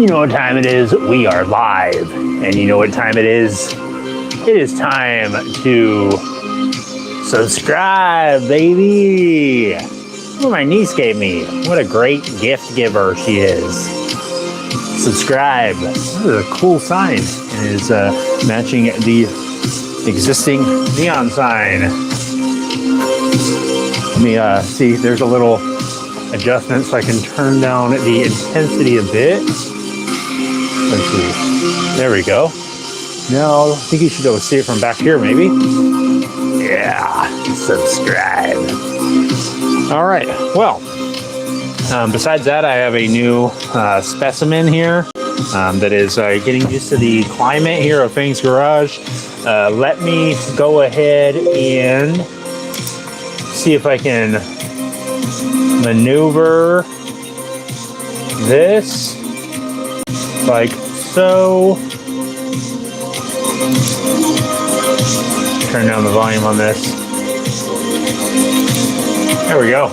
You know what time it is? We are live. And you know what time it is? It is time to subscribe, baby. What my niece gave me. What a great gift giver she is. Subscribe. This is a cool sign. It is matching the existing neon sign. Let me see, there's a little adjustment so I can turn down the intensity a bit. Let's see. There we go. Now, I think you should be able to see it from back here, maybe. Yeah, subscribe. All right, well, besides that, I have a new specimen here that is getting used to the climate here of Fang's garage. Let me go ahead and see if I can maneuver this like so. Turn down the volume on this. There we go.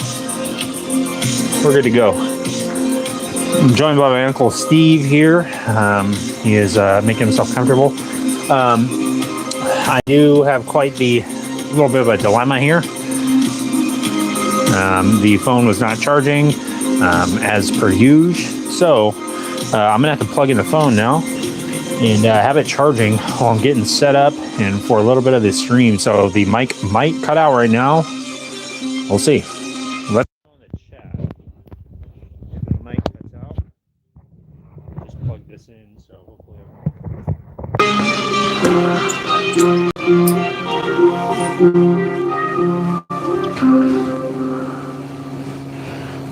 We're good to go. I'm joined by my Uncle Steve here. He is making himself comfortable. I do have quite the little bit of a dilemma here. The phone was not charging as per usual. So I'm gonna have to plug in the phone now and have it charging while I'm getting set up and for a little bit of the stream. So the mic might cut out right now. We'll see. Let's know in the chat if the mic cuts out. Just plug this in, so hopefully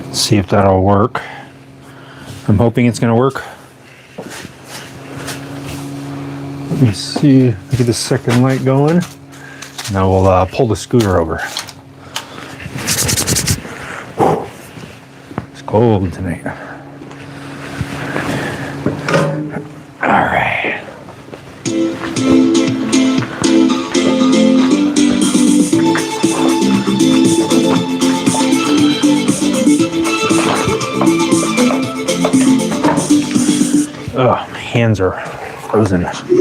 let's see if that'll work. I'm hoping it's going to work. Let me see. Get the second light going. Now we'll pull the scooter over. It's cold tonight. All right. Oh, my hands are frozen. Some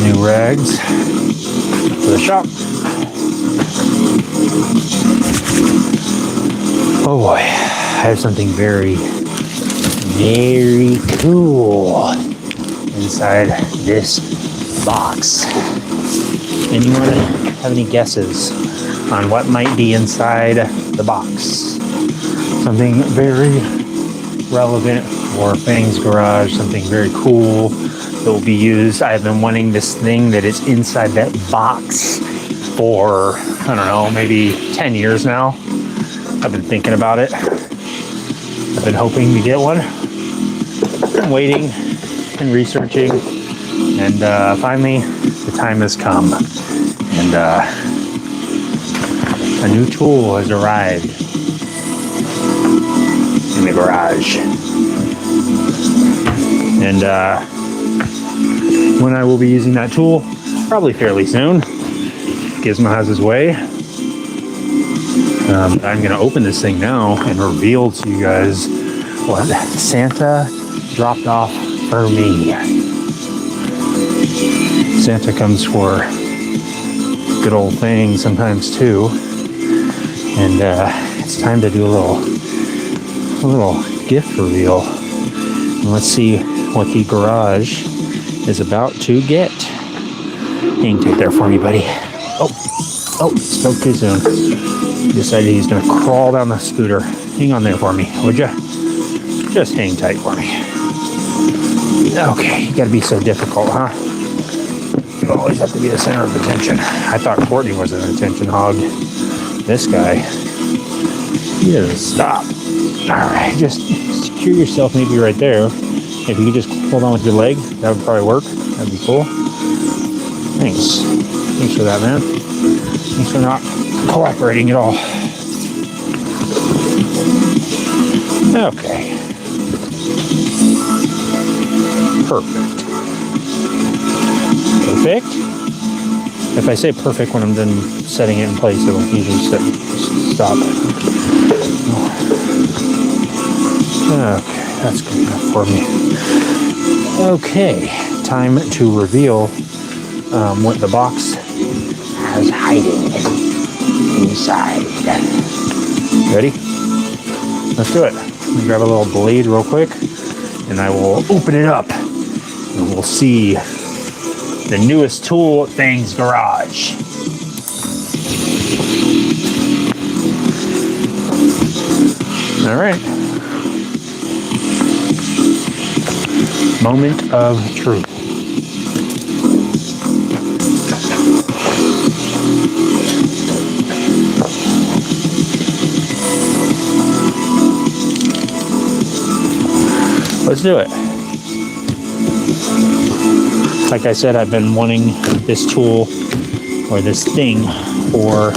new rags for the shop. Oh boy, I have something very, very cool inside this box. Anyone have any guesses on what might be inside the box? Something very relevant for Fang's garage, something very cool that will be used. I've been wanting this thing that is inside that box for, I don't know, maybe 10 years now. I've been thinking about it. I've been hoping to get one. I'm waiting and researching, and finally the time has come. And a new tool has arrived in the garage. And when I will be using that tool, probably fairly soon. Gizmo has his way. I'm going to open this thing now and reveal to you guys what Santa dropped off for me. Santa comes for good old things sometimes too, and it's time to do a little gift reveal. And let's see what the garage is about to get. Hang tight there for me, buddy. Oh, spoke too soon. He decided he's gonna crawl down the scooter. Hang on there for me, would ya? Just hang tight for me. Okay, you gotta be so difficult, huh? You always have to be the center of attention. I thought Courtney was an attention hog. This guy, he doesn't stop. All right, just secure yourself maybe right there. If you could just hold on with your leg, that would probably work. That'd be cool. Thanks. Thanks for that, man. Thanks for not cooperating at all. Okay. Perfect. If I say perfect when I'm done setting it in place, it'll usually stop. Okay, that's good enough for me. Okay, time to reveal what the box has hiding inside. Ready? Let's do it. Let me grab a little blade real quick, and I will open it up, and we'll see the newest tool at Fang's garage. All right. Moment of truth. Let's do it. Like I said, I've been wanting this tool or this thing for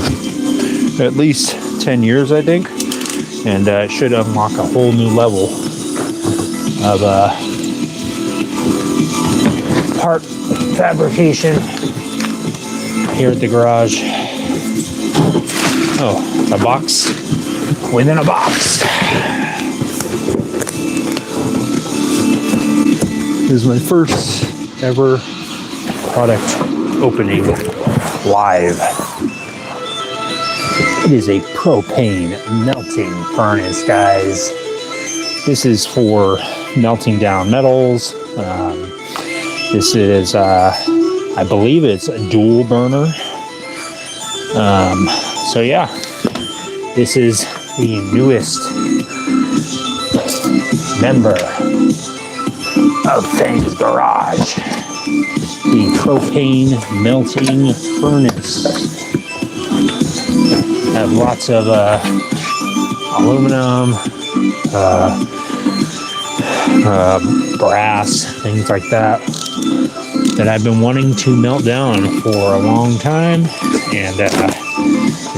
at least 10 years, I think. And it should unlock a whole new level of part fabrication here at the garage. Oh, a box within a box. This is my first ever product opening live. It is a propane melting furnace, guys. This is for melting down metals. This is, I believe it's a dual burner. So yeah, this is the newest member of Fang's garage, the propane melting furnace. I have lots of aluminum, brass, things like that I've been wanting to melt down for a long time, and the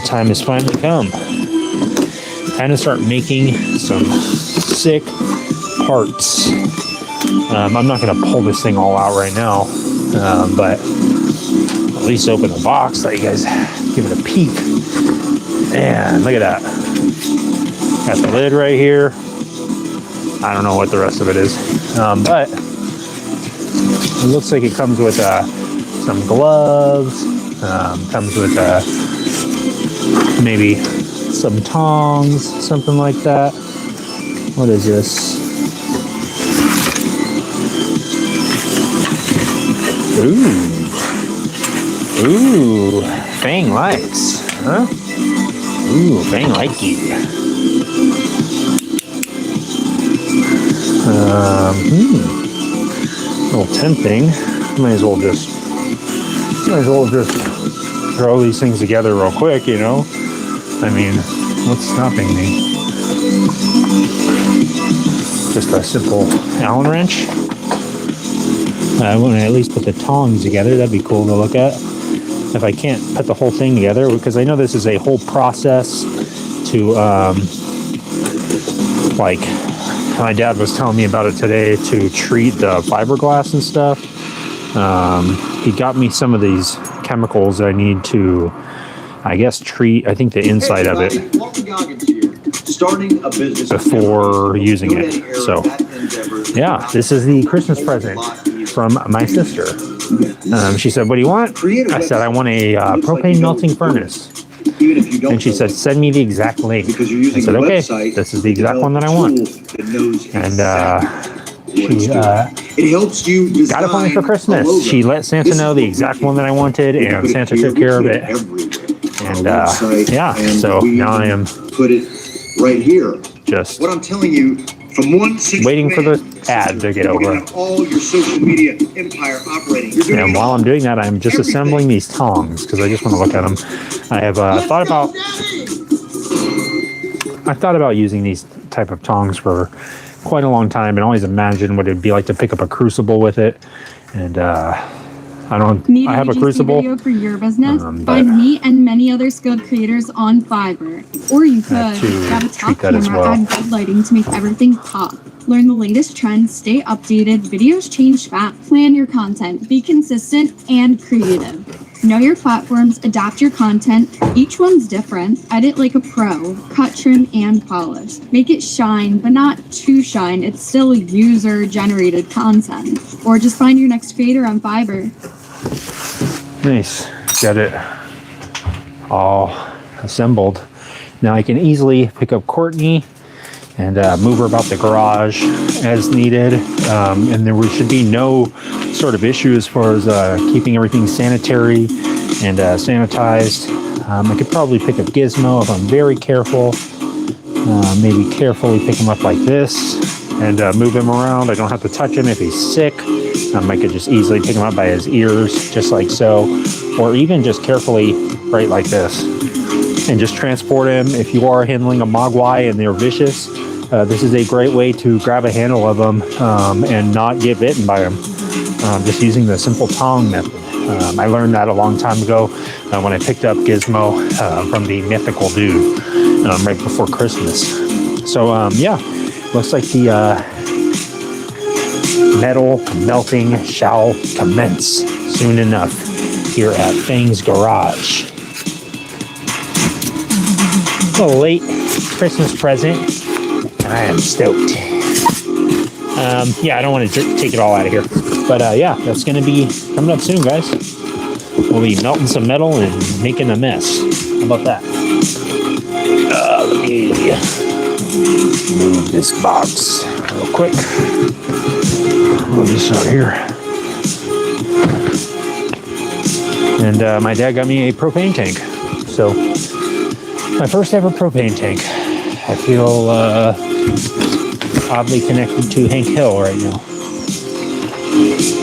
time has finally come. Time to start making some sick parts. I'm not going to pull this thing all out right now, but at least open the box, let you guys give it a peek. Man, look at that. Got the lid right here. I don't know what the rest of it is, but it looks like it comes with some gloves, comes with maybe some tongs, something like that. What is this? Ooh, Fang lights, huh? Ooh, Fang like you. A little tempting. Might as well just throw these things together real quick, you know? I mean, what's stopping me? Just a simple Allen wrench. I want to at least put the tongs together. That'd be cool to look at. If I can't put the whole thing together, because I know this is a whole process to, like, my dad was telling me about it today, to treat the fiberglass and stuff. He got me some of these chemicals that I need to, I guess, treat, I think, the inside of it before using it. So, yeah, this is the Christmas present from my sister. She said, "What do you want?" I said, "I want a propane melting furnace." And she said, "Send me the exact link." I said, "Okay, this is the exact one that I want." And she got it for me for Christmas. She let Santa know the exact one that I wanted, and Santa took care of it. And yeah, so now I am right here. Just what I'm telling you, from one waiting for the ad to get over. All your social media empire operating. And while I'm doing that, I'm just assembling these tongs because I just want to look at them. I have thought about using these type of tongs for quite a long time, and always imagined what it'd be like to pick up a crucible with it. And I have a crucible. Video for your business? Find me and many other skilled creators on Fiverr. Or you could grab a top camera, add good lighting to make everything pop. Learn the latest trends, stay updated, videos change fast. Plan your content, be consistent and creative. Know your platforms, adapt your content. Each one's different. Edit like a pro. Cut, trim, and polish. Make it shine, but not too shine. It's still user-generated content. Or just find your next creator on Fiverr. Nice. Got it all assembled. Now I can easily pick up Courtney and move her about the garage as needed. And there should be no sort of issue as far as keeping everything sanitary and sanitized. I could probably pick up Gizmo if I'm very careful. Maybe carefully pick him up like this and move him around. I don't have to touch him if he's sick. I could just easily pick him up by his ears, just like so. Or even just carefully right like this. And just transport him. If you are handling a Mogwai and they're vicious, this is a great way to grab a handle of them and not get bitten by them. Just using the simple tongue method. I learned that a long time ago when I picked up Gizmo from the mythical dude right before Christmas. So yeah, looks like the metal melting shall commence soon enough here at Fang's garage. A little late Christmas present. I am stoked. Yeah, I don't want to take it all out of here. But yeah, that's going to be coming up soon, guys. We'll be melting some metal and making a mess. How about that? Let me move this box real quick. Move this out here. And my dad got me a propane tank. So, my first ever propane tank. I feel oddly connected to Hank Hill right now.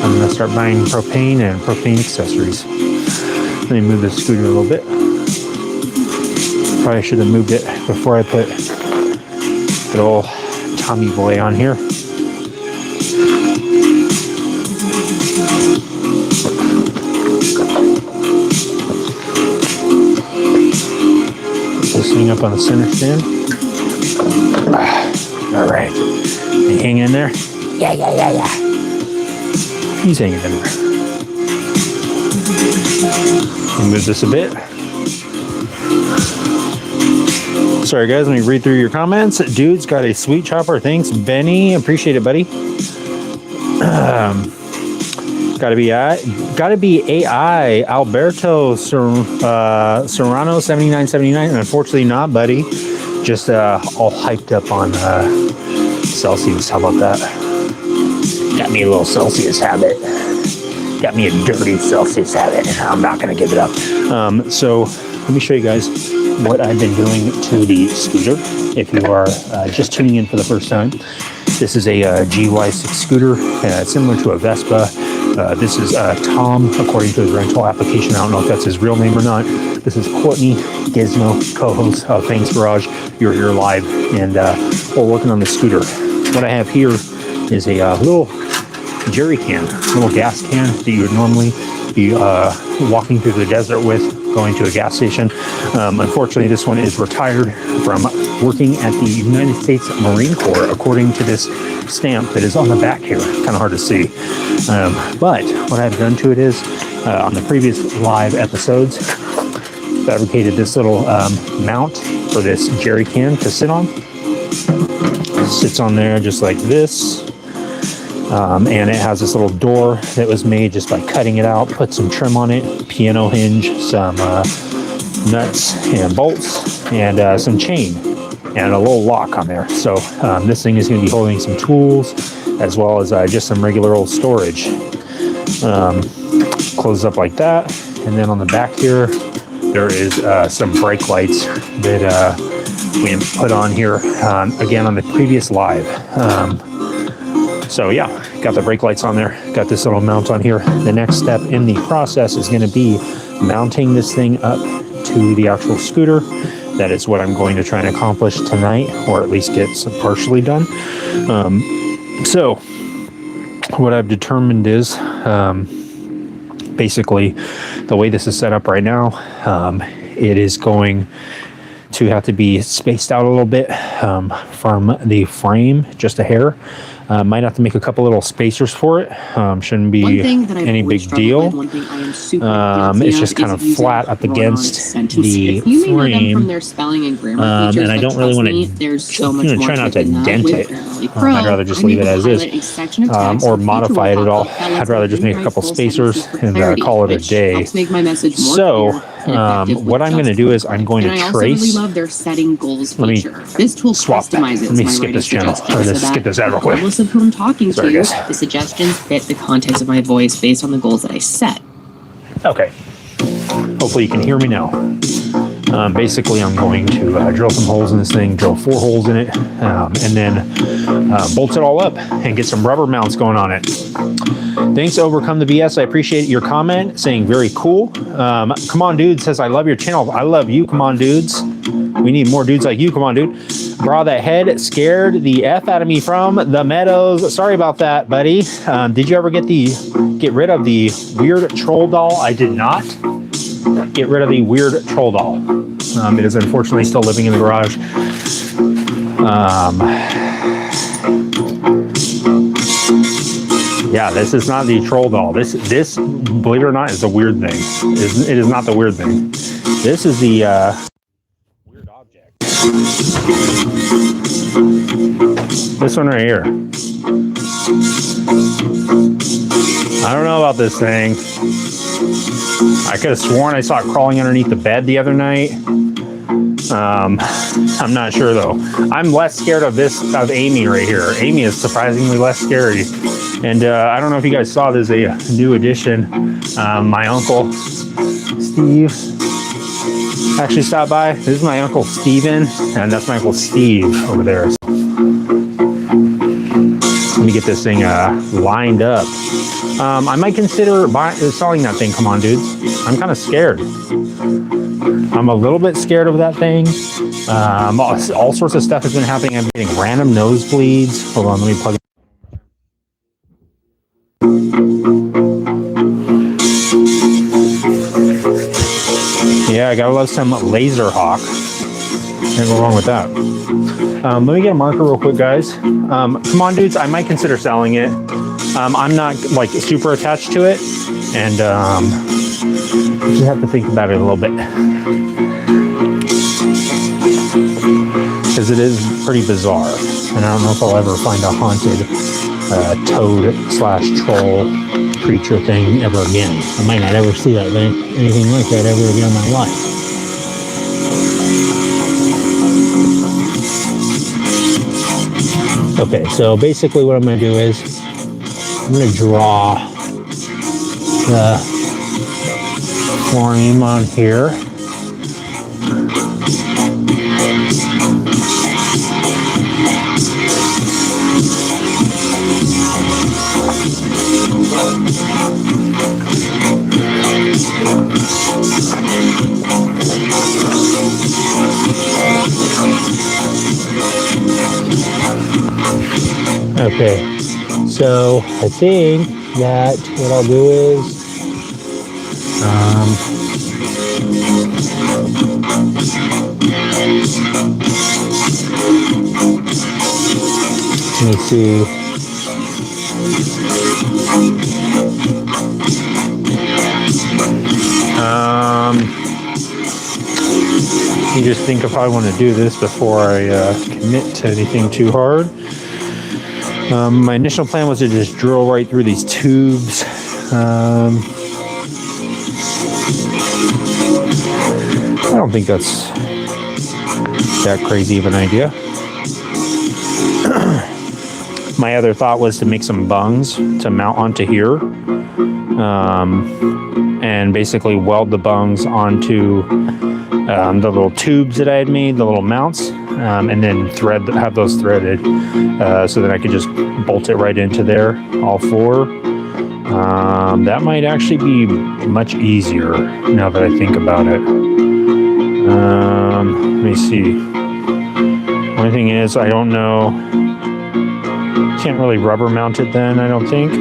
I'm going to start buying propane and propane accessories. Let me move this scooter a little bit. Probably should have moved it before I put good old Tommy Boy on here. Put this thing up on the center stand. All right. You hang in there? Yeah. He's hanging in there. Move this a bit. Sorry guys, let me read through your comments. Dude's got a sweet chopper. Thanks, Benny. Appreciate it, buddy. Gotta be AI. Alberto Serrano 7979. Unfortunately not, buddy. Just all hyped up on Celsius. How about that? Got me a little Celsius habit. Got me a dirty Celsius habit. I'm not going to give it up. So let me show you guys what I've been doing to the scooter. If you are just tuning in for the first time, this is a GY6 scooter, similar to a Vespa. This is Tom, according to his rental application. I don't know if that's his real name or not. This is Courtney, Gizmo, co-host of Fang's Garage. You're here live, and we're working on the scooter. What I have here is a little jerry can, little gas can that you would normally be walking through the desert with, going to a gas station. Unfortunately, this one is retired from working at the United States Marine Corps, according to this stamp that is on the back here. Kind of hard to see. But what I've done to it is, on the previous live episodes, fabricated this little mount for this jerry can to sit on. It sits on there just like this. And it has this little door that was made just by cutting it out, put some trim on it, piano hinge, some nuts and bolts, and some chain, and a little lock on there. So this thing is going to be holding some tools, as well as just some regular old storage. Closes up like that, and then on the back here, there is some brake lights that we put on here, again on the previous live. So yeah, got the brake lights on there, got this little mount on here. The next step in the process is going to be mounting this thing up to the actual scooter. That is what I'm going to try and accomplish tonight, or at least get some partially done. So what I've determined is, basically the way this is set up right now, it is going to have to be spaced out a little bit from the frame, just a hair. Might have to make a couple little spacers for it. Shouldn't be any big deal. It's just kind of flat up against the frame. From their spelling and grammar And I don't really want to. There's so much try not to dent it. I'd rather just leave it as is, or modify it at all. I'd rather just make a couple spacers and call it a day. So, what I'm going to do is I'm going to trace. Love their setting goals Let me feature. This tool swap that. Let me skip this channel, or skip this ad real quick. Regardless of who I'm talking Sorry, to, guys. the suggestions fit the context of my voice based on the goals that I set. Okay. Hopefully you can hear me now. Basically, I'm going to drill some holes in this thing, drill 4 holes in it, and then bolt it all up and get some rubber mounts going on it. Thanks, Overcome the BS. I appreciate your comment, saying very cool. Come on, dude says, I love your channel. I love you. Come on, dudes. We need more dudes like you. Come on, dude. Bra, that head scared the F out of me from the meadows. Sorry about that, buddy. Did you ever get rid of the weird troll doll? I did not get rid of the weird troll doll. It is unfortunately still living in the garage. Yeah, this is not the troll doll. This, believe it or not, is the weird thing. It is not the weird thing. This is the weird object. This one right here. I don't know about this thing. I could have sworn I saw it crawling underneath the bed the other night. I'm not sure though. I'm less scared of Amy right here. Amy is surprisingly less scary. And I don't know if you guys saw, there's a new addition. My uncle Steve actually stopped by. This is my uncle Steven, and that's my uncle Steve over there. Let me get this thing lined up. I might consider selling that thing. Come on, dudes. I'm kind of scared. I'm a little bit scared of that thing. All sorts of stuff has been happening. I'm getting random nosebleeds. Hold on, let me plug it. Yeah, I gotta love some laser hawk. Can't go wrong with that. Let me get a marker real quick, guys. Come on, dudes. I might consider selling it. I'm not like super attached to it, and just have to think about it a little bit because it is pretty bizarre, and I don't know if I'll ever find a haunted toad/troll creature thing ever again. I might not ever see that thing, anything like that ever again in my life. Okay, so basically what I'm going to do is I'm going to draw the frame on here. Okay, so I think that what I'll do is let me see. You just think if I want to do this before I commit to anything too hard. My initial plan was to just drill right through these tubes. I don't think that's that crazy of an idea. My other thought was to make some bungs to mount onto here, and basically weld the bungs onto the little tubes that I had made, the little mounts, and then have those threaded, so that I could just bolt it right into there, all 4. That might actually be much easier now that I think about it. Let me see. Only thing is, I don't know. Can't really rubber mount it then, I don't think.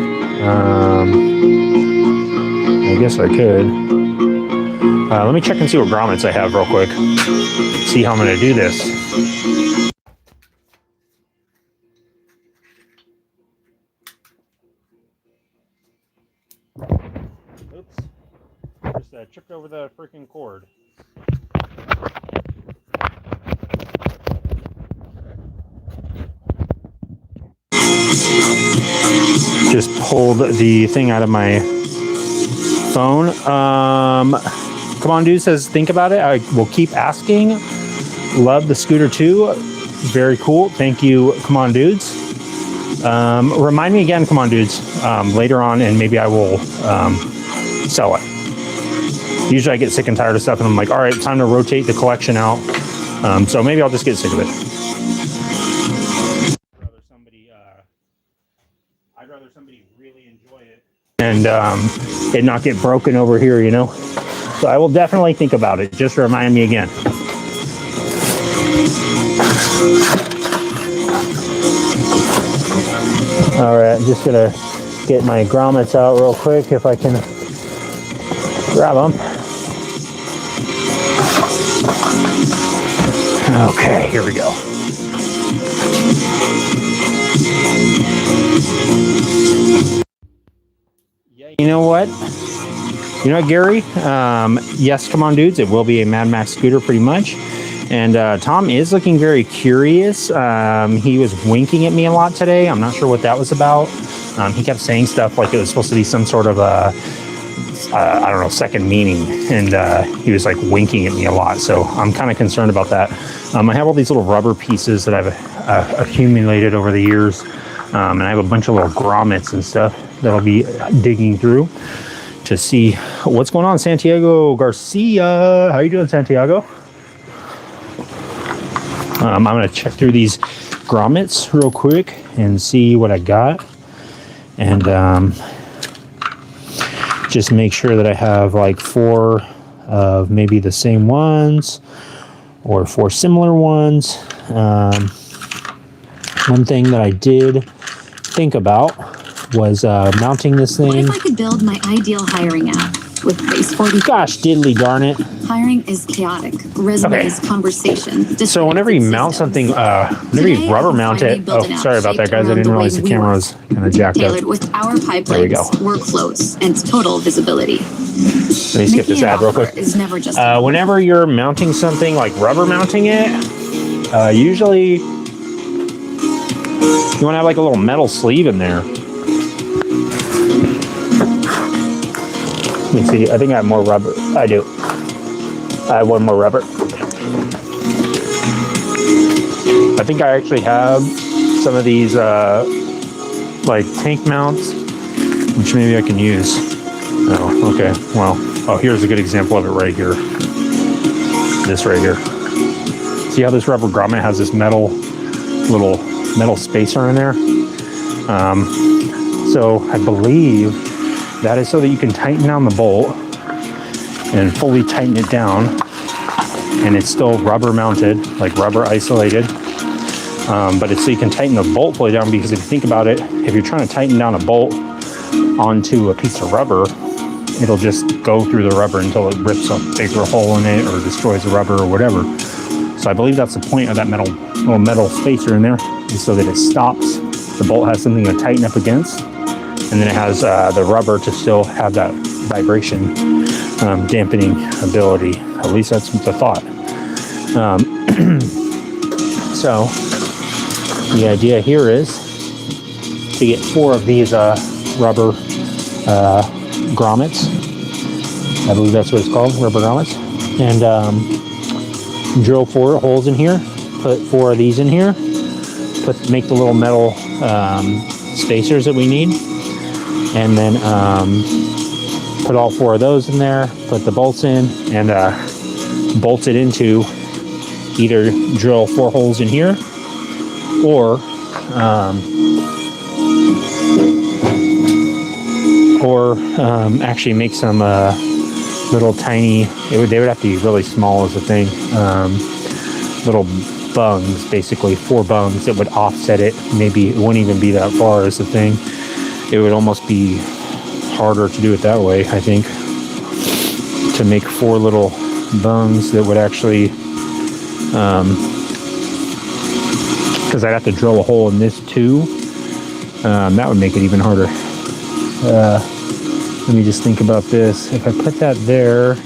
I guess I could. Let me check and see what grommets I have real quick. See how I'm going to do this. Oops. Just tripped over the freaking cord. Just pulled the thing out of my phone. Come on, dude says, think about it. I will keep asking. Love the scooter too. Very cool. Thank you, come on, dudes. Remind me again, come on, dudes, later on, and maybe I will sell it. Usually I get sick and tired of stuff, and I'm like, all right, time to rotate the collection out. So maybe I'll just get sick of it. I'd rather somebody really enjoy it and it not get broken over here, you know? So I will definitely think about it. Just remind me again. All right, I'm just gonna get my grommets out real quick if I can grab them. Okay, here we go. Yeah, you know what? You know what, Gary? Yes, come on, dudes. It will be a Mad Max scooter pretty much. And Tom is looking very curious. He was winking at me a lot today. I'm not sure what that was about. He kept saying stuff like it was supposed to be some sort of I don't know, second meaning. And he was like winking at me a lot. So I'm kind of concerned about that. I have all these little rubber pieces that I've accumulated over the years. And I have a bunch of little grommets and stuff that I'll be digging through to see what's going on. Santiago Garcia. How you doing, Santiago? I'm going to check through these grommets real quick and see what I got. And just make sure that I have like 4 of maybe the same ones or 4 similar ones. One thing that I did think about was mounting this thing. What if I could build my ideal hiring app with base 40? Gosh, diddly darn it. Hiring is chaotic. Resume is conversation. So whenever you mount something, whenever you rubber mount it, oh, sorry about that, guys. I didn't realize the camera was kind of jacked up. Tailored with our pipelines, there we go. Workflows, and total visibility. Let me skip this ad real quick. Is never just whenever you're mounting something, like rubber mounting it, usually you want to have like a little metal sleeve in there. Let me see. I think I have more rubber. I do. I have one more rubber. I think I actually have some of these like tank mounts, which maybe I can use. Oh, okay. Well, oh, here's a good example of it right here. This right here. See how this rubber grommet has this little metal spacer in there? So I believe that is so that you can tighten down the bolt and fully tighten it down, and it's still rubber mounted, like rubber isolated. But it's so you can tighten the bolt fully down, because if you think about it, if you're trying to tighten down a bolt onto a piece of rubber, it'll just go through the rubber until it rips a bigger hole in it or destroys the rubber or whatever. So I believe that's the point of that little metal spacer in there, is so that it stops. The bolt has something to tighten up against, and then it has the rubber to still have that vibration dampening ability. At least that's the thought. So the idea here is to get 4 of these rubber grommets. I believe that's what it's called, rubber grommets. And drill 4 holes in here. Put 4 of these in here. Make the little metal spacers that we need. And then put all 4 of those in there, put the bolts in, and bolt it into, either drill 4 holes in here, or actually make some little tiny, they would have to be really small as a thing, little bungs, basically 4 bungs that would offset it. Maybe it wouldn't even be that far as the thing. It would almost be harder to do it that way, I think, to make 4 little bungs that would actually, because I'd have to drill a hole in this too. That would make it even harder. let me just think about this. If I put that there,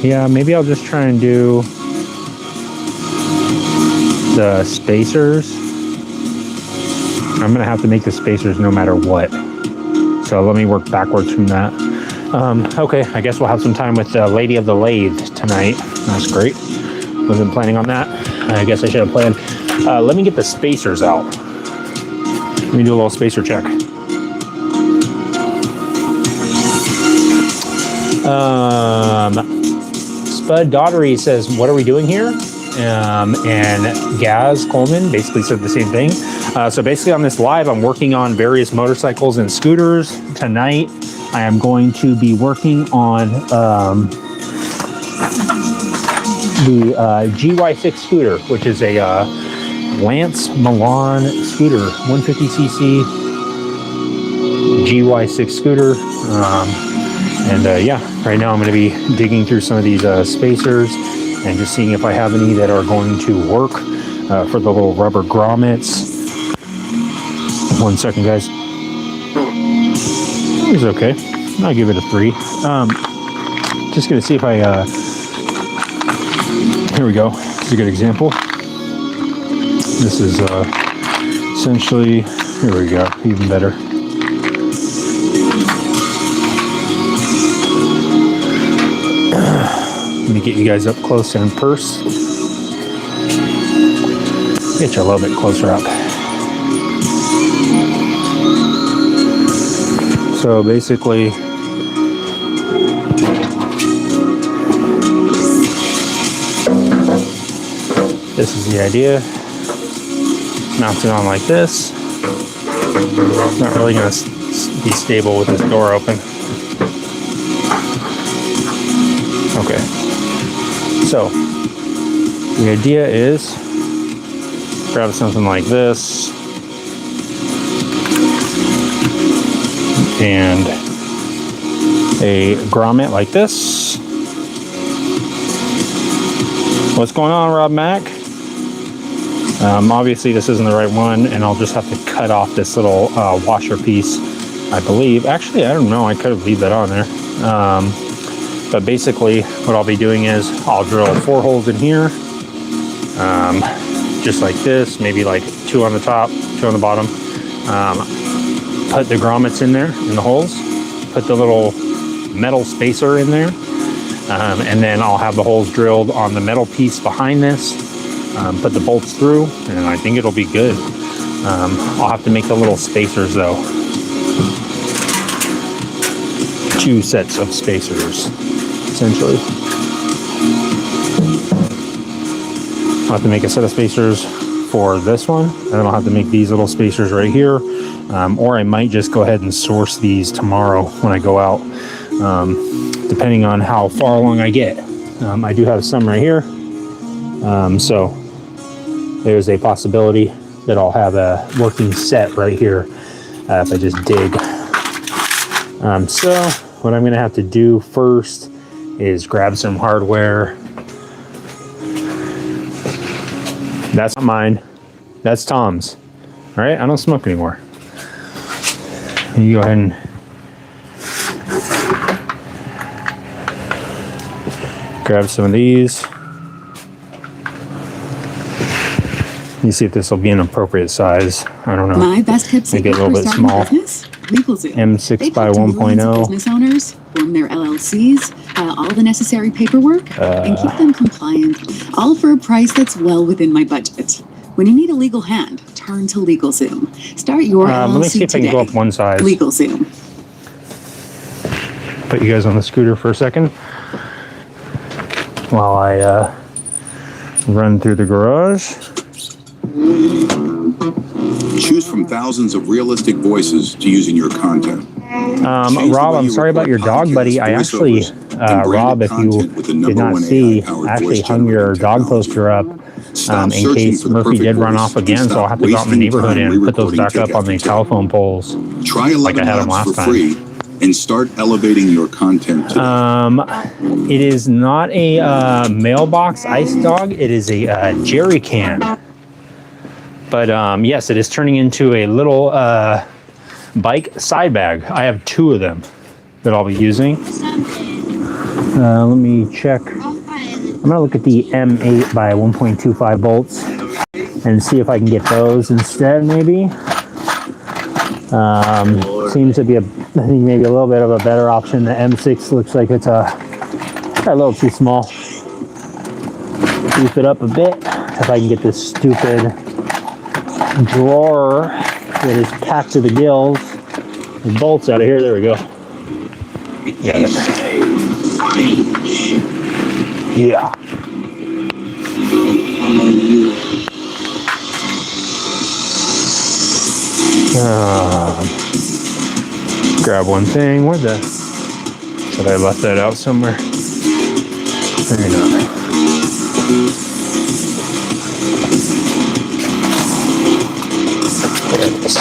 yeah, maybe I'll just try and do the spacers. I'm gonna have to make the spacers no matter what. So let me work backwards from that. Okay, I guess we'll have some time with the Lady of the Lathe tonight. That's great. Wasn't planning on that. I guess I should have planned. Let me get the spacers out. Let me do a little spacer check. Spud Daughtery says, what are we doing here? And Gaz Coleman basically said the same thing. So basically on this live, I'm working on various motorcycles and scooters. Tonight, I am going to be working on the GY6 scooter, which is a Lance Milan scooter, 150cc GY6 scooter. Yeah, right now I'm going to be digging through some of these spacers and just seeing if I have any that are going to work for the little rubber grommets. 1 second, guys. It was okay. I'll give it a 3. Just going to see if I... here we go. This is a good example. This is essentially... Here we go. Even better. Let me get you guys up close and purse. Get you a little bit closer up. So basically, this is the idea. Mount it on like this. It's not really going to be stable with this door open. Okay. So, the idea is grab something like this and a grommet like this. What's going on, Rob Mack? Obviously this isn't the right one, and I'll just have to cut off this little washer piece, I believe. Actually, I don't know, I could have leave that on there. But basically what I'll be doing is I'll drill 4 holes in here, just like this, maybe like 2 on the top, 2 on the bottom. Put the grommets in there, in the holes, put the little metal spacer in there, and then I'll have the holes drilled on the metal piece behind this, put the bolts through, and I think it'll be good. I'll have to make the little spacers though. 2 sets of spacers, essentially. I'll have to make a set of spacers for this one, and then I'll have to make these little spacers right here, or I might just go ahead and source these tomorrow when I go out, depending on how far along I get. I do have some right here, so there's a possibility that I'll have a working set right here if I just dig. So what I'm going to have to do first is grab some hardware. That's not mine. That's Tom's. All right, I don't smoke anymore. You go ahead and grab some of these. You see if this will be an appropriate size. I don't know. My best tips Make it a little bit small. M6 by 1.0. Business owners form their LLCs, file all the necessary paperwork, and keep them compliant, all for a price that's well within my budget. When you need a legal hand, turn to LegalZoom. Start your LLC let me see if today. I can go up one size. LegalZoom. Put you guys on the scooter for a second while I run through the garage. Choose from thousands of realistic voices to use in your content. Rob, I'm sorry about your dog, buddy. I actually, Rob, if you did not see, I actually hung your dog poster up in case Murphy did run off again, so I'll have to go out in the neighborhood and put those back up on the telephone poles. Try 11 like I had them labs last for time. free and start elevating your content today. It is not a mailbox ice dog. It is a jerry can. But yes, it is turning into a little bike side bag. I have 2 of them that I'll be using. Let me check. I'm gonna look at the M8 by 1.25 bolts and see if I can get those instead, maybe. Seems to be I think maybe a little bit of a better option. The M6 looks like it's a little too small. Beef it up a bit. If I can get this stupid drawer that is packed to the gills with bolts out of here. There we go. Yeah. Yeah. Grab one thing. Where the? Should I left that out somewhere? There you go. There it is.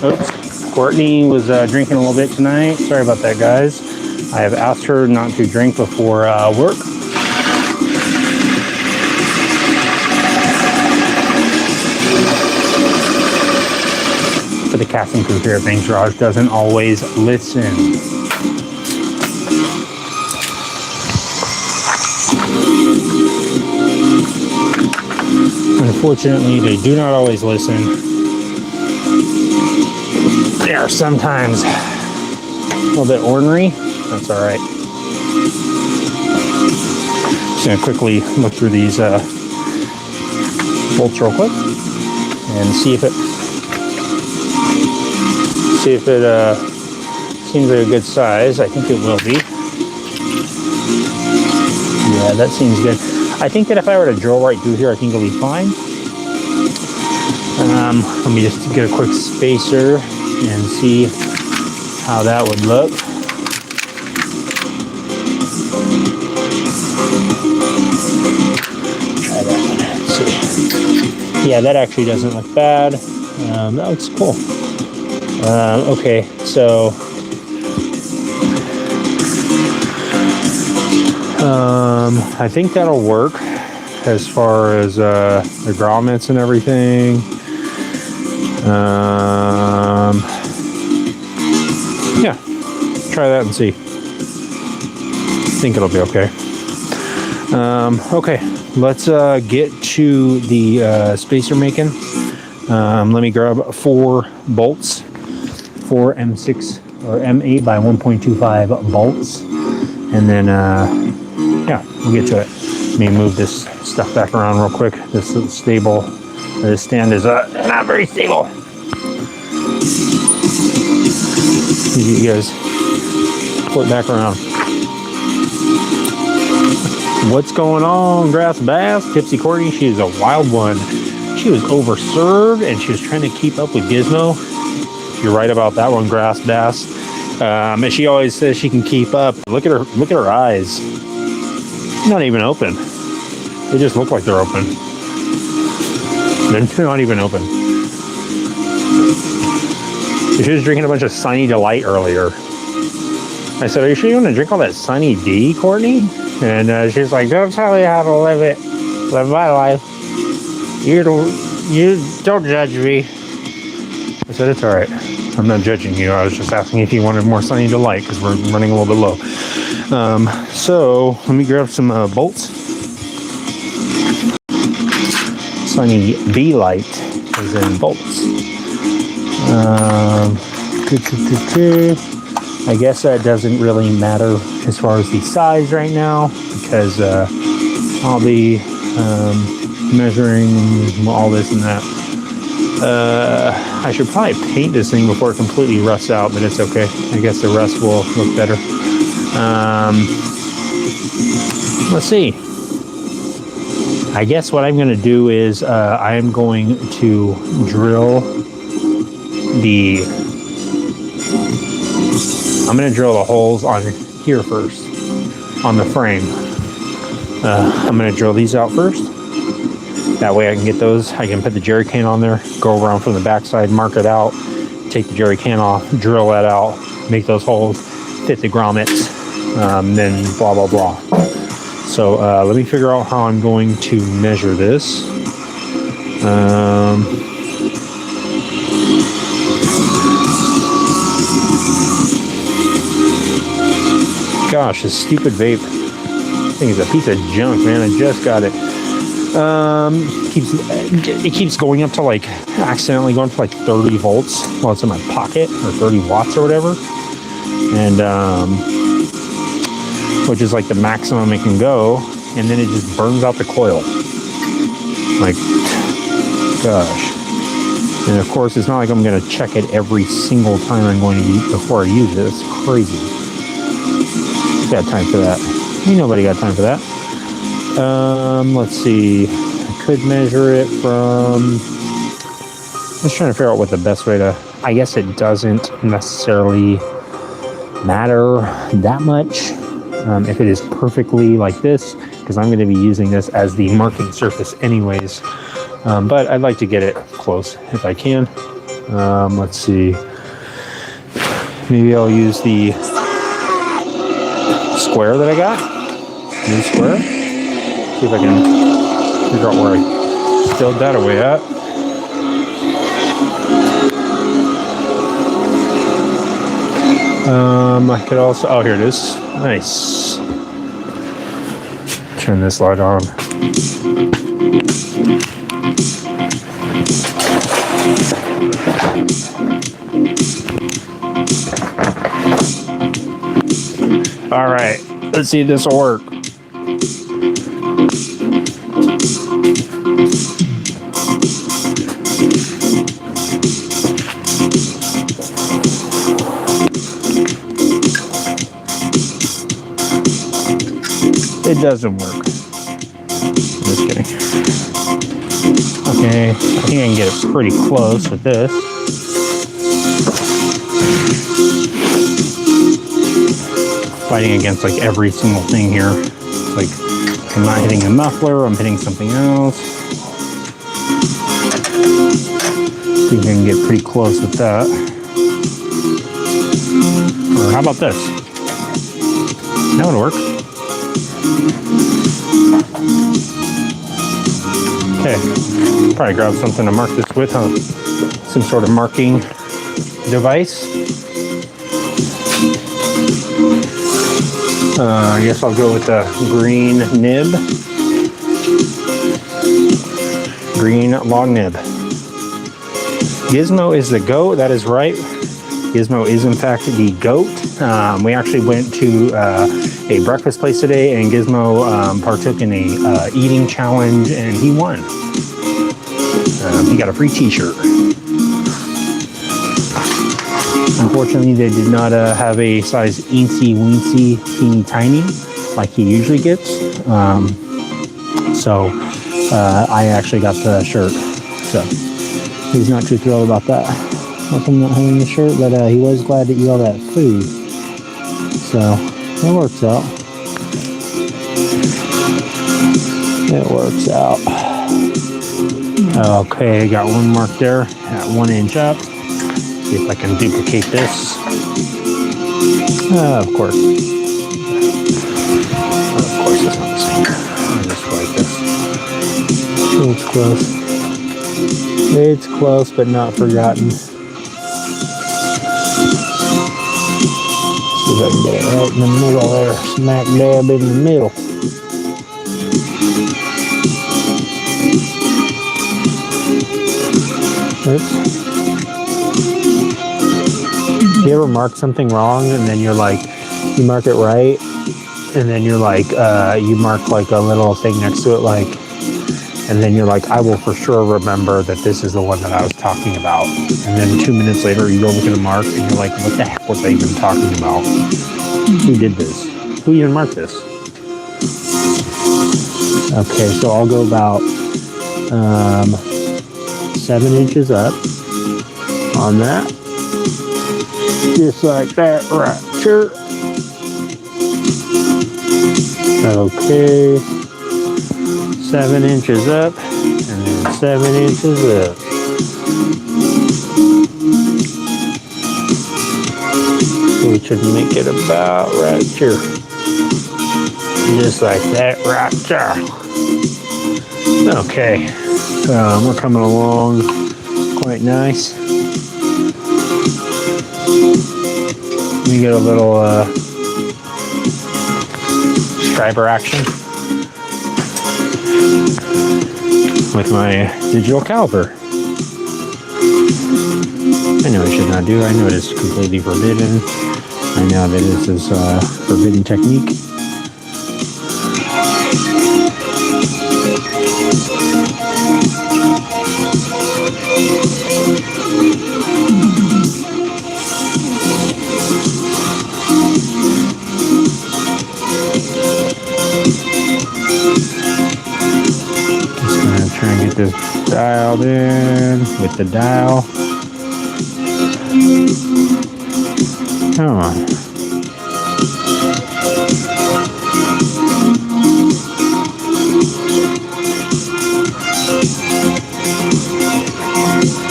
Oops. Courtney was drinking a little bit tonight. Sorry about that, guys. I have asked her not to drink before work. But the casting crew here at Fang's Garage doesn't always listen. Unfortunately, they do not always listen. They are sometimes a little bit ornery. That's all right. Just gonna quickly look through these bolts real quick and see if it seems like a good size. I think it will be. Yeah, that seems good. I think that if I were to drill right through here, I think it'll be fine. Let me just get a quick spacer and see how that would look. Try that one. Let's see. Yeah, that actually doesn't look bad. That looks cool. Okay, so I think that'll work as far as the grommets and everything. Yeah, try that and see. I think it'll be okay. Okay, let's get to the spacer making. Let me grab 4 bolts, 4 M6 or M8 by 1.25 bolts, and then yeah, we'll get to it. Let me move this stuff back around real quick. This is stable. This stand is not very stable. You guys pull it back around. What's going on, Grass Bass? Tipsy Courtney, she is a wild one. She was overserved and she was trying to keep up with Gizmo. You're right about that one, Grass Bass. And she always says she can keep up. Look at her eyes. Not even open. They just look like they're open. They're not even open. She was drinking a bunch of Sunny Delight earlier. I said, "Are you sure you want to drink all that Sunny D, Courtney?" And she's like, "Don't tell me how to live my life. You don't judge me." I said, "It's all right. I'm not judging you. I was just asking if you wanted more Sunny Delight because we're running a little bit low." So let me grab some bolts. Sunny B light is in bolts. I guess that doesn't really matter as far as the size right now because I'll be measuring all this and that. I should probably paint this thing before it completely rusts out, but it's okay. I guess the rust will look better. Let's see. I guess what I'm going to do is I am going to drill I'm going to drill the holes on here first, on the frame. I'm going to drill these out first. That way I can get those. I can put the jerry can on there, go around from the backside, mark it out, take the jerry can off, drill that out, make those holes, fit the grommets, then blah, blah, blah. So let me figure out how I'm going to measure this. Gosh, this stupid vape thing is a piece of junk, man. I just got it. It keeps going up to like, accidentally going to like 30 volts while it's in my pocket, or 30 watts or whatever. And, which is like the maximum it can go. And then it just burns out the coil. Like, gosh. And of course, it's not like I'm going to check it every single time I'm going to use, before I use it. It's crazy. Got time for that. Ain't nobody got time for that. Let's see. I could measure it from... I'm just trying to figure out what the best way to... I guess it doesn't necessarily matter that much if it is perfectly like this, because I'm going to be using this as the marking surface anyways. But I'd like to get it close if I can. Let's see. Maybe I'll use the square that I got. New square. See if I can figure out where I stowed that away at. I could also, oh, here it is. Nice. Turn this light on. All right, let's see if this will work. It doesn't work. Just kidding. Okay, I think I can get it pretty close with this. Fighting against like every single thing here. Like, I'm not hitting a muffler, I'm hitting something else. See if I can get pretty close with that. Or how about this? That would work. Okay, probably grab something to mark this with, huh? Some sort of marking device. I guess I'll go with the green nib. Green long nib. Gizmo is the goat, that is right. Gizmo is in fact the goat. We actually went to a breakfast place today, and Gizmo partook in a eating challenge, and he won. He got a free t-shirt. Unfortunately, they did not have a size eensy weensy teeny tiny like he usually gets. So I actually got the shirt. So he's not too thrilled about that. With him not having the shirt, but he was glad to eat all that food. So it works out. It works out. Okay, got one mark there at 1 inch up. See if I can duplicate this. Of course. Of course it's not the same. I'll just like this. It's close. It's close, but not forgotten. See if I can get it right in the middle there. Smack dab in the middle. Oops. You ever mark something wrong and then you're like, you mark it right, and then you're like, you mark like a little thing next to it, like, and then you're like, I will for sure remember that this is the one that I was talking about. And then 2 minutes later, you go look at a mark and you're like, what the heck was I even talking about? Who did this? Who even marked this? Okay, so I'll go about 7 inches up on that. Just like that right here. Okay. 7 inches up and then 7 inches up. We should make it about right here. Just like that right there. Okay, we're coming along quite nice. We get a little striper action with my digital caliper. I know I should not do. I know it is completely forbidden. I know that this is a forbidden technique. Just gonna try and get this dialed in with the dial. Come on.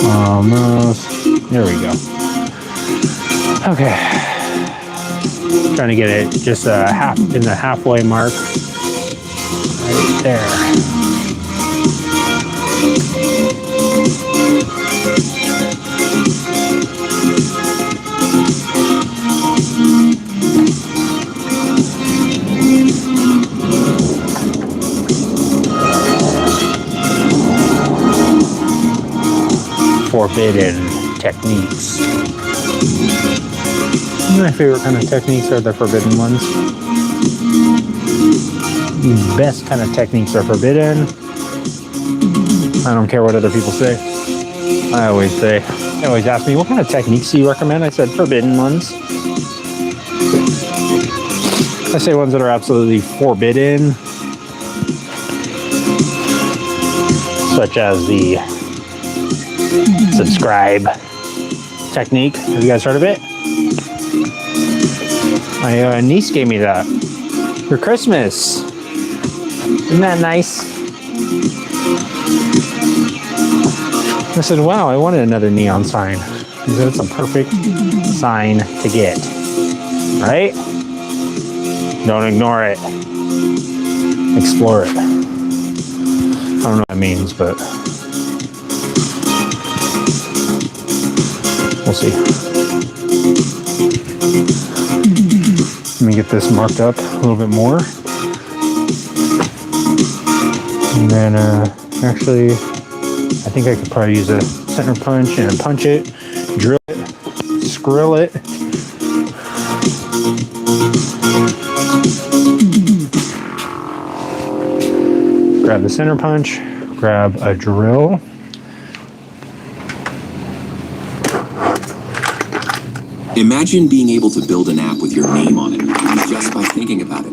Almost. There we go. Okay. Trying to get it just half in the halfway mark. Right there. Forbidden techniques. My favorite kind of techniques are the forbidden ones. The best kind of techniques are forbidden. I don't care what other people say. They always ask me, what kind of techniques do you recommend? I said forbidden ones. I say ones that are absolutely forbidden, such as the subscribe technique. Have you guys heard of it? My niece gave me that for Christmas. Isn't that nice? I said, wow, I wanted another neon sign. He said, it's a perfect sign to get. Right? Don't ignore it. Explore it. I don't know what that means, but we'll see. Let me get this marked up a little bit more. And then, actually, I think I could probably use a center punch and punch it, drill it, skrill it. Grab the center punch, grab a drill. Imagine being able to build an app with your name on it just by thinking about it.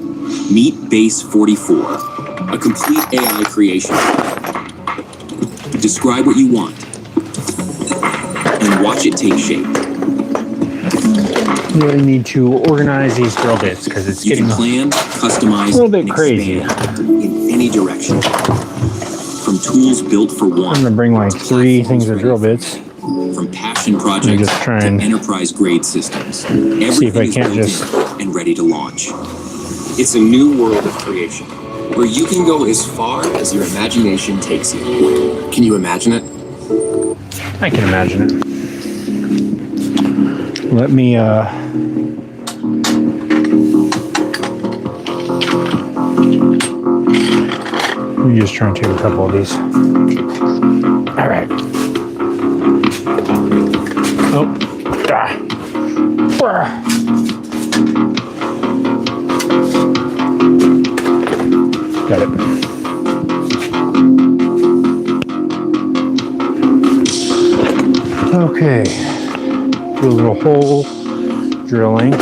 Meet Base 44, a complete AI creation. Describe what you want and watch it take shape. You really need to organize these drill bits because it's getting plan, customize, a little bit crazy. In any direction. From tools built for one. I'm gonna bring like 3 things of drill bits. From passion projects just try and to enterprise grade systems. See if I can't just and ready to launch. It's a new world of creation where you can go as far as your imagination takes you. Can you imagine it? I can imagine it. Let me just try and take a couple of these. All right. Oh. Ah. Got it. Okay. Do a little hole drilling.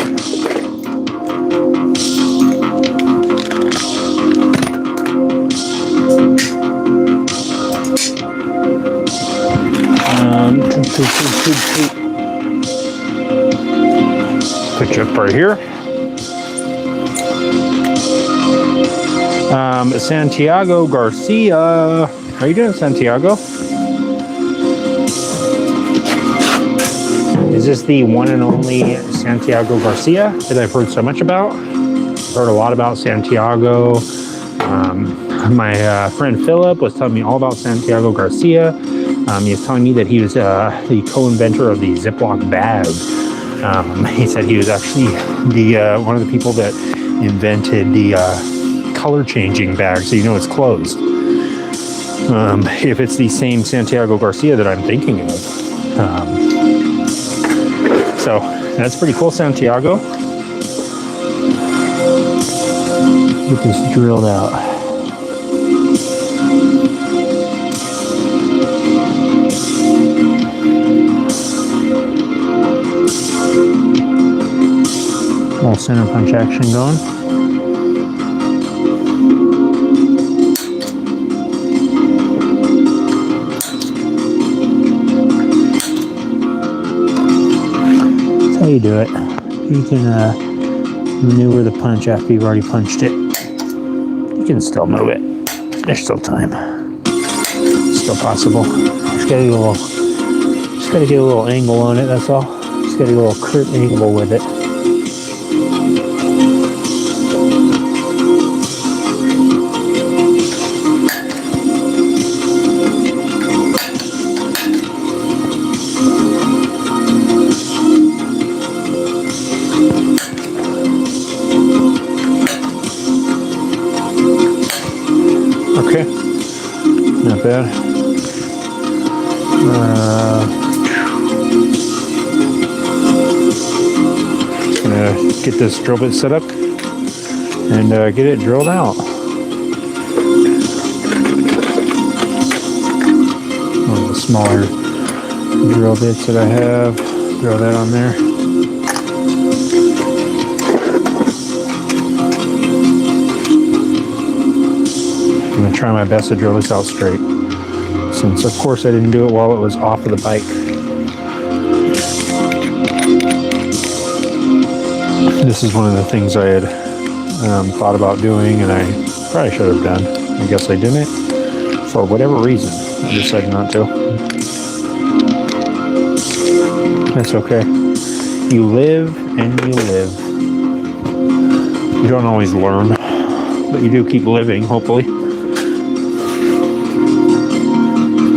Put you up right here. Santiago Garcia. How you doing, Santiago? Is this the one and only Santiago Garcia that I've heard so much about? I've heard a lot about Santiago. My friend Philip was telling me all about Santiago Garcia. He was telling me that he was the co-inventor of the Ziploc bag. He said he was actually the one of the people that invented the color changing bag, so you know it's closed. If it's the same Santiago Garcia that I'm thinking of. So that's pretty cool, Santiago. Get this drilled out. Little center punch action going. That's how you do it. You can maneuver the punch after you've already punched it. You can still move it. There's still time. Still possible. Just gotta get a little angle on it, that's all. Just gotta get a little curt angle with it. Okay, not bad. Just gonna get this drill bit set up and get it drilled out. One of the smaller drill bits that I have, throw that on there. I'm going to try my best to drill this out straight, since of course I didn't do it while it was off of the bike. This is one of the things I had thought about doing, and I probably should have done. I guess I didn't. For whatever reason, I decided not to. That's okay. You live and you live. You don't always learn, but you do keep living, hopefully.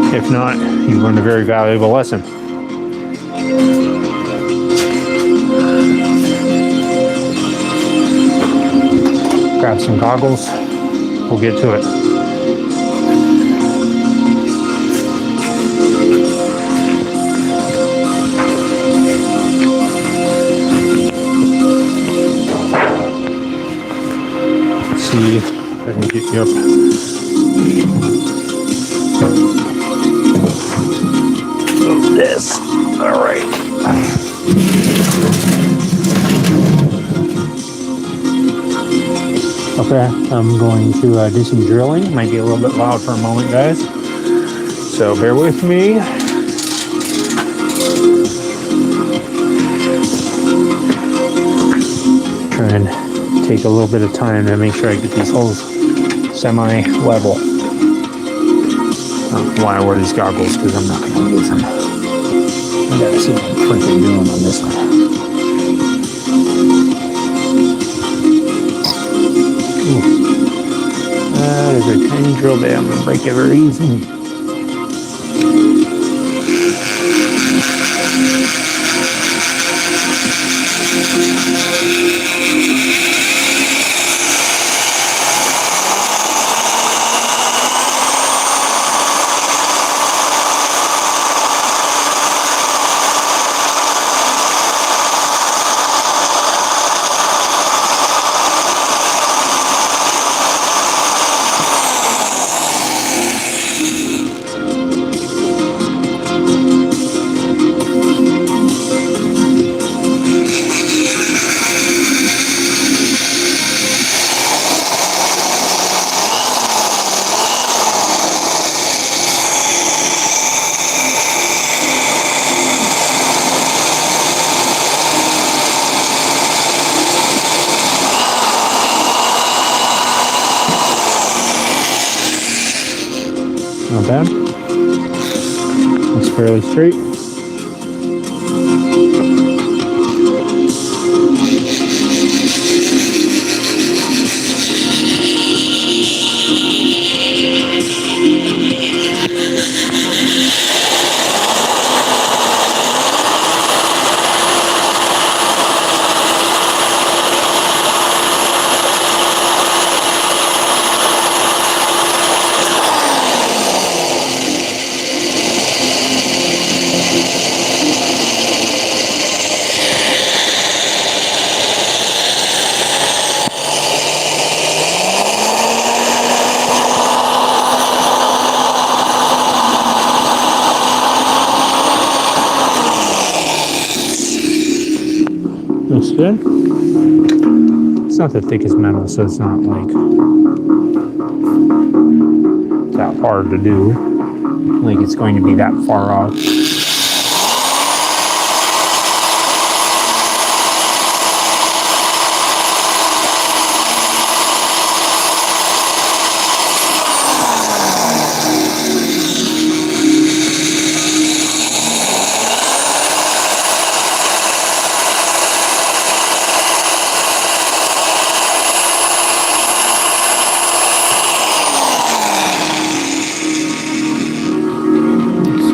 If not, you learned a very valuable lesson. Grab some goggles. We'll get to it. Let's see if I can get you up. This. All right. Okay, I'm going to do some drilling. Might be a little bit loud for a moment, guys. So bear with me. Try and take a little bit of time to make sure I get these holes semi-level. Why I wear these goggles, because I'm not going to use them. I gotta see what I'm freaking doing on this one. There's a tiny drill bit. I'm going to break it very easy. bad. Looks fairly straight. Looks good. It's not the thickest metal, so it's not like that hard to do. Like it's going to be that far off.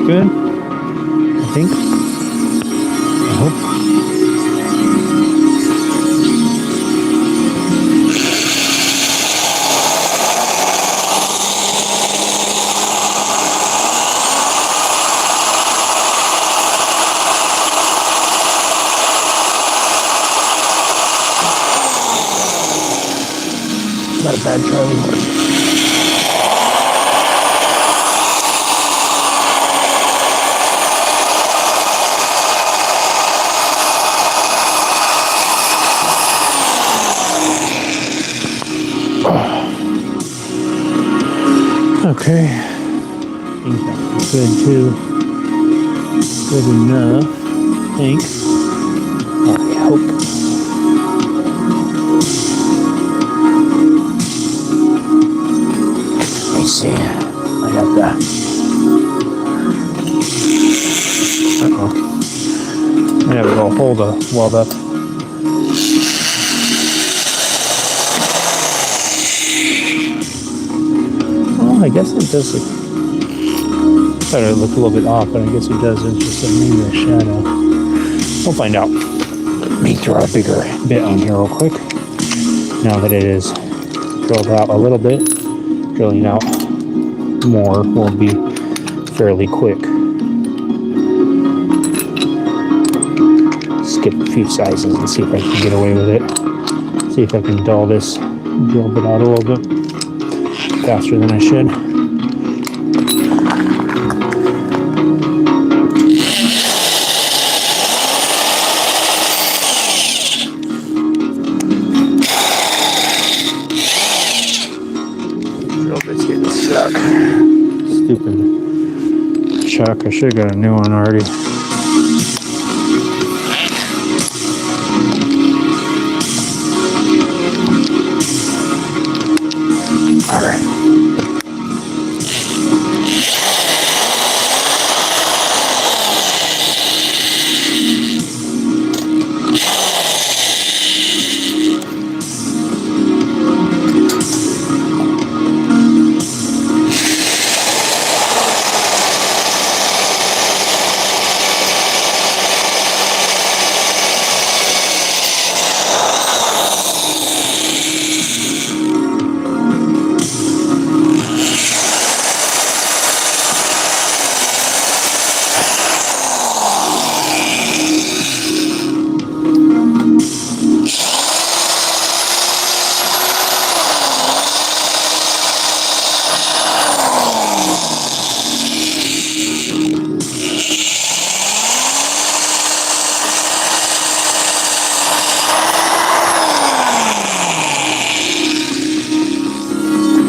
Good, I think. I hope. Not a bad Charlie horse. Okay, I think that's good too. Good enough, I think. I hope. Let me see. I got that. Uh-oh. I have a little hole to weld up. I guess it does look. I thought it looked a little bit off, but I guess it does. It's just maybe a shadow. We'll find out. Let me throw a bigger bit on here real quick. Now that it is drilled out a little bit, drilling out more will be fairly quick. Skip a few sizes and see if I can get away with it. See if I can dull this drill bit out a little bit faster than I should. Drill bit's getting stuck. Stupid chuck. I should have got a new one already. Alright.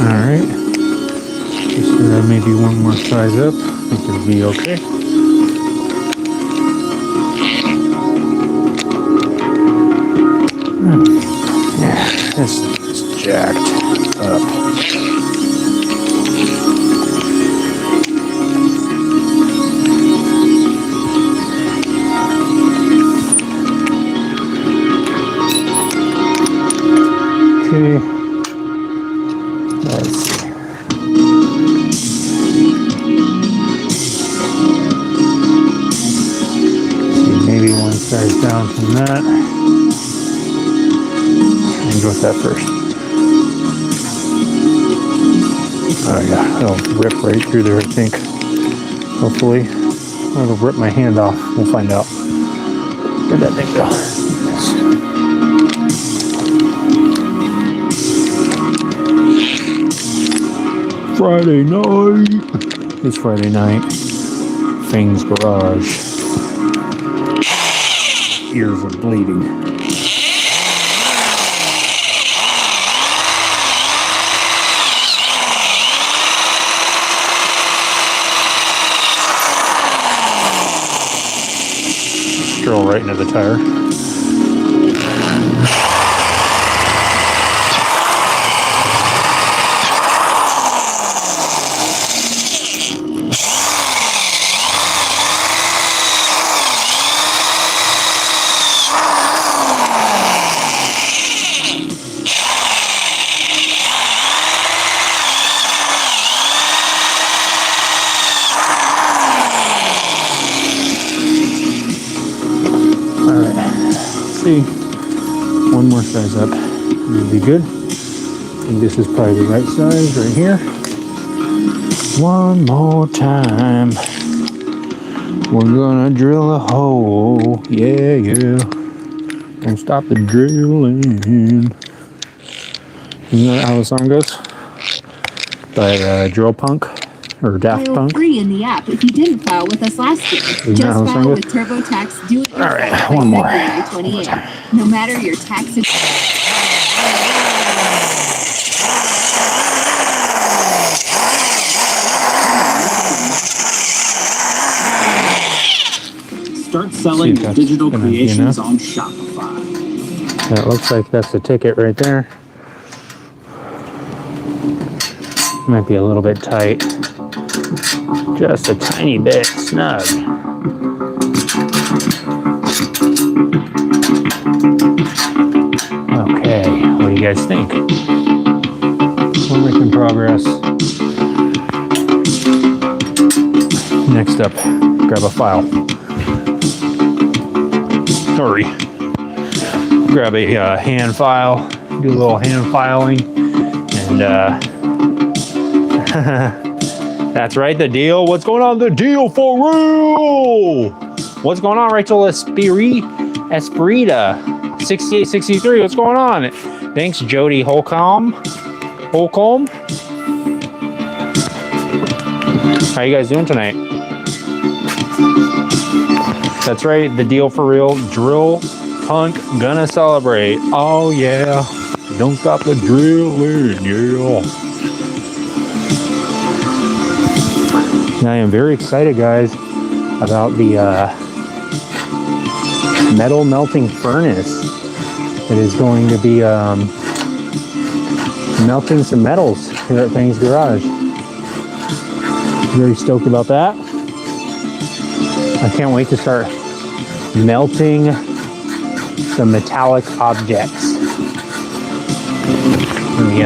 Alright. Just maybe one more size up. I think it'll be okay. Yeah, this is jacked up. Okay. Let's see. Maybe one size down from that. And go with that first. Oh yeah, it'll rip right through there, I think. Hopefully. Or it'll rip my hand off. We'll find out. Where'd that thing go? Friday night. It's Friday night. Fang's garage. Ears are bleeding. Drill right into the tire. See, one more size up, it'll be good. I think this is probably the right size right here. One more time, we're gonna drill a hole. Yeah, yeah. Don't stop the drilling. Isn't that how the song goes? By Drill Punk or Daft File Punk. free in the app if you didn't file with us last year. Isn't that how the Just song file goes? with TurboTax Do It Yourself Alright, by one more. February 28th. No matter your tax. Start selling your digital creations on Shopify. That looks like that's the ticket right there. Might be a little bit tight. Just a tiny bit snug. Okay, what do you guys think? We're making progress. Next up, grab a file. Sorry. Grab a hand file, do a little hand filing, and that's right, the deal. What's going on? The deal for real. What's going on, Rachel Esperita 6863? What's going on? Thanks, Jody Holcomb. How you guys doing tonight? That's right, the deal for real. Drill Punk gonna celebrate. Oh yeah. Don't stop the drilling, yeah. I am very excited, guys, about the metal melting furnace that is going to be melting some metals here at Fang's Garage. Very stoked about that. I can't wait to start melting some metallic objects. Let me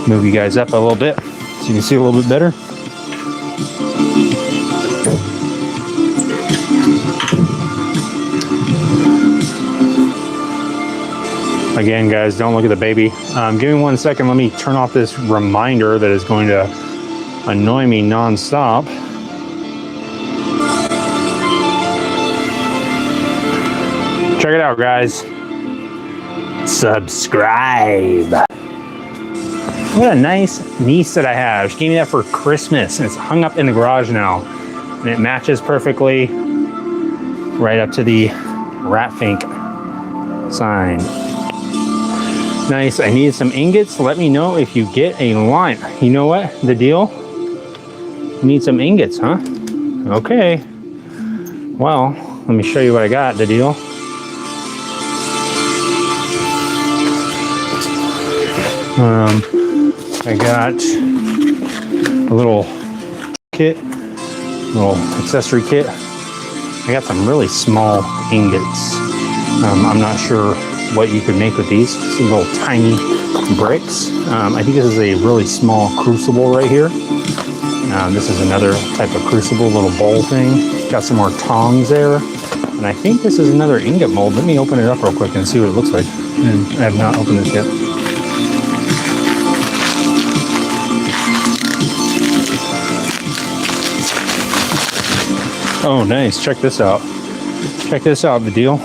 move you guys up a little bit so you can see a little bit better. Again, guys, don't look at the baby. Give me 1 second. Let me turn off this reminder that is going to annoy me non-stop. Check it out, guys. Subscribe. What a nice niece that I have. She gave me that for Christmas, and it's hung up in the garage now. And it matches perfectly right up to the Ratfink sign. Nice. I needed some ingots. Let me know if you get a line. You know what? The deal? You need some ingots, huh? Okay. Well, let me show you what I got. The deal. I got a little kit, little accessory kit. I got some really small ingots. I'm not sure what you could make with these. Some little tiny bricks. I think this is a really small crucible right here. This is another type of crucible, little bowl thing. Got some more tongs there. And I think this is another ingot mold. Let me open it up real quick and see what it looks like. And I have not opened this yet. Oh, nice. Check this out. Check this out, the deal.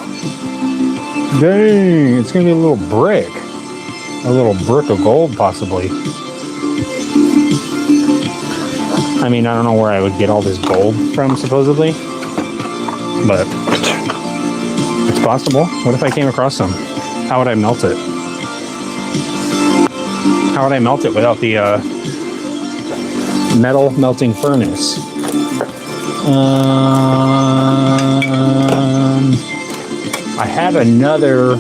Dang, it's gonna be a little brick. A little brick of gold, possibly. I mean, I don't know where I would get all this gold from, supposedly. But it's possible. What if I came across some? How would I melt it? How would I melt it without the metal melting furnace? I have another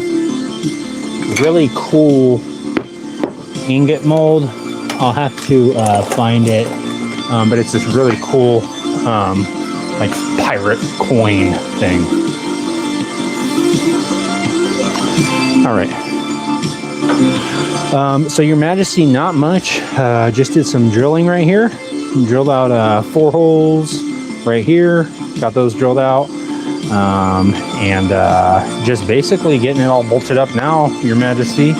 really cool ingot mold. I'll have to find it, but it's this really cool like pirate coin thing. All right. So Your Majesty, not much. Just did some drilling right here. Drilled out 4 holes right here. Got those drilled out. And just basically getting it all bolted up now, Your Majesty.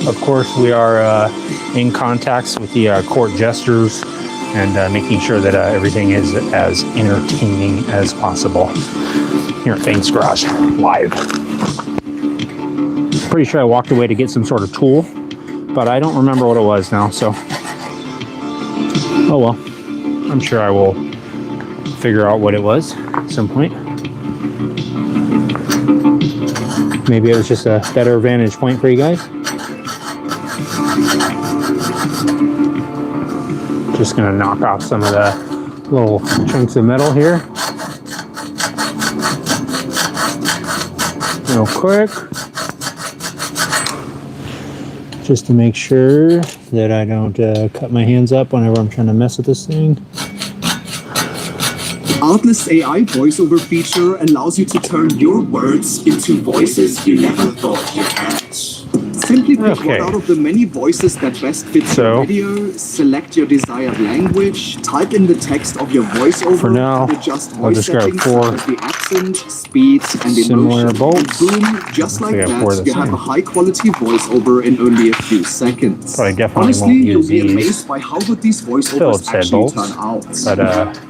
Of course, we are in contacts with the court jesters and making sure that everything is as entertaining as possible here at Fang's Garage live. Pretty sure I walked away to get some sort of tool, but I don't remember what it was now, so oh well. I'm sure I will figure out what it was at some point. Maybe it was just a better vantage point for you guys. Just gonna knock off some of the little chunks of metal here real quick, just to make sure that I don't cut my hands up whenever I'm trying to mess with this thing. Artless AI voiceover feature allows you to turn your words into voices you never thought you had. Simply pick one out of the many voices that best fits your video, select your desired language, type in the text of your voiceover, for now, and adjust I'll voice just grab settings 4 such as the accent, speed, and similar emotion. bolts. And boom, just like that, you have a high-quality voiceover in only a few seconds. So I definitely Honestly, won't you'll use be these amazed by how good these voiceovers Phillips head actually bolts, turn out. but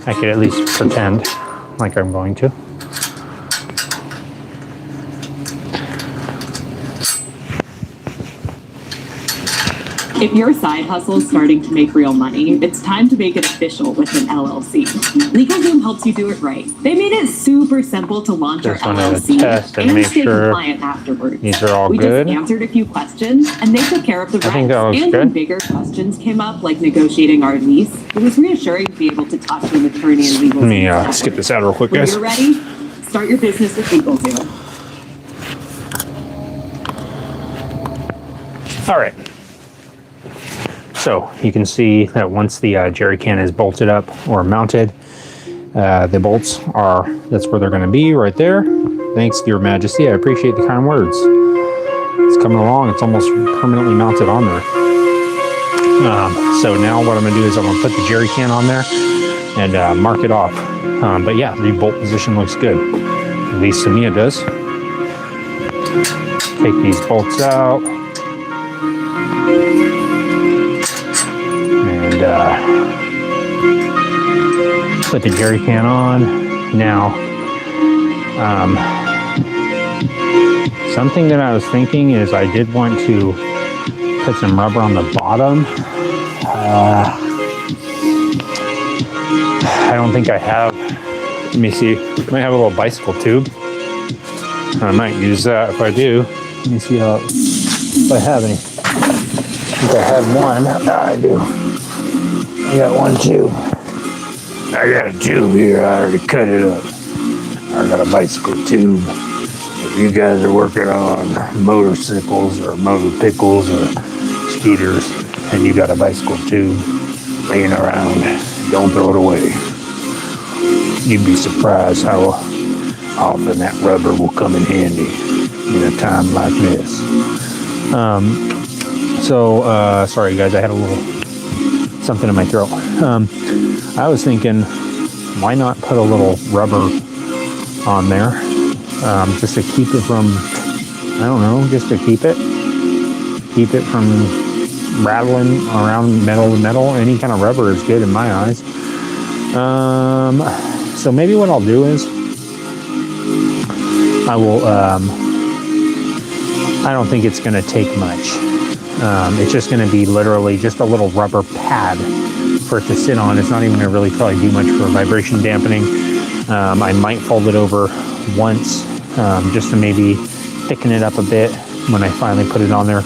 I could at least pretend like I'm going to. If your side hustle is starting to make real money, it's time to make it official with an LLC. LegalZoom helps you do it right. They made it super simple to launch your Just wanted to LLC test and and make stay sure compliant afterwards. these are all We good. just answered a few questions, and they took care of the rest. I think that looks and when good. bigger questions came up, like negotiating our lease, it was reassuring to be able to talk to an attorney and legal. Let me skip this out real quick, When guys. you're ready, start your business with LegalZoom. All right. So you can see that once the jerry can is bolted up or mounted, the bolts that's where they're going to be, right there. Thanks, Your Majesty. I appreciate the kind words. It's coming along. It's almost permanently mounted on there. So now what I'm going to do is I'm going to put the jerry can on there and mark it off. But yeah, the bolt position looks good. At least to me it does. Take these bolts out. And put the jerry can on. Now, something that I was thinking is I did want to put some rubber on the bottom. I don't think I have. Let me see. I might have a little bicycle tube. I might use that if I do. Let me see if I have any. I think I have one. I do. I got one too. I got a tube here. I already cut it up. I got a bicycle tube. If you guys are working on motorcycles or motor pickles or scooters and you got a bicycle tube laying around, don't throw it away. You'd be surprised how often that rubber will come in handy. in a time like this. Sorry guys, I had a little something in my throat. I was thinking, why not put a little rubber on there, just to keep it from, I don't know, just to keep it from rattling around metal to metal. Any kind of rubber is good in my eyes. So maybe what I'll do is I will, I don't think it's going to take much. It's just going to be literally just a little rubber pad for it to sit on. It's not even going to really probably do much for vibration dampening. I might fold it over once, just to maybe thicken it up a bit when I finally put it on there.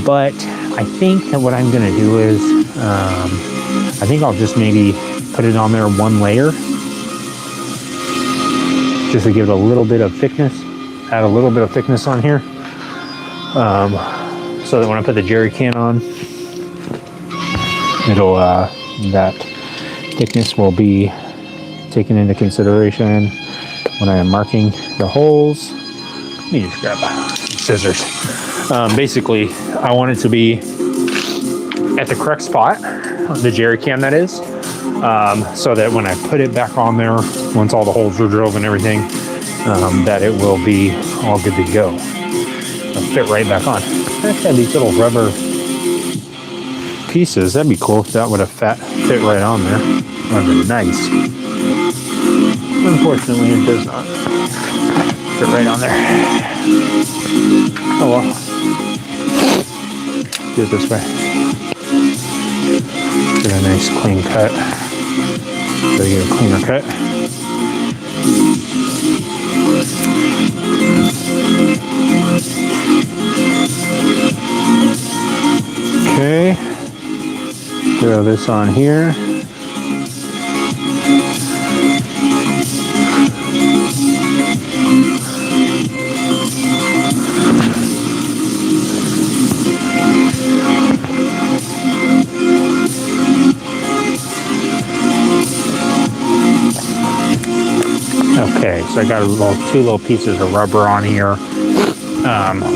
But I think that what I'm going to do is, I think I'll just maybe put it on there one layer, just to give it a little bit of thickness, add a little bit of thickness on here, so that when I put the jerry can on, it'll, that thickness will be taken into consideration when I am marking the holes. Let me just grab scissors. Basically, I want it to be at the correct spot, the jerry can that is, so that when I put it back on there, once all the holes are drilled and everything, that it will be all good to go. It'll fit right back on. I have these little rubber pieces. That'd be cool if that would have fit right on there. That would be nice. Unfortunately, it does not fit right on there. Oh well. Do it this way. Get a nice clean cut. So you get a cleaner cut. Okay. Throw this on here. Okay, so I got two little pieces of rubber on here.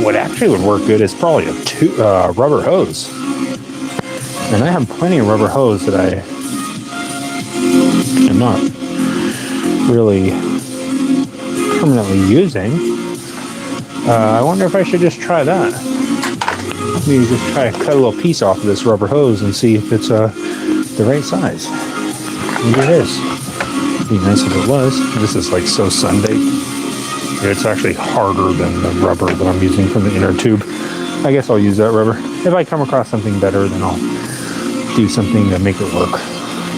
What actually would work good is probably a rubber hose. And I have plenty of rubber hose that I am not really permanently using. I wonder if I should just try that. Maybe just try to cut a little piece off of this rubber hose and see if it's the right size. Maybe it is. It'd be nice if it was. This is like so sun-baked. It's actually harder than the rubber that I'm using from the inner tube. I guess I'll use that rubber. If I come across something better, then I'll do something to make it work.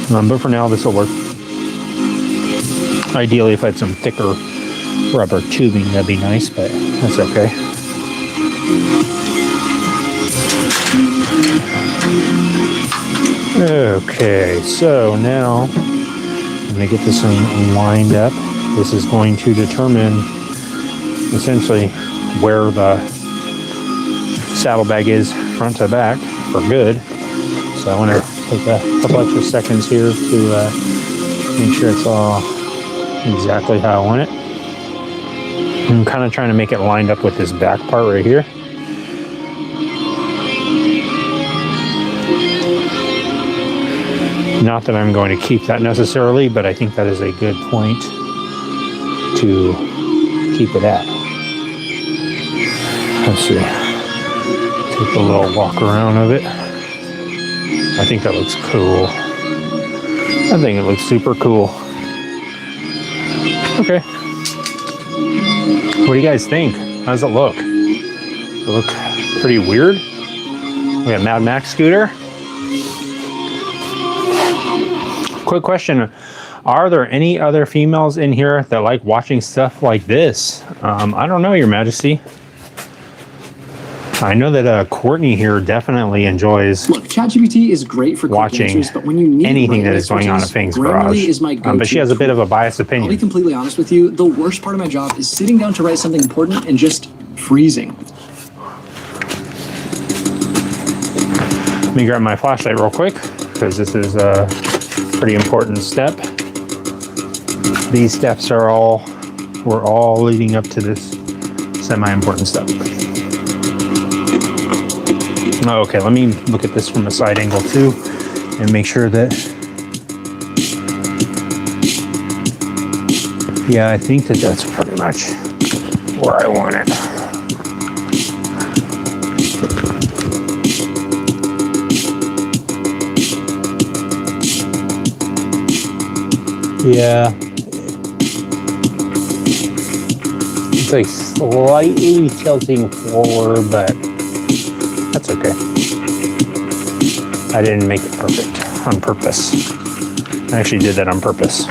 But for now, this will work. Ideally, if I had some thicker rubber tubing, that'd be nice, but that's okay. Okay, so now I'm going to get this thing lined up. This is going to determine essentially where the saddlebag is front to back for good. So I want to take a couple extra seconds here to make sure it's all exactly how I want it. I'm kind of trying to make it lined up with this back part right here. Not that I'm going to keep that necessarily, but I think that is a good point to keep it at. Let's see. Take a little walk around of it. I think that looks cool. I think it looks super cool. Okay. What do you guys think? How does it look? Does it look pretty weird? We got a Mad Max scooter. Quick question. Are there any other females in here that like watching stuff like this? I don't know, Your Majesty. I know that Courtney here definitely enjoys ChatGPT is great for watching answers, but when you need anything that is going on at Fang's Garage. is my go-to But she has a bit of a biased I'll opinion. be completely honest with you. The worst part of my job is sitting down to write something important and just freezing. Let me grab my flashlight real quick, because this is a pretty important step. These steps are all leading up to this semi-important stuff. Oh, okay, let me look at this from a side angle too and make sure that, yeah, I think that that's pretty much where I want it. Yeah. It's like slightly tilting forward, but that's okay. I didn't make it perfect on purpose. I actually did that on purpose.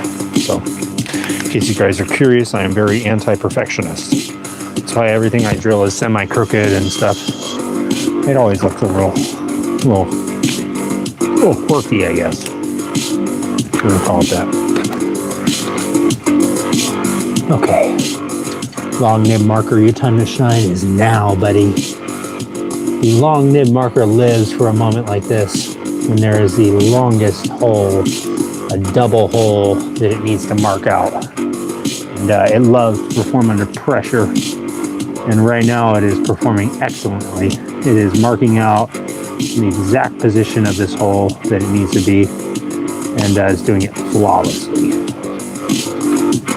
So, in case you guys are curious, I am very anti-perfectionist. That's why everything I drill is semi-crooked and stuff. It always looks a little quirky, I guess. We're gonna call it that. Okay. Long nib marker, your time to shine is now, buddy. The long nib marker lives for a moment like this when there is the longest hole, a double hole that it needs to mark out. And it loves to perform under pressure. And right now it is performing excellently. It is marking out the exact position of this hole that it needs to be, and is doing it flawlessly.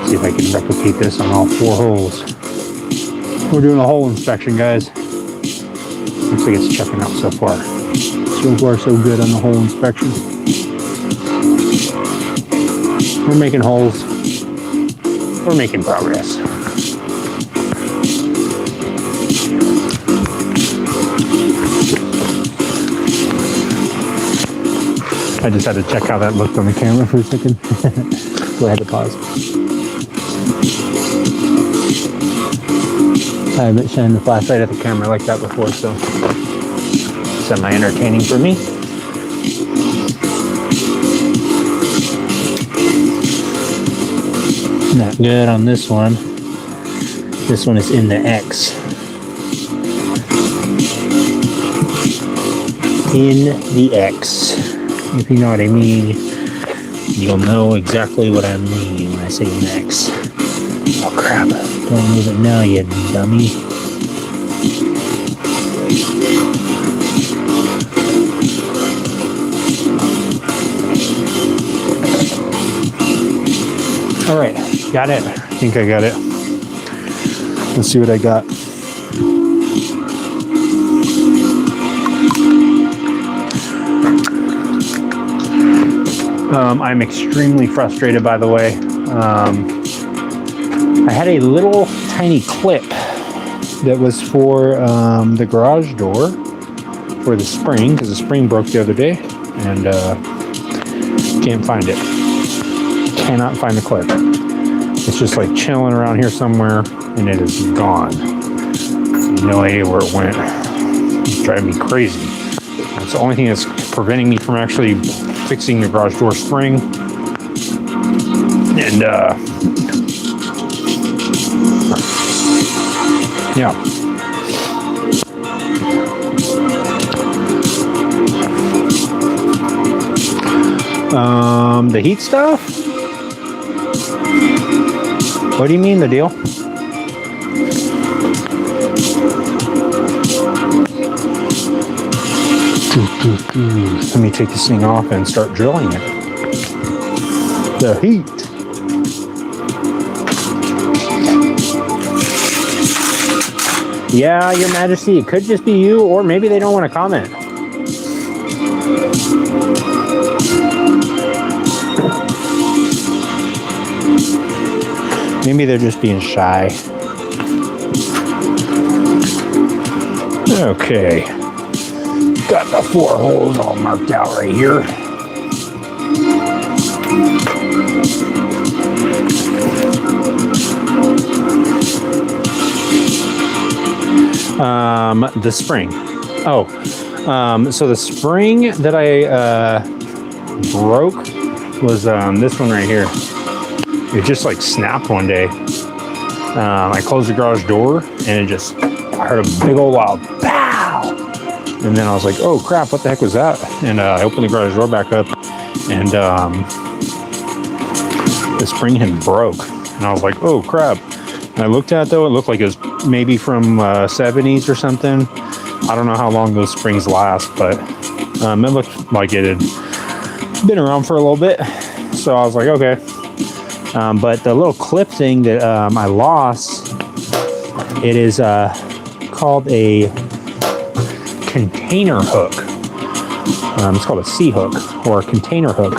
See if I can replicate this on all 4 holes. We're doing a hole inspection, guys. Looks like it's checking out so far. So far, so good on the hole inspection. We're making holes. We're making progress. I just had to check how that looked on the camera for a second. So I had to pause. I haven't shined the flashlight at the camera like that before, so semi-entertaining for me. Not good on this one. This one is in the X. In the X. If you know what I mean, you'll know exactly what I mean when I say X. Oh crap. Don't move it now, you dummy. All right, got it. I think I got it. Let's see what I got. I'm extremely frustrated, by the way. I had a little tiny clip that was for the garage door for the spring, because the spring broke the other day, and can't find it. Cannot find the clip. It's just like chilling around here somewhere, and it is gone. No idea where it went. It's driving me crazy. That's the only thing that's preventing me from actually fixing the garage door spring. And yeah. The heat stuff? What do you mean, the deal? Let me take this thing off and start drilling it. The heat. Yeah, Your Majesty, it could just be you, or maybe they don't want to comment. Maybe they're just being shy. Okay. Got the 4 holes all marked out right here. The spring. Oh, so the spring that I broke was this one right here. It just like snapped one day. I closed the garage door and I heard a big old loud pow. And then I was like, oh crap, what the heck was that? And I opened the garage door back up, and the spring had broke. And I was like, oh crap. I looked at it though, it looked like it was maybe from 70s or something. I don't know how long those springs last, but it looked like it had been around for a little bit. So I was like, okay. But the little clip thing that I lost, it is called a container hook. It's called a C-hook or a container hook.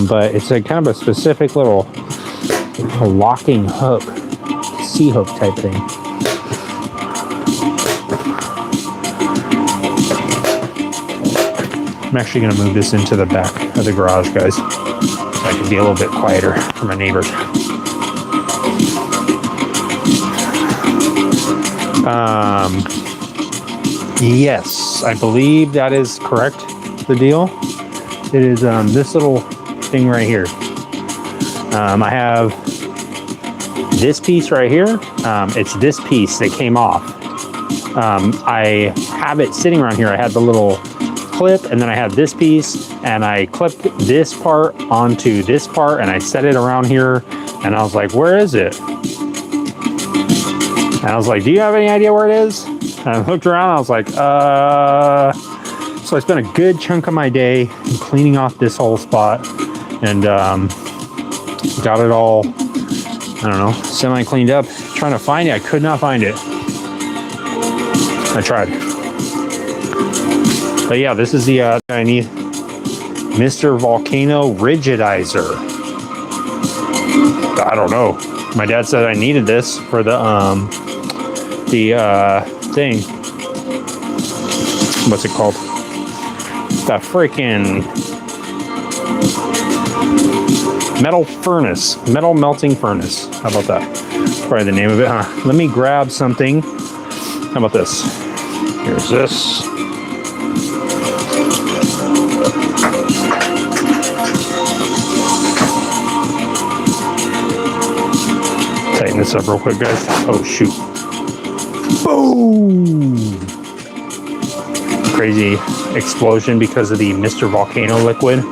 But it's a kind of a specific little locking hook, C-hook type thing. I'm actually going to move this into the back of the garage, guys, so I can be a little bit quieter for my neighbors. Yes, I believe that is correct, the deal. It is this little thing right here. I have this piece right here. It's this piece that came off. I have it sitting around here. I had the little clip, and then I had this piece, and I clipped this part onto this part, and I set it around here, and I was like, where is it? And I was like, do you have any idea where it is? And I looked around, and I was like, So I spent a good chunk of my day cleaning off this whole spot, and got it all, I don't know, semi-cleaned up, trying to find it. I could not find it. I tried. But yeah, this is the I need Mr. Volcano Rigidizer. I don't know. My dad said I needed this for the thing. What's it called? The freaking metal furnace, metal melting furnace. How about that? That's probably the name of it, huh? Let me grab something. How about this? Here's this. Tighten this up real quick, guys. Oh, shoot. Boom! Crazy explosion because of the Mr. Volcano liquid.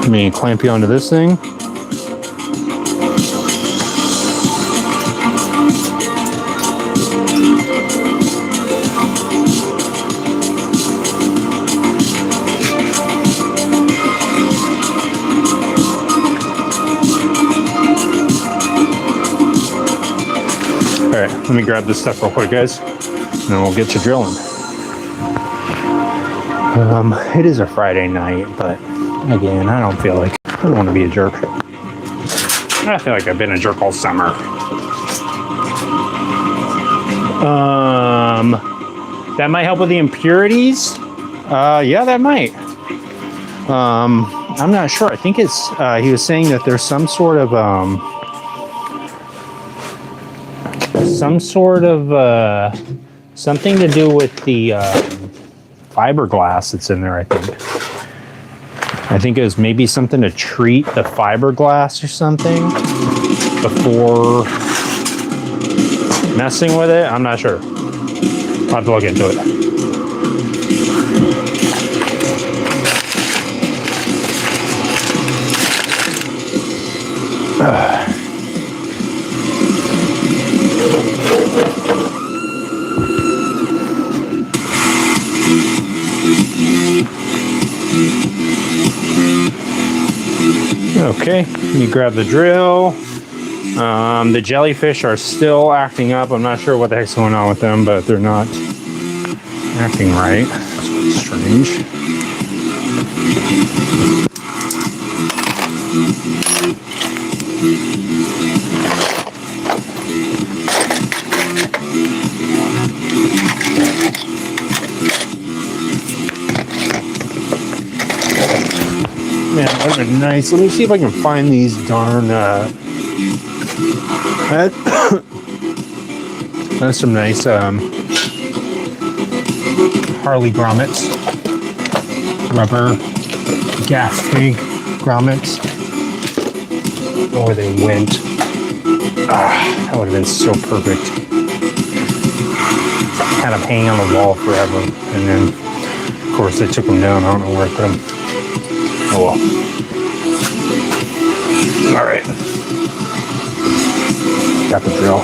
Let me clamp you onto this thing. Alright, let me grab this stuff real quick, guys, and then we'll get to drilling. It is a Friday night, but again, I don't want to be a jerk. I feel like I've been a jerk all summer. That might help with the impurities. Yeah, that might. I'm not sure. I think it's, he was saying that there's some sort of, something to do with the, fiberglass that's in there, I think. I think it was maybe something to treat the fiberglass or something before messing with it. I'm not sure. I'll have to look into it. Okay, let me grab the drill. The jellyfish are still acting up. I'm not sure what the heck's going on with them, but they're not acting right. That's strange. Man, that would have been nice. Let me see if I can find these darn, that's some nice, Harley grommets. Rubber gas tank grommets. Oh, where they went. That would have been so perfect. Kind of hanging on the wall forever. And then, of course, they took them down. I don't know where I put them. Oh well. All right. Got the drill.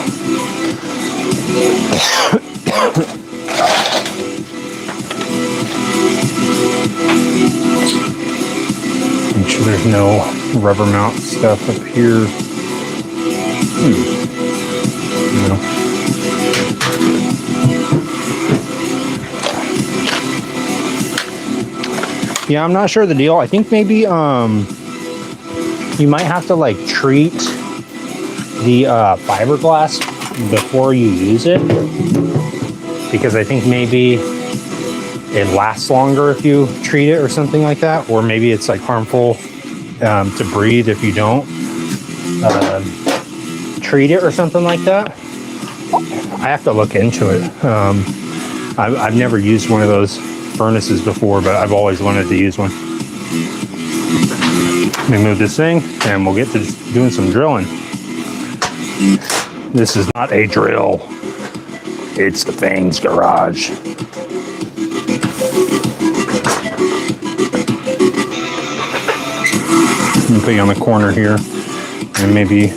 Make sure there's no rubber mount stuff up here. No. Yeah, I'm not sure the deal. I think maybe you might have to like treat the fiberglass before you use it, because I think maybe it lasts longer if you treat it or something like that, or maybe it's like harmful to breathe if you don't treat it or something like that. I have to look into it. I've never used one of those furnaces before, but I've always wanted to use one. Let me move this thing and we'll get to doing some drilling. This is not a drill. It's the Fang's garage. Let me put you on the corner here and maybe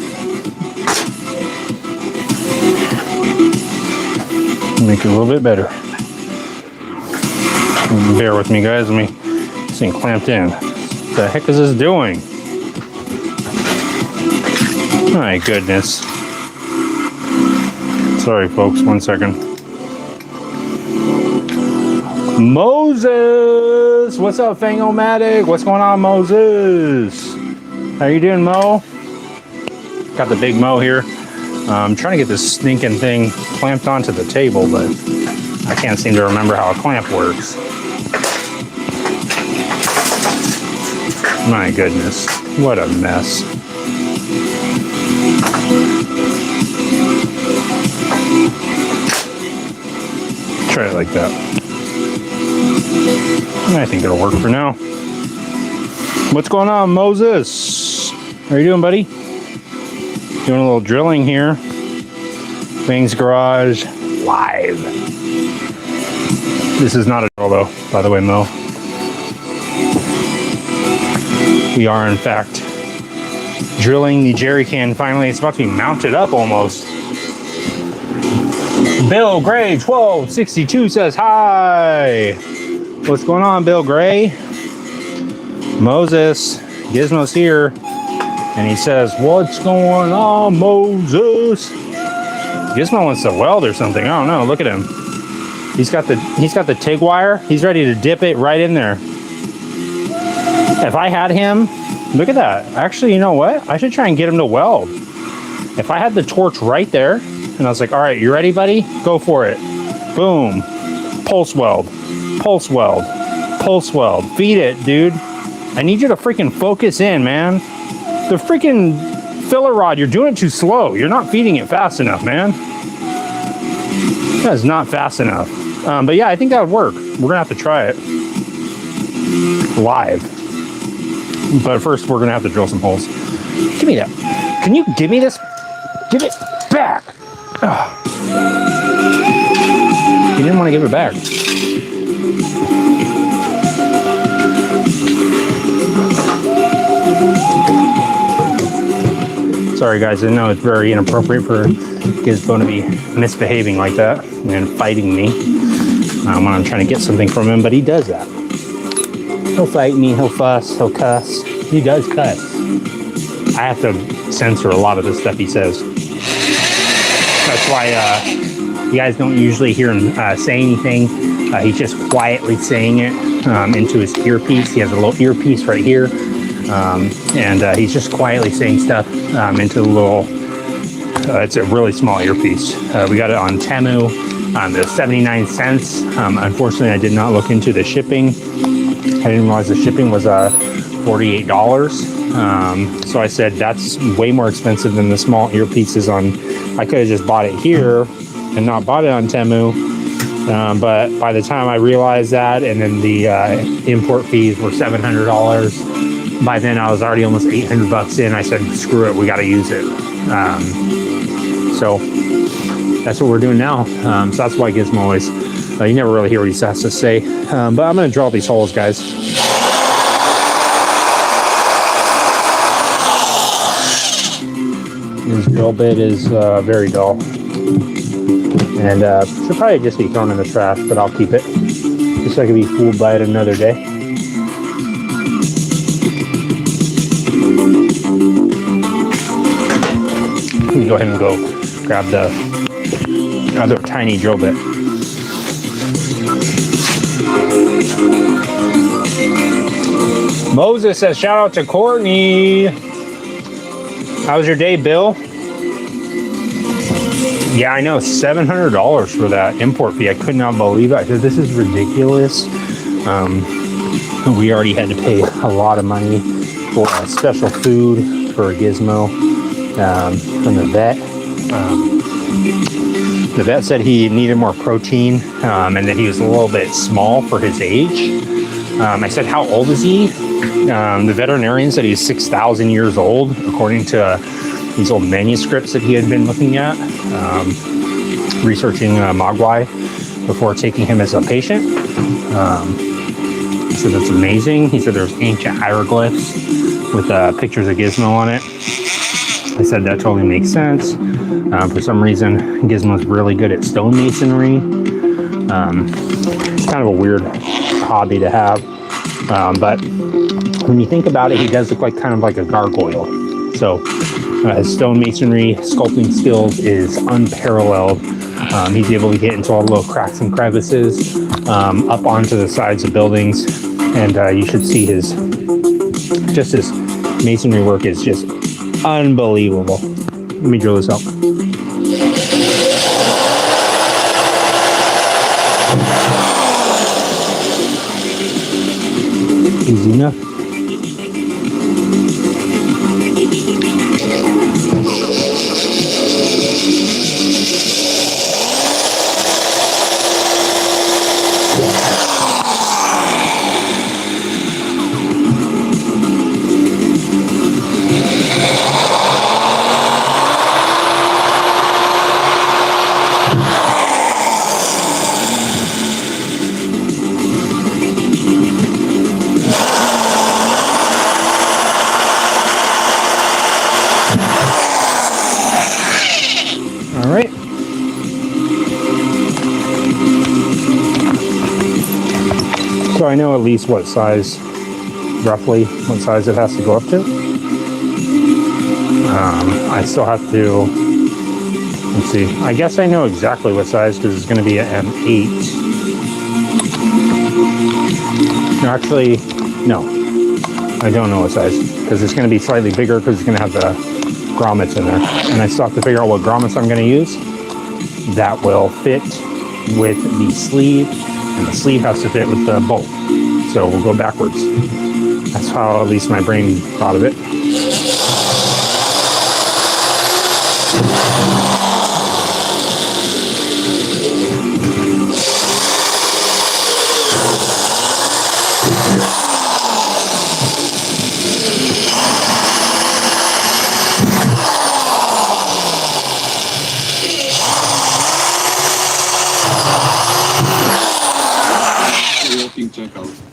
make it a little bit better. Bear with me, guys. Let me this thing clamped in. What the heck is this doing? My goodness. Sorry, folks. 1 second. Moses! What's up, Fang-O-Matic? What's going on, Moses? How you doing, Mo? Got the big Mo here. I'm trying to get this stinking thing clamped onto the table, but I can't seem to remember how a clamp works. My goodness, what a mess. Try it like that. I think it'll work for now. What's going on, Moses? How you doing, buddy? Doing a little drilling here. Fang's Garage live. This is not a drill though, by the way, Mo. We are in fact drilling the jerry can. Finally, it's about to be mounted up almost. Bill Gray 1262 says hi. What's going on, Bill Gray? Moses Gizmo's here. And he says, what's going on, Moses? Gizmo wants to weld or something. I don't know. Look at him. He's got the TIG wire. He's ready to dip it right in there. If I had him, look at that. Actually, you know what? I should try and get him to weld. If I had the torch right there, and I was like, all right, you ready, buddy? Go for it. Boom. Pulse weld. Pulse weld. Pulse weld. Feed it, dude. I need you to freaking focus in, man. The freaking filler rod, you're doing it too slow. You're not feeding it fast enough, man. That is not fast enough. But yeah, I think that would work. We're gonna have to try it live. But first, we're gonna have to drill some holes. Give me that. Can you give me this? Give it back. Ugh. You didn't want to give it back. Sorry guys, I know it's very inappropriate for Gizmo to be misbehaving like that and fighting me when I'm trying to get something from him, but he does that. He'll fight me, he'll fuss, he'll cuss. He does cuss. I have to censor a lot of the stuff he says. That's why you guys don't usually hear him say anything. He's just quietly saying it into his earpiece. He has a little earpiece right here. And he's just quietly saying stuff into the little, it's a really small earpiece. We got it on Temu, the 79 cents. Unfortunately, I did not look into the shipping. I didn't realize the shipping was $48. So I said, that's way more expensive than the small earpieces on, I could have just bought it here and not bought it on Temu. But by the time I realized that, and then the import fees were $700, by then I was already almost 800 bucks in. I said, screw it, we got to use it. So that's what we're doing now. So that's why Gizmo always, you never really hear what he has to say. But I'm going to drill these holes, guys. This drill bit is very dull. And should probably just be thrown in the trash, but I'll keep it. Just so I can be fooled by it another day. Let me go ahead and go grab the other tiny drill bit. Moses says, shout out to Courtney. How was your day, Bill? Yeah, I know, $700 for that import fee. I could not believe it. I said, this is ridiculous. We already had to pay a lot of money for special food for a Gizmo from the vet. The vet said he needed more protein and that he was a little bit small for his age. I said, how old is he? The veterinarian said he's 6,000 years old, according to these old manuscripts that he had been looking at, researching Mogwai before taking him as a patient. So that's amazing. He said there's ancient hieroglyphs with pictures of Gizmo on it. I said that totally makes sense. For some reason, Gizmo's really good at stonemasonry. It's kind of a weird hobby to have. But when you think about it, he does look like kind of like a gargoyle. So his stonemasonry sculpting skills is unparalleled. He's able to get into all the little cracks and crevices up onto the sides of buildings. And you should see his masonry work is just unbelievable. Let me drill this out. Easy enough. So I know at least what size, roughly what size it has to go up to. I still have to, let's see, I guess I know exactly what size because it's going to be an M8. No, actually, no, I don't know what size because it's going to be slightly bigger because it's going to have the grommets in there. And I still have to figure out what grommets I'm going to use that will fit with the sleeve. And the sleeve has to fit with the bolt. So we'll go backwards. That's how at least my brain thought of it.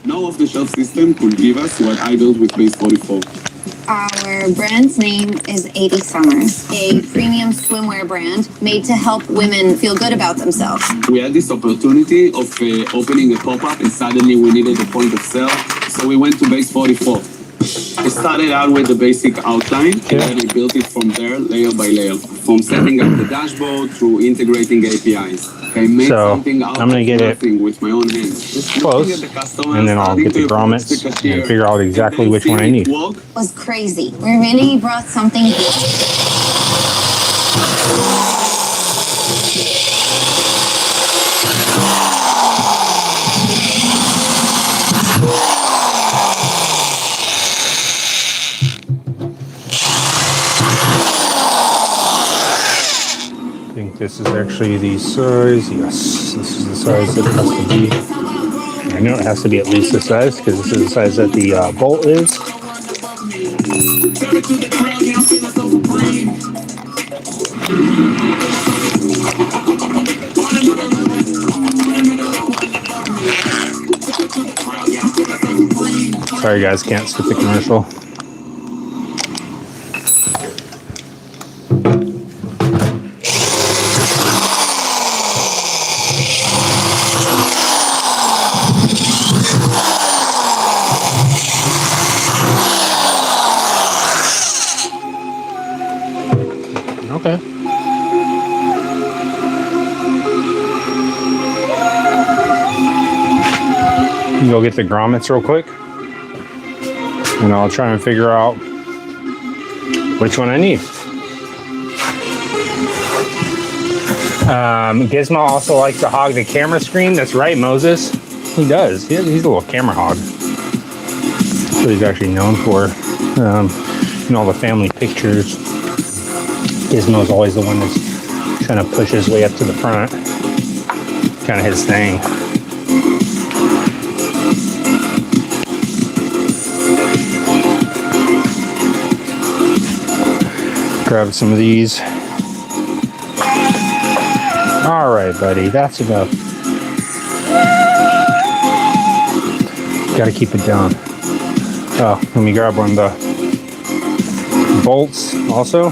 No off-the-shelf system could give us what I built with Base 44. Our brand's name is 80 Summers, a premium swimwear brand made to help women feel good about themselves. We had this opportunity of opening a pop-up and suddenly we needed a point of sale, so we went to Base 44. We started out with the basic outline and then we built it from there, layer by layer, from setting up the dashboard through integrating APIs. I made something out I'm going to get it with my own hands. Just close, and then I'll get the grommets and figure out exactly which one I need. It was crazy. We really brought something. I think this is actually the size. Yes, this is the size that it has to be. I know it has to be at least this size because this is the size that the bolt is. Sorry guys, can't skip the commercial. go get the grommets real quick, and I'll try and figure out which one I need. Gizmo also likes to hog the camera screen. That's right, Moses. He does. He's a little camera hog. That's what he's actually known for. In all the family pictures, Gizmo's always the one that's trying to push his way up to the front. Kind of his thing. Grab some of these. All right, buddy, that's enough. Gotta keep it down. Oh, let me grab one of the bolts also.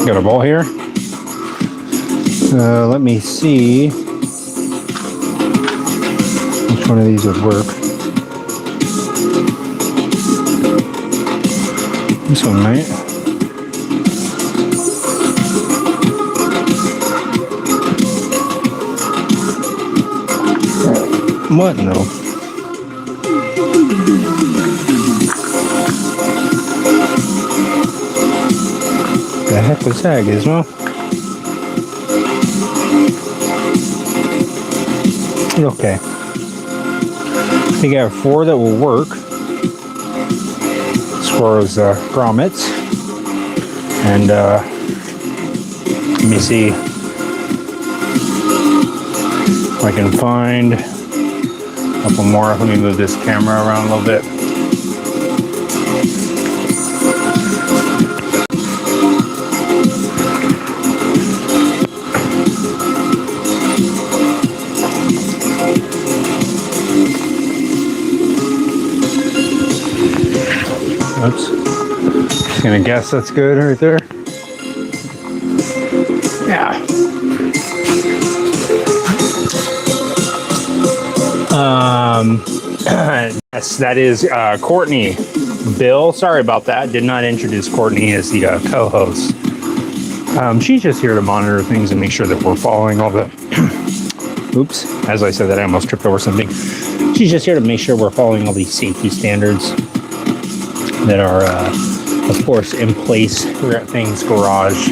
Got a bolt here. Let me see which one of these would work. This one might. What? No. The heck was that, Gizmo? Okay. I think I have 4 that will work. As far as grommets. And let me see if I can find a couple more. Let me move this camera around a little bit. Oops. Just gonna guess that's good right there. Yeah. Yes, that is Courtney. Bill, sorry about that. Did not introduce Courtney as the co-host. She's just here to monitor things and make sure that we're following all the... Oops. As I said that, I almost tripped over something. She's just here to make sure we're following all these safety standards that are, of course, in place here at Fang's garage.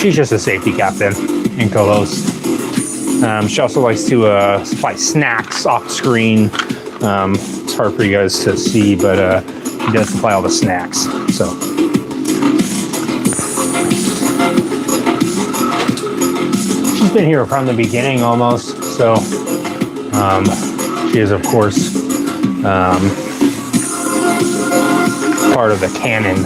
She's just a safety captain and co-host. She also likes to supply snacks off screen. It's hard for you guys to see, but she does supply all the snacks. So she's been here from the beginning almost. So she is, of course, part of the canon.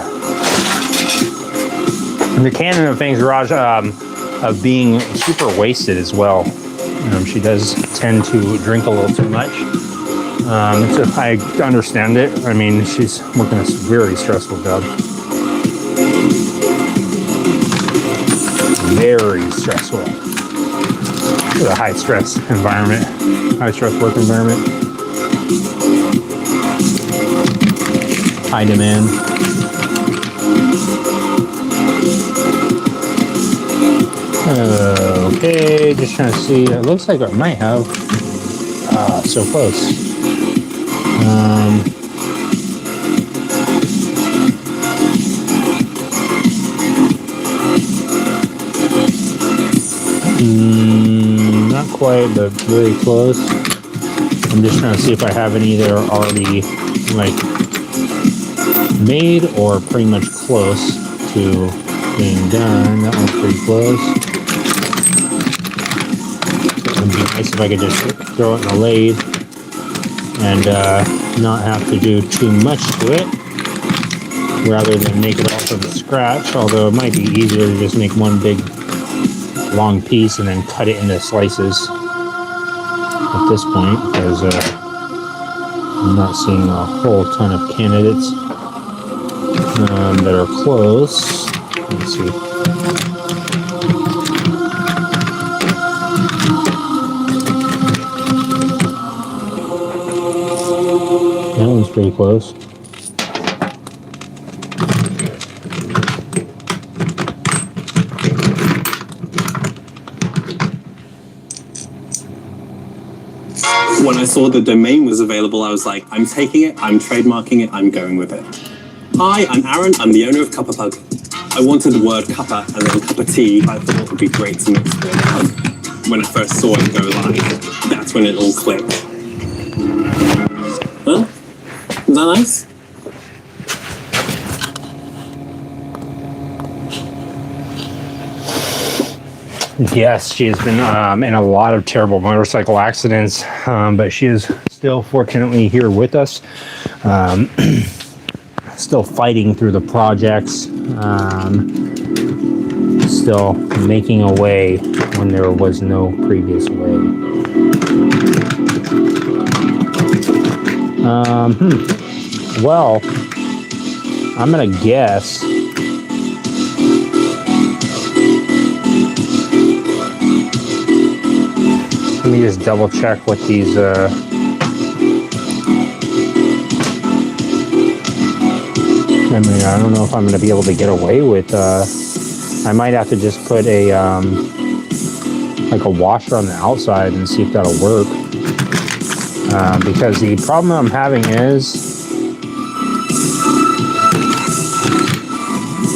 The canon of Fang's garage of being super wasted as well. She does tend to drink a little too much. I understand it. I mean, she's working a very stressful job. Very stressful. It's a high stress environment, high stress work environment. High demand. Okay, just trying to see. It looks like I might have. So close. Not quite, but very close. I'm just trying to see if I have any that are already like made or pretty much close to being done. That one's pretty close. It would be nice if I could just throw it in a lathe and not have to do too much to it, rather than make it all from scratch. Although it might be easier to just make one big long piece and then cut it into slices at this point, because I'm not seeing a whole ton of candidates that are close. Let's see. pretty close. When I saw the domain was available, I was like, I'm taking it, I'm trademarking it, I'm going with it. Hi, I'm Aaron, I'm the owner of Cuppa Pug. I wanted the word cuppa and then cup of tea. I thought it would be great to mix with pug. When I first saw it go live, that's when it all clicked. Huh? Is that nice? Yes, she has been in a lot of terrible motorcycle accidents, but she is still fortunately here with us. Still fighting through the projects, still making a way when there was no previous way. Well, I'm gonna guess let me just double check what these I mean, I don't know if I'm going to be able to get away with, I might have to just put a, like a washer on the outside and see if that'll work. Because the problem I'm having is,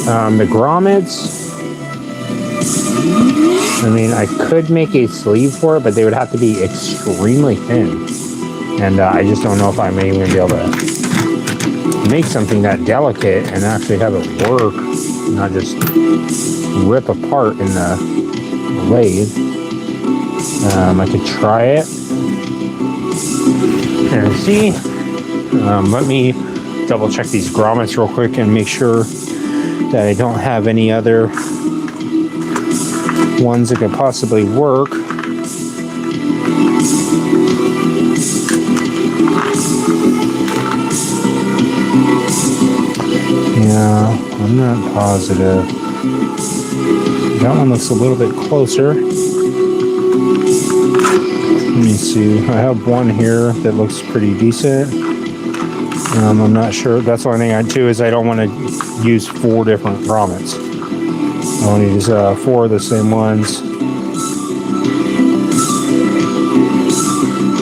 the grommets, I mean, I could make a sleeve for it, but they would have to be extremely thin. And I just don't know if I'm even going to be able to make something that delicate and actually have it work, not just rip apart in the lathe. I could try it and see. Let me double check these grommets real quick and make sure that I don't have any other ones that could possibly work. Yeah, I'm not positive. That one looks a little bit closer. Let me see. I have one here that looks pretty decent. I'm not sure. That's the only thing I do is I don't want to use 4 different grommets. I want to use 4 of the same ones.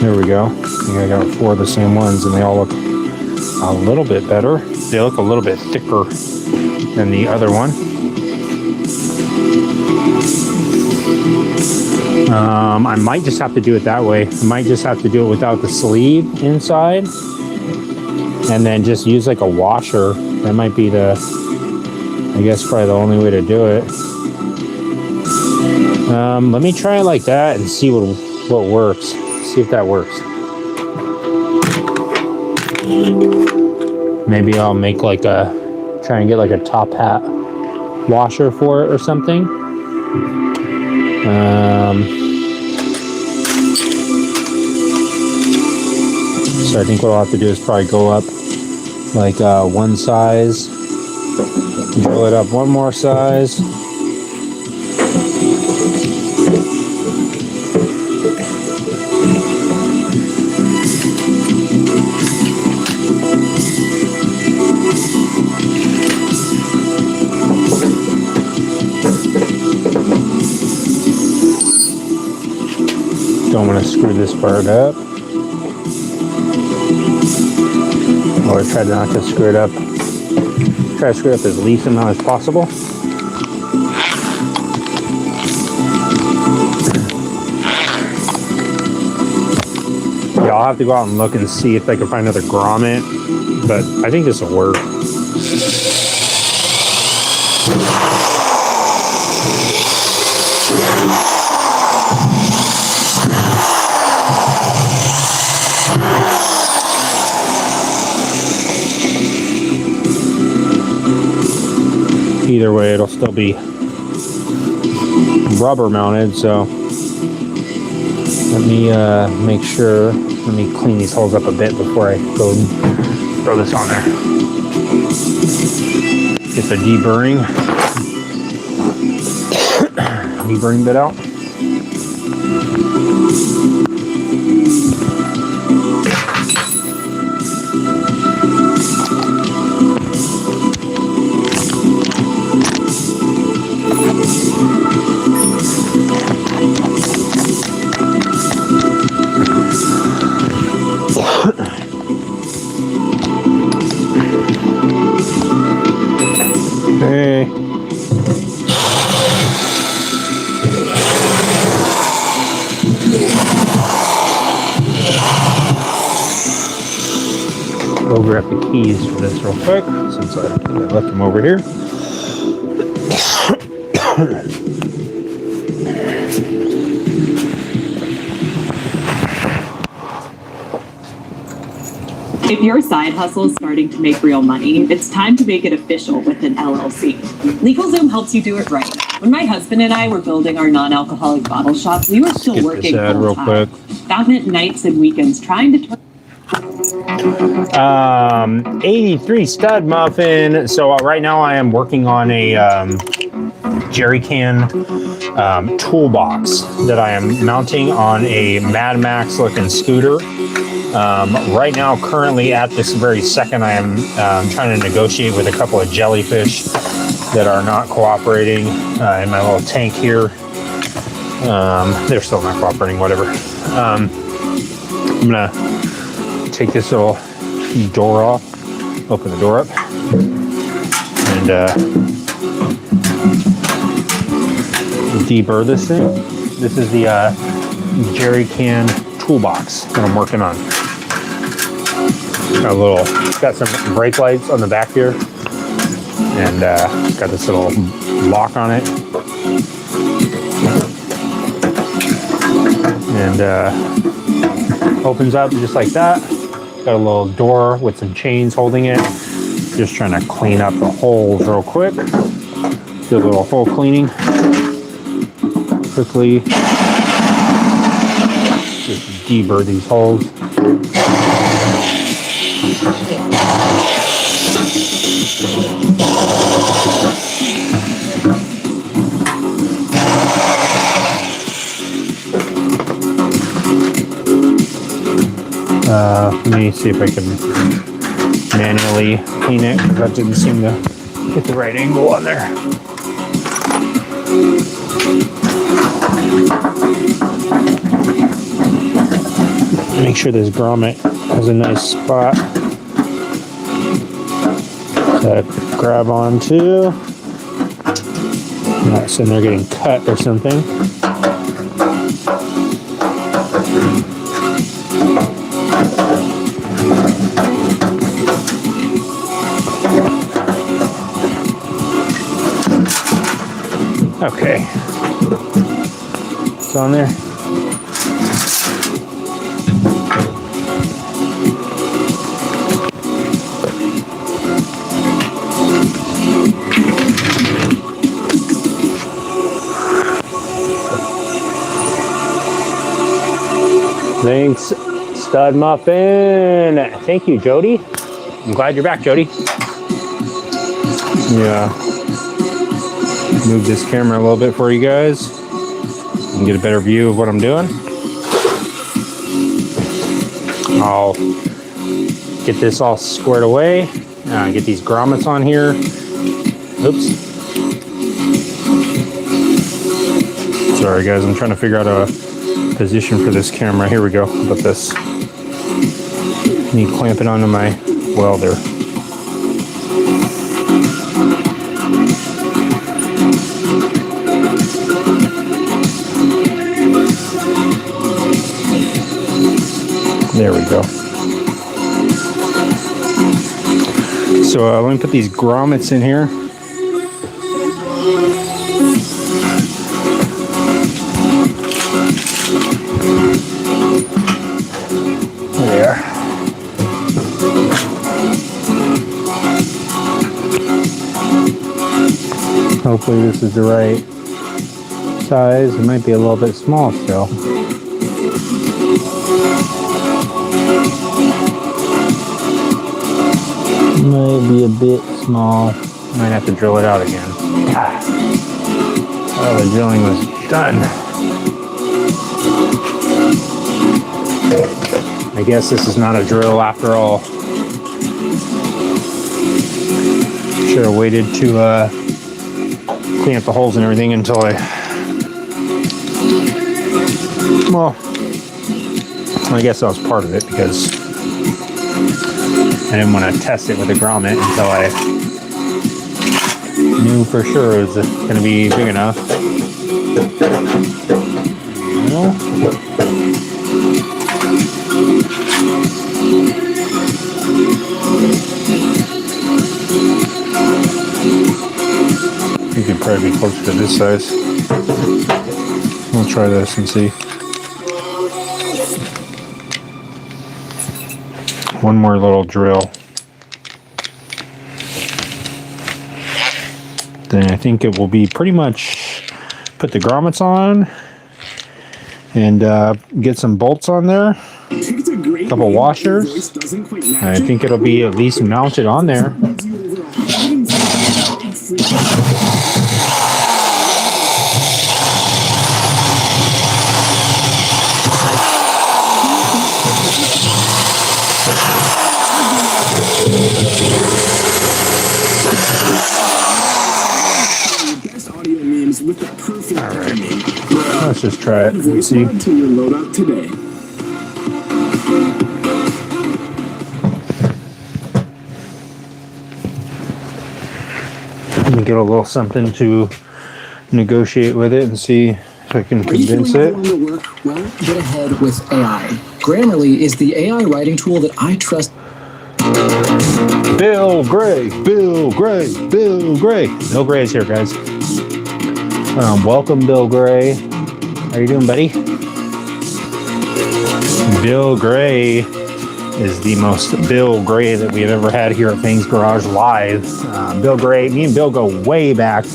There we go. I think I got 4 of the same ones, and they all look a little bit better. They look a little bit thicker than the other one. I might just have to do it that way. I might just have to do it without the sleeve inside, and then just use like a washer. That might be the, I guess, probably the only way to do it. Let me try it like that and see what works. See if that works. Maybe I'll make like try and get like a top hat washer for it or something. So I think what I'll have to do is probably go up like one size, drill it up one more size. Don't want to screw this part up. Or try not to screw it up. Try to screw it up as least amount as possible. Yeah, I'll have to go out and look and see if I can find another grommet, but I think this will work. Either way, it'll still be rubber mounted, so let me make sure. Let me clean these holes up a bit before I go and throw this on there. Get the deburring bit out. go grab the keys for this real quick, since I think I left them over here. If your side hustle is starting to make real money, it's time to make it official with an LLC. LegalZoom helps you do it right. When my husband and I were building our non-alcoholic bottle shop, we were still working full time. That meant nights and weekends trying to turn 83 stud muffin. So right now I am working on a jerry can toolbox that I am mounting on a Mad Max looking scooter. Right now, currently at this very second, I am trying to negotiate with a couple of jellyfish that are not cooperating in my little tank here. They're still not cooperating, whatever. I'm gonna take this little door off, open the door up, and deburr this thing. This is the jerry can toolbox that I'm working on. Got some brake lights on the back here, and got this little lock on it, and opens up just like that. Got a little door with some chains holding it. Just trying to clean up the holes real quick. Do a little hole cleaning quickly. Just deburr these holes. Let me see if I can manually clean it, because that didn't seem to get the right angle on there. Make sure this grommet has a nice spot to grab onto. Not sitting there getting cut or something. Okay. It's on there. Thanks, Stud Muffin. Thank you, Jody. I'm glad you're back, Jody. Yeah. Move this camera a little bit for you guys and get a better view of what I'm doing. I'll get this all squared away. Get these grommets on here. Oops. Sorry guys, I'm trying to figure out a position for this camera. Here we go. How about this? Need to clamp it onto my welder. There we go. So let me put these grommets in here. There. Hopefully this is the right size. It might be a little bit small still. Might be a bit small. Might have to drill it out again. Oh, the drilling was done. I guess this is not a drill after all. Should have waited to clean up the holes and everything until I guess that was part of it, because I didn't want to test it with a grommet until I knew for sure it was going to be big enough. try to be closer to this size. We'll try this and see. One more little drill. Then I think it will be pretty much put the grommets on and get some bolts on there. A couple washers. I think it'll be at least mounted on there. Alright, let's just try it and see. Let me get a little something to negotiate with it and see if I can convince it. Work well, get ahead with AI. Grammarly is the AI writing tool that I trust. Bill Gray, Bill Gray, Bill Gray. Bill Gray's here, guys. Welcome, Bill Gray. How you doing, buddy? Bill Gray is the most Bill Gray that we've ever had here at Fang's Garage Live. Bill Gray, me and Bill go way back.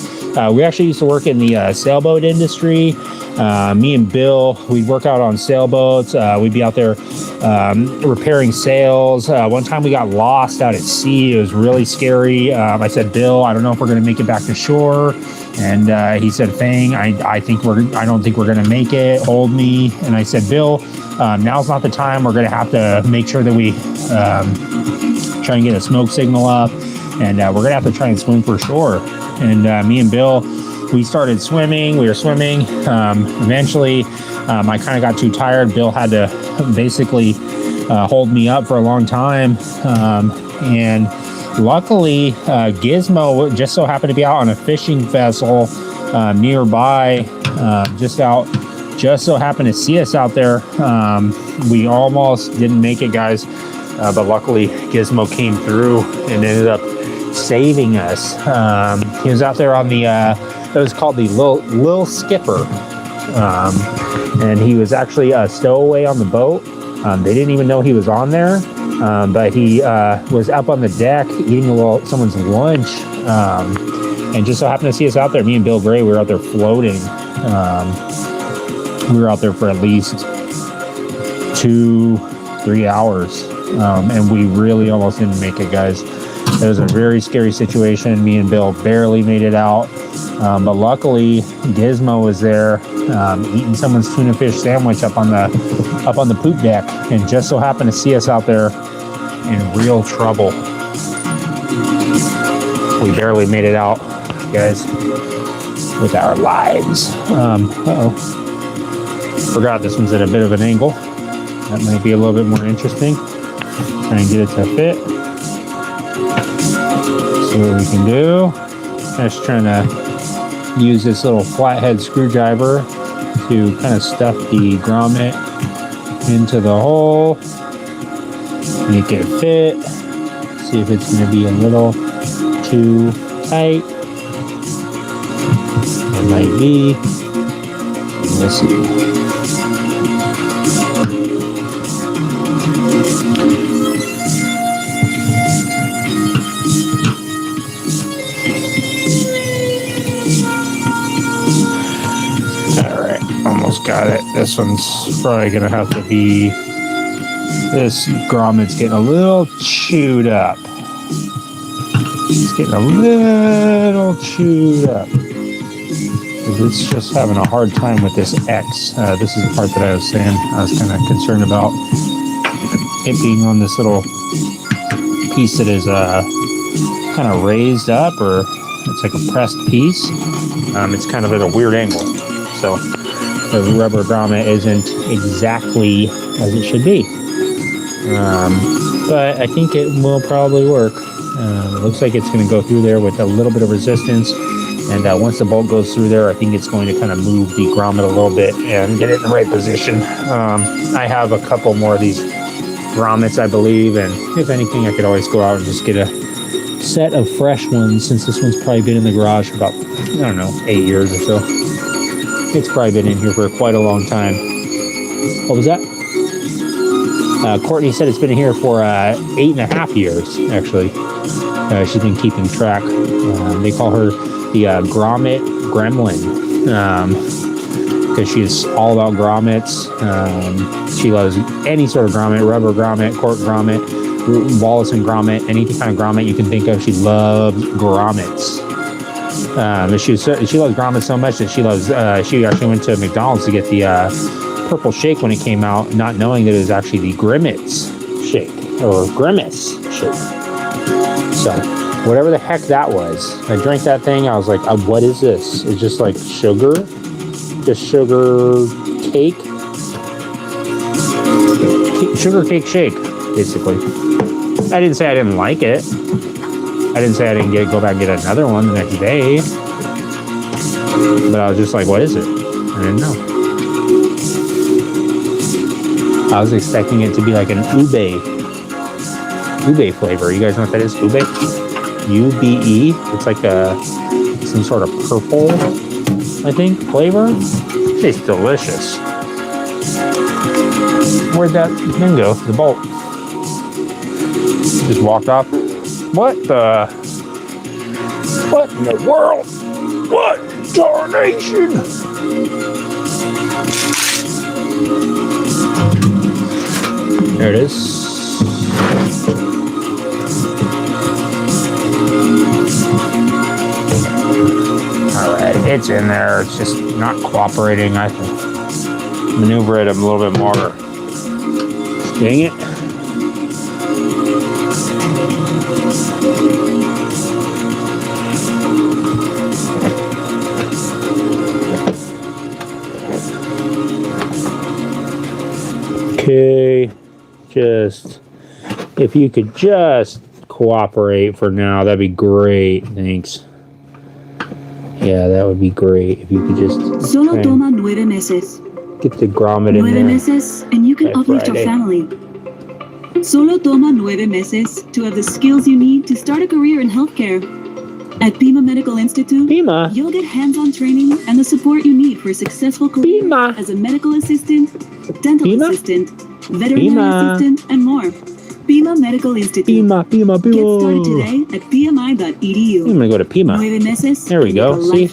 We actually used to work in the sailboat industry. Me and Bill, we'd work out on sailboats. We'd be out there repairing sails. One time we got lost out at sea. It was really scary. I said, Bill, I don't know if we're going to make it back to shore. And he said, Fang, I don't think we're going to make it. Hold me. And I said, Bill, now's not the time. We're going to have to make sure that we try and get a smoke signal up. And we're going to have to try and swim for shore. And me and Bill, we started swimming. We were swimming. Eventually, I kind of got too tired. Bill had to basically hold me up for a long time. And luckily, Gizmo just so happened to be out on a fishing vessel nearby. Just so happened to see us out there. We almost didn't make it, guys. But luckily, Gizmo came through and ended up saving us. He was out there on the it was called the Lil Skipper, and he was actually a stowaway on the boat. They didn't even know he was on there, but he was up on the deck eating someone's lunch, and just so happened to see us out there. Me and Bill Gray, we were out there floating. We were out there for at least 2-3 hours, and we really almost didn't make it, guys. It was a very scary situation. Me and Bill barely made it out, but luckily Gizmo was there eating someone's tuna fish sandwich up on the poop deck, and just so happened to see us out there in real trouble. We barely made it out, guys, with our lives. Forgot this one's at a bit of an angle. That might be a little bit more interesting. Try and get it to fit. See what we can do. Just trying to use this little flathead screwdriver to kind of stuff the grommet into the hole, make it fit. See if it's going to be a little too tight. It might be. We'll see. Almost got it. This one's probably gonna have to be. This grommet's getting a little chewed up. It's getting a little chewed up. It's just having a hard time with this X. This is the part that I was saying. I was kind of concerned about it being on this little piece that is kind of raised up, or it's like a pressed piece. It's kind of at a weird angle. So the rubber grommet isn't exactly as it should be. But I think it will probably work. It looks like it's going to go through there with a little bit of resistance. And once the bolt goes through there, I think it's going to kind of move the grommet a little bit and get it in the right position. I have a couple more of these grommets, I believe. And if anything, I could always go out and just get a set of fresh ones, since this one's probably been in the garage for about, I don't know, 8 years or so. It's probably been in here for quite a long time. What was that? Courtney said it's been here for 8.5 years, actually. She's been keeping track. They call her the grommet gremlin, because she's all about grommets. She loves any sort of grommet, rubber grommet, cork grommet, Wallace and grommet, any kind of grommet you can think of. She loves grommets. She loves grommets so much that she actually went to McDonald's to get the purple shake when it came out, not knowing that it was actually the Grimace shake, or Grimace shake. So, whatever the heck that was, I drank that thing, I was like, what is this? It's just like sugar? Just sugar cake? Sugar cake shake, basically. I didn't say I didn't like it. I didn't say I didn't go back and get another one the next day. But I was just like, what is it? I didn't know. I was expecting it to be like an ube flavor. You guys know what that is? Ube? U-B-E. It's like some sort of purple, I think, flavor. It's delicious. Where'd that thing go? The bolt. Just walked off. What in the world? What darnation? There it is. Alright, it's in there. It's just not cooperating. I can maneuver it a little bit more. Dang it. Okay, if you could just cooperate for now, that'd be great. Thanks. Yeah, that would be great if you could just Solo toma 9 meses. Get the grommet in 9 there. meses, and you can uplift your family. Solo toma 9 meses to have the skills you need to start a career in healthcare. At Pima Medical Institute, you'll get hands-on training and the support you need for a successful career as a medical assistant, dental assistant, veterinary assistant, and more. Pima Medical Institute. Get started today at pmi.edu. I'm gonna go to Pima. 9 meses. There we go. See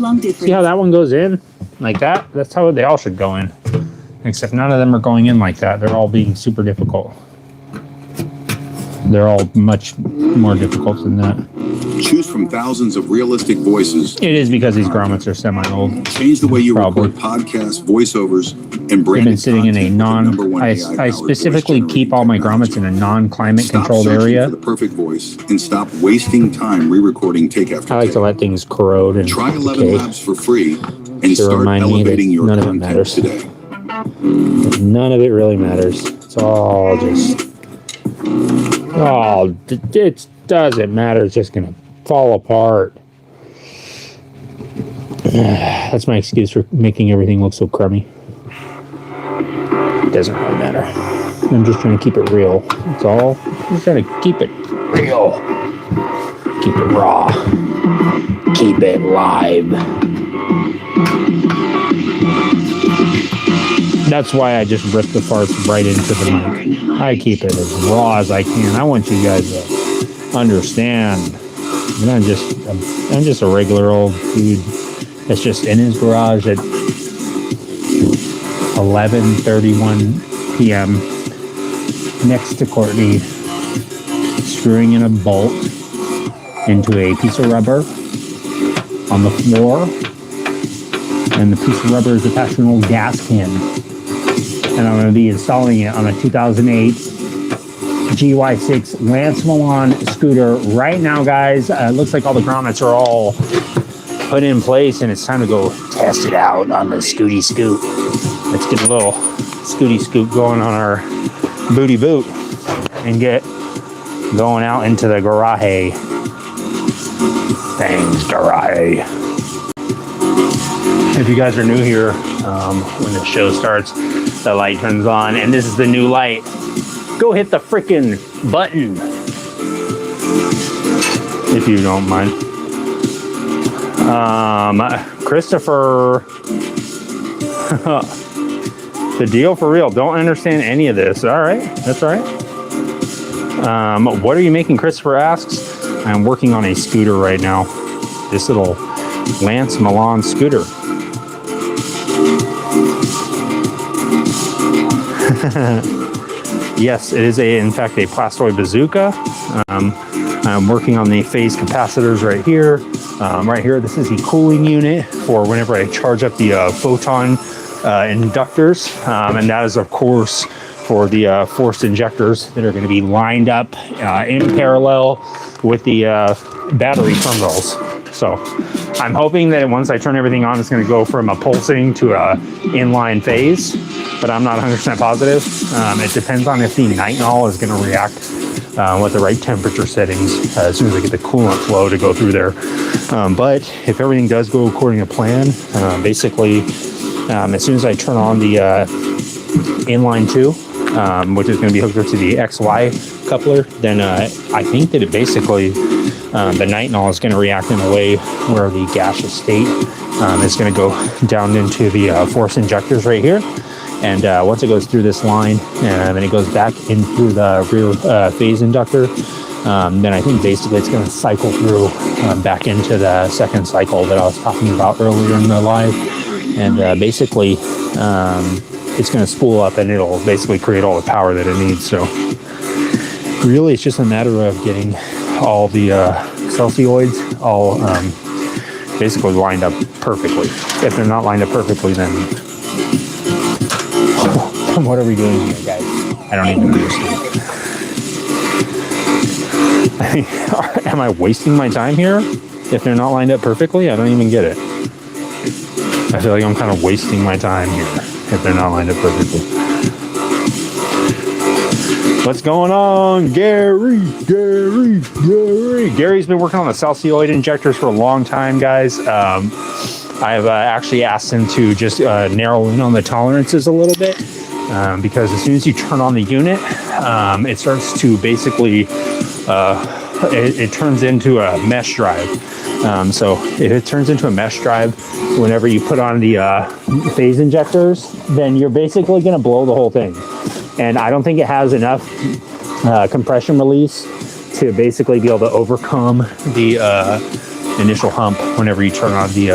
how that one goes in? Like that? That's how they all should go in. Except none of them are going in like that. They're all being super difficult. They're all much more difficult than that. Choose from thousands of realistic voices. It is because these grommets are semi-old. Change the way you record podcasts, voiceovers, and They've branded been sitting in a I specifically keep all my grommets in a non-climate controlled area. For the perfect voice and stop wasting time re-recording take after I like to let things corrode and Try 11 decay. labs for free and To start remind me that elevating your none of it content matters. today. None of it really matters. It's all just... Oh, it doesn't matter. It's just going to fall apart. That's my excuse for making everything look so crummy. It doesn't really matter. I'm just trying to keep it real. That's all. I'm just trying to keep it real. Keep it raw. Keep it live. That's why I just rip the farts right into the mic. I keep it as raw as I can. I want you guys to understand that I'm just a regular old dude that's just in his garage at 11:31 p.m. next to Courtney, screwing in a bolt into a piece of rubber on the floor, and the piece of rubber is attached to an old gas can. And I'm going to be installing it on a 2008 GY6 Lance Milan scooter right now, guys. It looks like all the grommets are all put in place, and it's time to go test it out on the Scooty Scoot. Let's get a little Scooty Scoot going on our booty boot and get going out into the garage. Thanks, garage. If you guys are new here, when the show starts, the light turns on, and this is the new light. Go hit the freaking button. if you don't mind. Christopher, the deal for real. Don't understand any of this. All right, that's all right. What are you making? Christopher asks. I'm working on a scooter right now. This little Lance Milan scooter. Yes, it is in fact a plastoid bazooka. I'm working on the phase capacitors right here. Right here, this is the cooling unit for whenever I charge up the photon inductors. And that is, of course, for the forced injectors that are going to be lined up in parallel with the battery terminals. So I'm hoping that once I turn everything on, it's going to go from a pulsing to a inline phase, but I'm not 100% positive. It depends on if the nitinol is going to react with the right temperature settings as soon as I get the coolant flow to go through there. But if everything does go according to plan, basically, as soon as I turn on the inline 2, which is going to be hooked up to the XY coupler, then I think that it basically, the nitinol is going to react in a way where the gaseous state is going to go down into the force injectors right here. And once it goes through this line and then it goes back in through the rear phase inductor, then I think basically it's going to cycle through back into the second cycle that I was talking about earlier in the live. And basically, it's going to spool up and it'll basically create all the power that it needs. So really, it's just a matter of getting all the celsioids all basically lined up perfectly. If they're not lined up perfectly, then what are we doing here, guys? I don't even understand. Am I wasting my time here? If they're not lined up perfectly, I don't even get it. I feel like I'm kind of wasting my time here if they're not lined up perfectly. What's going on, Gary? Gary's been working on the celsioid injectors for a long time, guys. I've actually asked him to just narrow in on the tolerances a little bit because as soon as you turn on the unit, it starts to basically, it turns into a mesh drive. So if it turns into a mesh drive, whenever you put on the phase injectors, then you're basically going to blow the whole thing. And I don't think it has enough compression release to basically be able to overcome the initial hump whenever you turn on the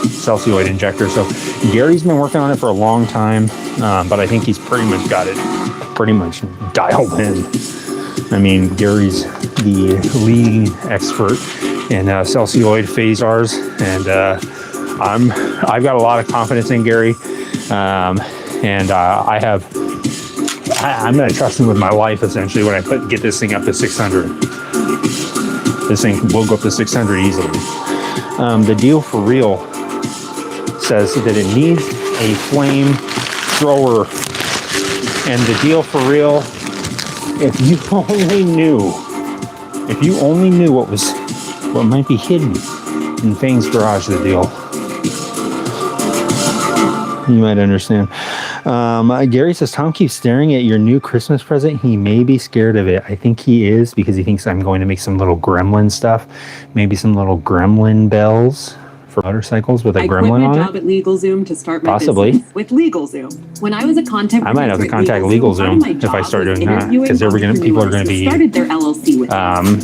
celsioid injector. So Gary's been working on it for a long time, but I think he's pretty much got it pretty much dialed in. I mean, Gary's the leading expert in celsioid phasars, and I've got a lot of confidence in Gary, and I'm going to trust him with my life essentially when I get this thing up to 600. This thing will go up to 600 easily. The deal for real says that it needs a flame thrower, and the deal for real, if you only knew what might be hidden in Fang's garage, the deal, you might understand. Gary says, Tom keeps staring at your new Christmas present. He may be scared of it. I think he is, because he thinks I'm going to make some little gremlin stuff. Maybe some little gremlin bells for motorcycles with a gremlin on it. I quit my job at LegalZoom to start my Possibly. business with LegalZoom. When I was a content I might have to contact LegalZoom if I start doing that, because people are going to be started their LLC with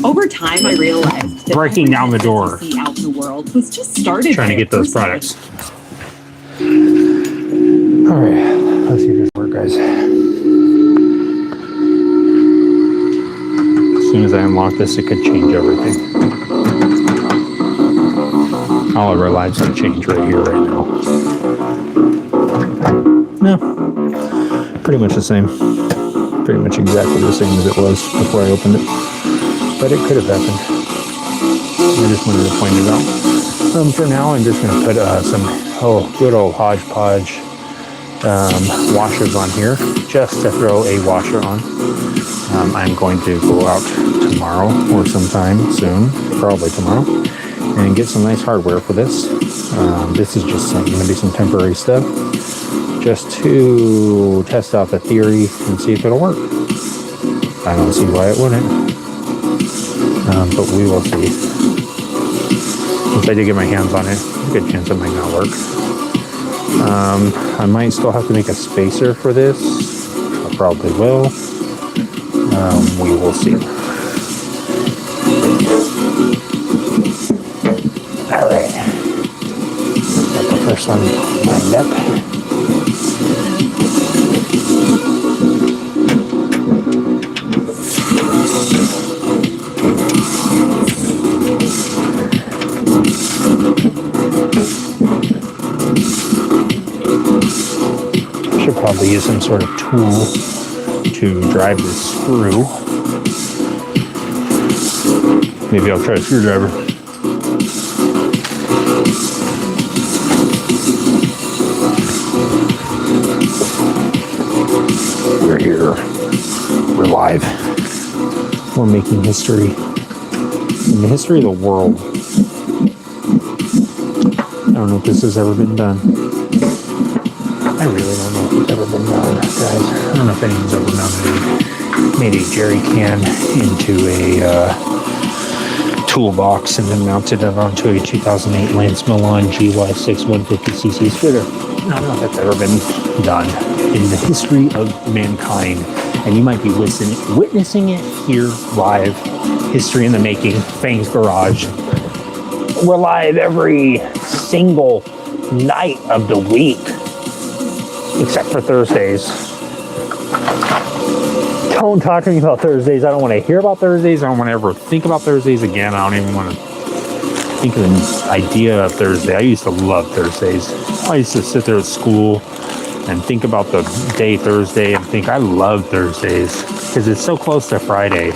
over time, I realized that breaking down the door, out in the world was just started trying to get those products. All right, let's see if this works, guys. As soon as I unlock this, it could change everything. All of our lives have changed right here, right now. No, pretty much the same. Pretty much exactly the same as it was before I opened it. But it could have happened. I just wanted to point it out. For now, I'm just going to put some good old hodgepodge washers on here, just to throw a washer on. I'm going to go out tomorrow or sometime soon, probably tomorrow, and get some nice hardware for this. This is just going to be some temporary stuff, just to test out the theory and see if it'll work. I don't see why it wouldn't. But we will see. Once I do get my hands on it, there's a good chance it might not work. I might still have to make a spacer for this. I probably will. We will see. Alright. Got the first one lined up. Should probably use some sort of tool to drive this through. Maybe I'll try a screwdriver. We're here. We're live. We're making history. In the history of the world. I don't know if this has ever been done. I really don't know if it's ever been done, guys. I don't know if anyone's ever made a jerry can into a toolbox and then mounted it onto a 2008 Lance Milan GY6 150cc scooter. I don't know if that's ever been done in the history of mankind. And you might be witnessing it here live. History in the making. Fang's Garage. We're live every single night of the week. Except for Thursdays. Don't talk to me about Thursdays. I don't want to hear about Thursdays. I don't want to ever think about Thursdays again. I don't even want to think of the idea of Thursday. I used to love Thursdays. I used to sit there at school and think about the day Thursday and think I love Thursdays because it's so close to Friday.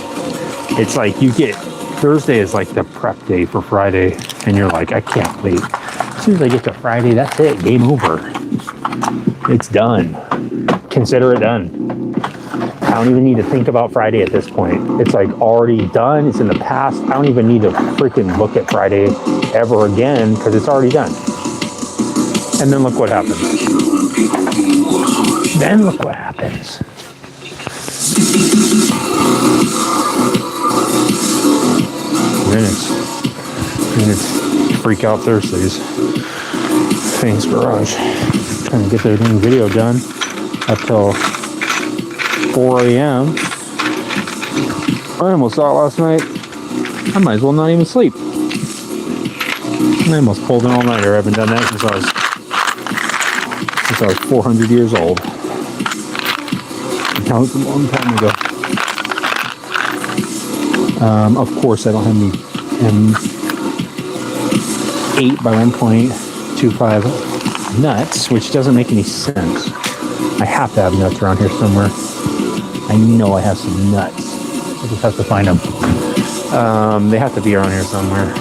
It's like you get Thursday is like the prep day for Friday and you're like, I can't wait. As soon as I get to Friday, that's it. Game over. It's done. Consider it done. I don't even need to think about Friday at this point. It's like already done. It's in the past. I don't even need to freaking look at Friday ever again because it's already done. And then look what happens. Then look what happens. Then it's freak out Thursdays. Fang's Garage. Trying to get their new video done up till 4 a.m. I almost saw it last night. I might as well not even sleep. I almost pulled an all-nighter. I haven't done that since I was 400 years old. That was a long time ago. Of course, I don't have any M8 by 1.25 nuts, which doesn't make any sense. I have to have nuts around here somewhere. I know I have some nuts. I just have to find them. They have to be around here somewhere.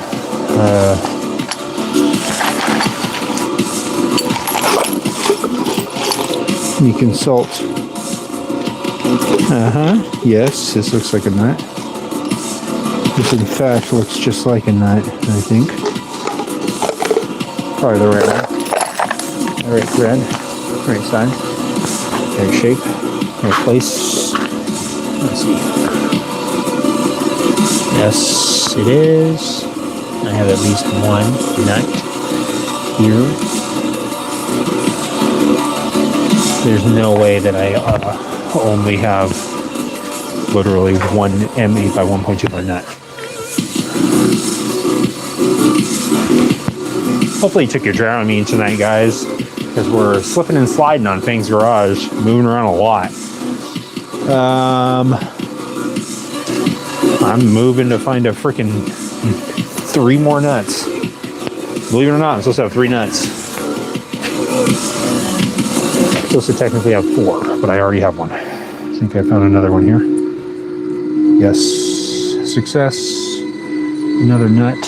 You consult. Yes, this looks like a nut. This in fact looks just like a nut, I think. Probably the right one. The right thread. Right side. Right shape. Right place. Let's see. Yes, it is. I have at least one nut here. There's no way that I only have literally one M8 by 1.25 nut. Hopefully you took your Dramamine tonight, guys, because we're slipping and sliding on Fang's Garage, moving around a lot. I'm moving to find a freaking 3 more nuts. Believe it or not, I'm supposed to have 3 nuts. I'm supposed to technically have 4, but I already have one. I think I found another one here. Yes, success. Another nut.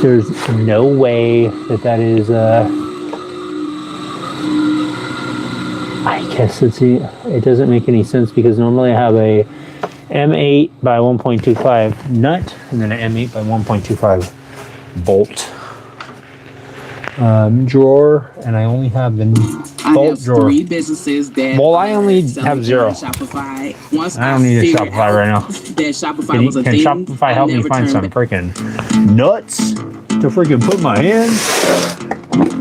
There's no way that is, I guess it doesn't make any sense because normally I have a M8 by 1.25 nut and then an M8 by 1.25 bolt. drawer, and I only have the bolt drawer. 3 businesses that Well, I only have 0. Shopify. Once I don't need a Shopify right now. That Shopify was a Can thing. Shopify help me find some freaking nuts to freaking put in my hand?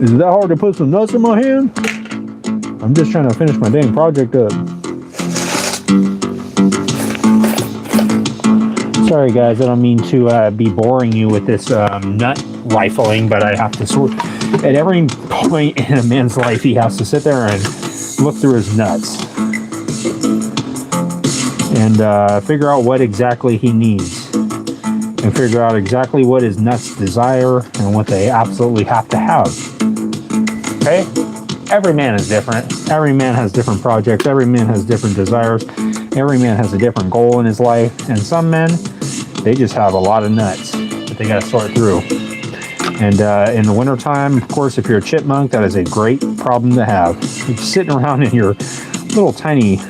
Is it that hard to put some nuts in my hand? I'm just trying to finish my dang project up. Sorry guys, I don't mean to be boring you with this nut rifling, but I have to sort. At every point in a man's life, he has to sit there and look through his nuts and figure out what exactly he needs, and figure out exactly what his nuts desire and what they absolutely have to have. Okay? Every man is different. Every man has different projects. Every man has different desires. Every man has a different goal in his life. And some men, they just have a lot of nuts that they got to sort through. And in the wintertime, of course, if you're a chipmunk, that is a great problem to have. You're sitting around in your little tiny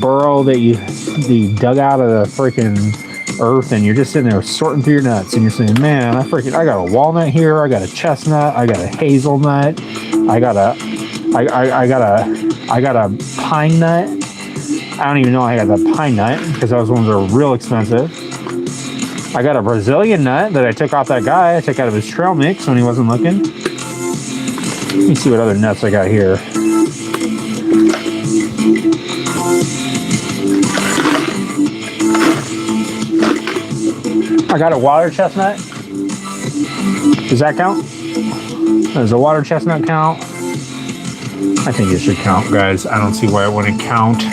burrow that you dug out of the freaking earth, and you're just sitting there sorting through your nuts, and you're saying, man, I got a walnut here, I got a chestnut, I got a hazelnut, I got a pine nut. I don't even know I got the pine nut because those ones are real expensive. I got a Brazilian nut that I took off that guy. I took out of his trail mix when he wasn't looking. Let me see what other nuts I got here. I got a water chestnut. Does that count? Does a water chestnut count? I think it should count, guys. I don't see why it wouldn't count.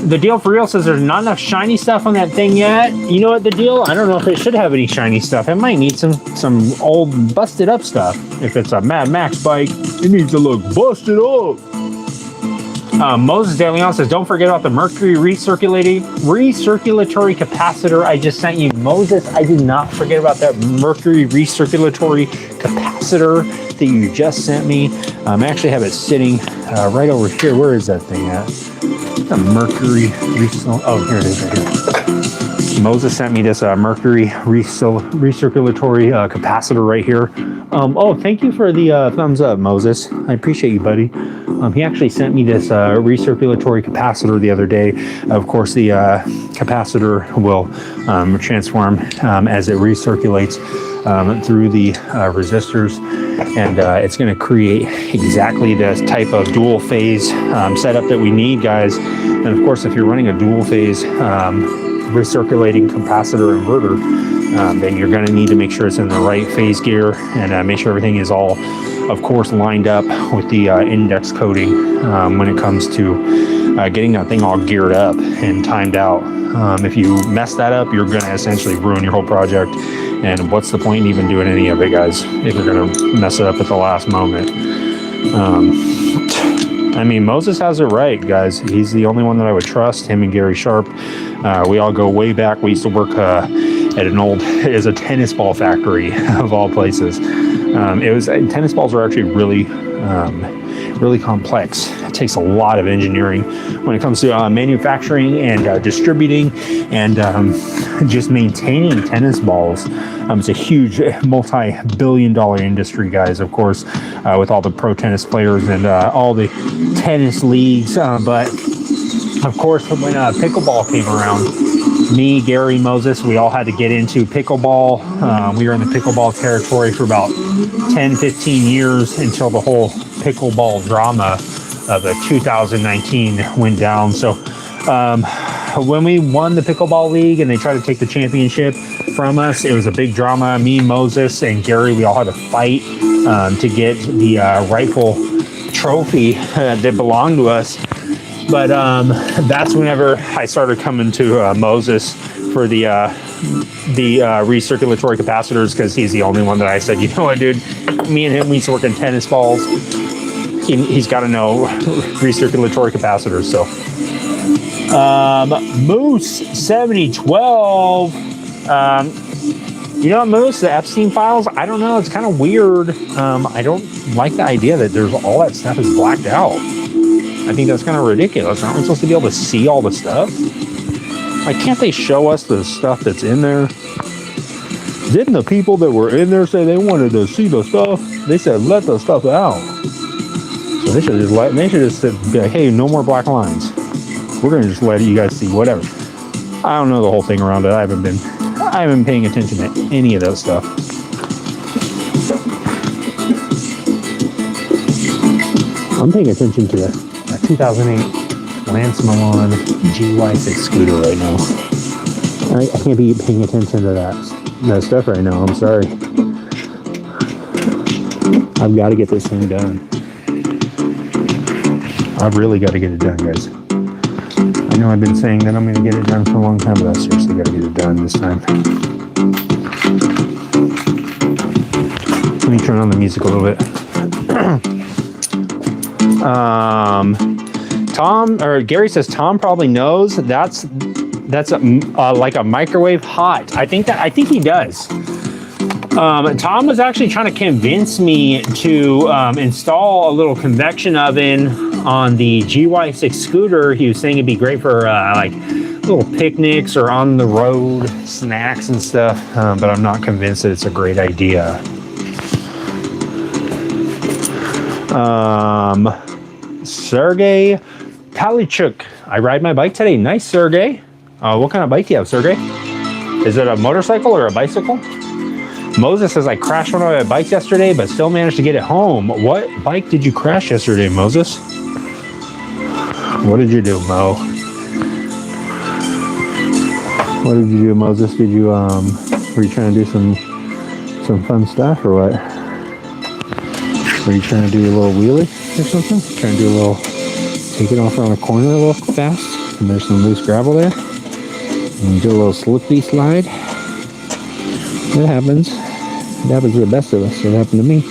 The deal for real says there's not enough shiny stuff on that thing yet. You know what the deal? I don't know if it should have any shiny stuff. It might need some old busted up stuff. If it's a Mad Max bike, it needs to look busted up. Moses De Leon says, don't forget about the mercury recirculatory capacitor I just sent you. Moses, I did not forget about that mercury recirculatory capacitor that you just sent me. I actually have it sitting right over here. Where is that thing at? The mercury oh, here it is right here. Moses sent me this mercury recirculatory capacitor right here. Oh, thank you for the thumbs up, Moses. I appreciate you, buddy. He actually sent me this recirculatory capacitor the other day. Of course, the capacitor will transform as it recirculates through the resistors, and it's going to create exactly the type of dual phase setup that we need, guys. And of course, if you're running a dual phase recirculating capacitor inverter, then you're going to need to make sure it's in the right phase gear and make sure everything is all, of course, lined up with the index coding when it comes to getting that thing all geared up and timed out. If you mess that up, you're going to essentially ruin your whole project. And what's the point in even doing any of it, guys, if you're going to mess it up at the last moment? I mean, Moses has it right, guys. He's the only one that I would trust, him and Gary Sharp. We all go way back. We used to work at a tennis ball factory of all places. Tennis balls are actually really complex. It takes a lot of engineering when it comes to manufacturing and distributing and just maintaining tennis balls. It's a huge multi-billion-dollar industry, guys, of course, with all the pro tennis players and all the tennis leagues. But of course, when pickleball came around, me, Gary, Moses, we all had to get into pickleball. We were in the pickleball territory for about 10-15 years until the whole pickleball drama of the 2019 went down. So when we won the pickleball league and they tried to take the championship from us, it was a big drama. Me, Moses, and Gary, we all had to fight to get the rightful trophy that belonged to us. But that's whenever I started coming to Moses for the recirculatory capacitors, because he's the only one that I said, you know what, dude, me and him, we used to work in tennis balls. He's got to know recirculatory capacitors. So Moose 7012, you know what, Moose, the Epstein files, I don't know, it's kind of weird. I don't like the idea that there's all that stuff is blacked out. I think that's kind of ridiculous. Aren't we supposed to be able to see all the stuff? Like, can't they show us the stuff that's in there? Didn't the people that were in there say they wanted to see the stuff? They said, let the stuff out. So they should just said, hey, no more black lines. We're going to just let you guys see whatever. I don't know the whole thing around it. I haven't been paying attention to any of that stuff. I'm paying attention to the 2008 Lance Milan GY6 scooter right now. I can't be paying attention to that stuff right now. I'm sorry. I've got to get this thing done. I've really got to get it done, guys. I know I've been saying that I'm going to get it done for a long time, but I seriously got to get it done this time. Let me turn on the music a little bit. Gary says Tom probably knows that's like a microwave hot. I think he does. Tom was actually trying to convince me to install a little convection oven on the GY6 scooter. He was saying it'd be great for like little picnics or on the road snacks and stuff, but I'm not convinced that it's a great idea. Sergey Palichuk. I ride my bike today. Nice, Sergey. What kind of bike do you have, Sergey? Is it a motorcycle or a bicycle? Moses says, I crashed one of my bikes yesterday, but still managed to get it home. What bike did you crash yesterday, Moses? What did you do, Mo? What did you do, Moses? Did you, were you trying to do some fun stuff or what? Were you trying to do a little wheelie or something? Trying to do a little, take it off around a corner a little fast, and there's some loose gravel there. And do a little slippy slide. It happens. It happens to the best of us. It happened to me.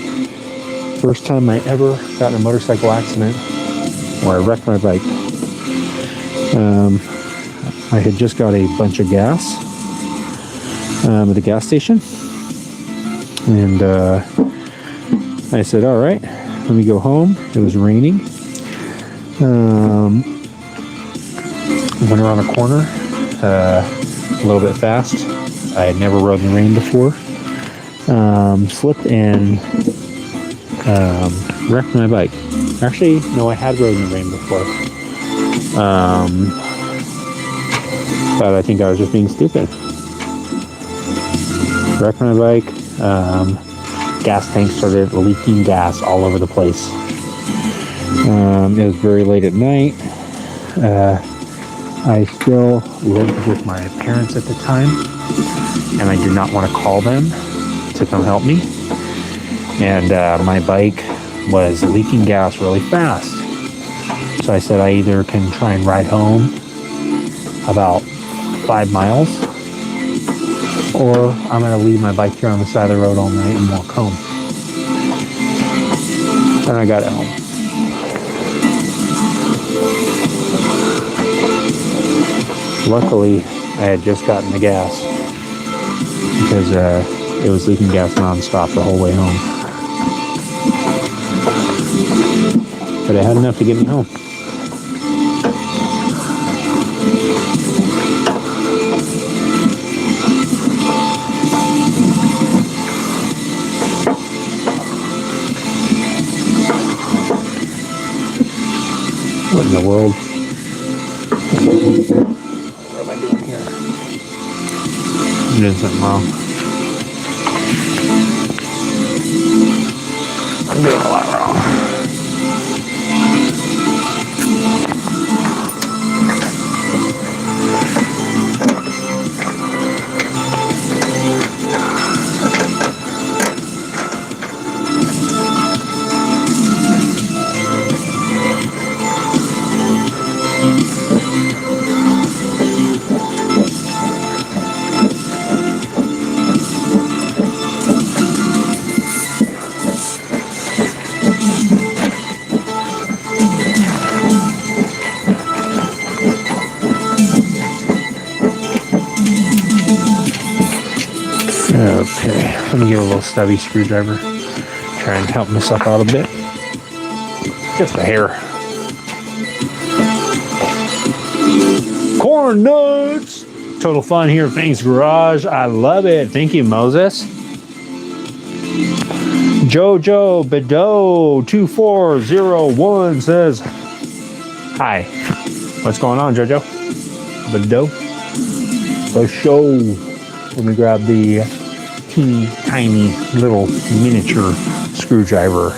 First time I ever got in a motorcycle accident where I wrecked my bike. I had just got a bunch of gas at the gas station. And I said, all right, let me go home. It was raining. Went around a corner a little bit fast. I had never rode in the rain before. Slipped and wrecked my bike. Actually, no, I had rode in the rain before. But I think I was just being stupid. Wrecked my bike. Gas tank started leaking gas all over the place. It was very late at night. I still lived with my parents at the time, and I did not want to call them to come help me. And my bike was leaking gas really fast. So I said I either can try and ride home about 5 miles, or I'm going to leave my bike here on the side of the road all night and walk home. And I got it home. Luckily, I had just gotten the gas because it was leaking gas nonstop the whole way home. But I had enough to get me home. What in the world? What am I doing here? I'm doing something wrong. I'm doing a lot wrong. Okay, let me get a little stubby screwdriver. Try and help myself out a bit. Just a hair. Corn nuts. Total fun here at Fang's Garage. I love it. Thank you, Moses. Jojo Bedeau 2401 says, hi. What's going on, Jojo? Bedeau? For show. Let me grab the teeny tiny little miniature screwdriver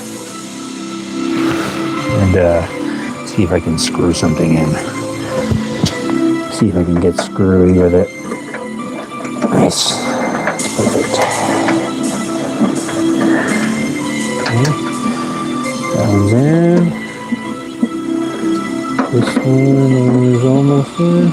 and see if I can screw something in. See if I can get screwy with it. Nice. Perfect. Okay. That one's in. This one is almost in.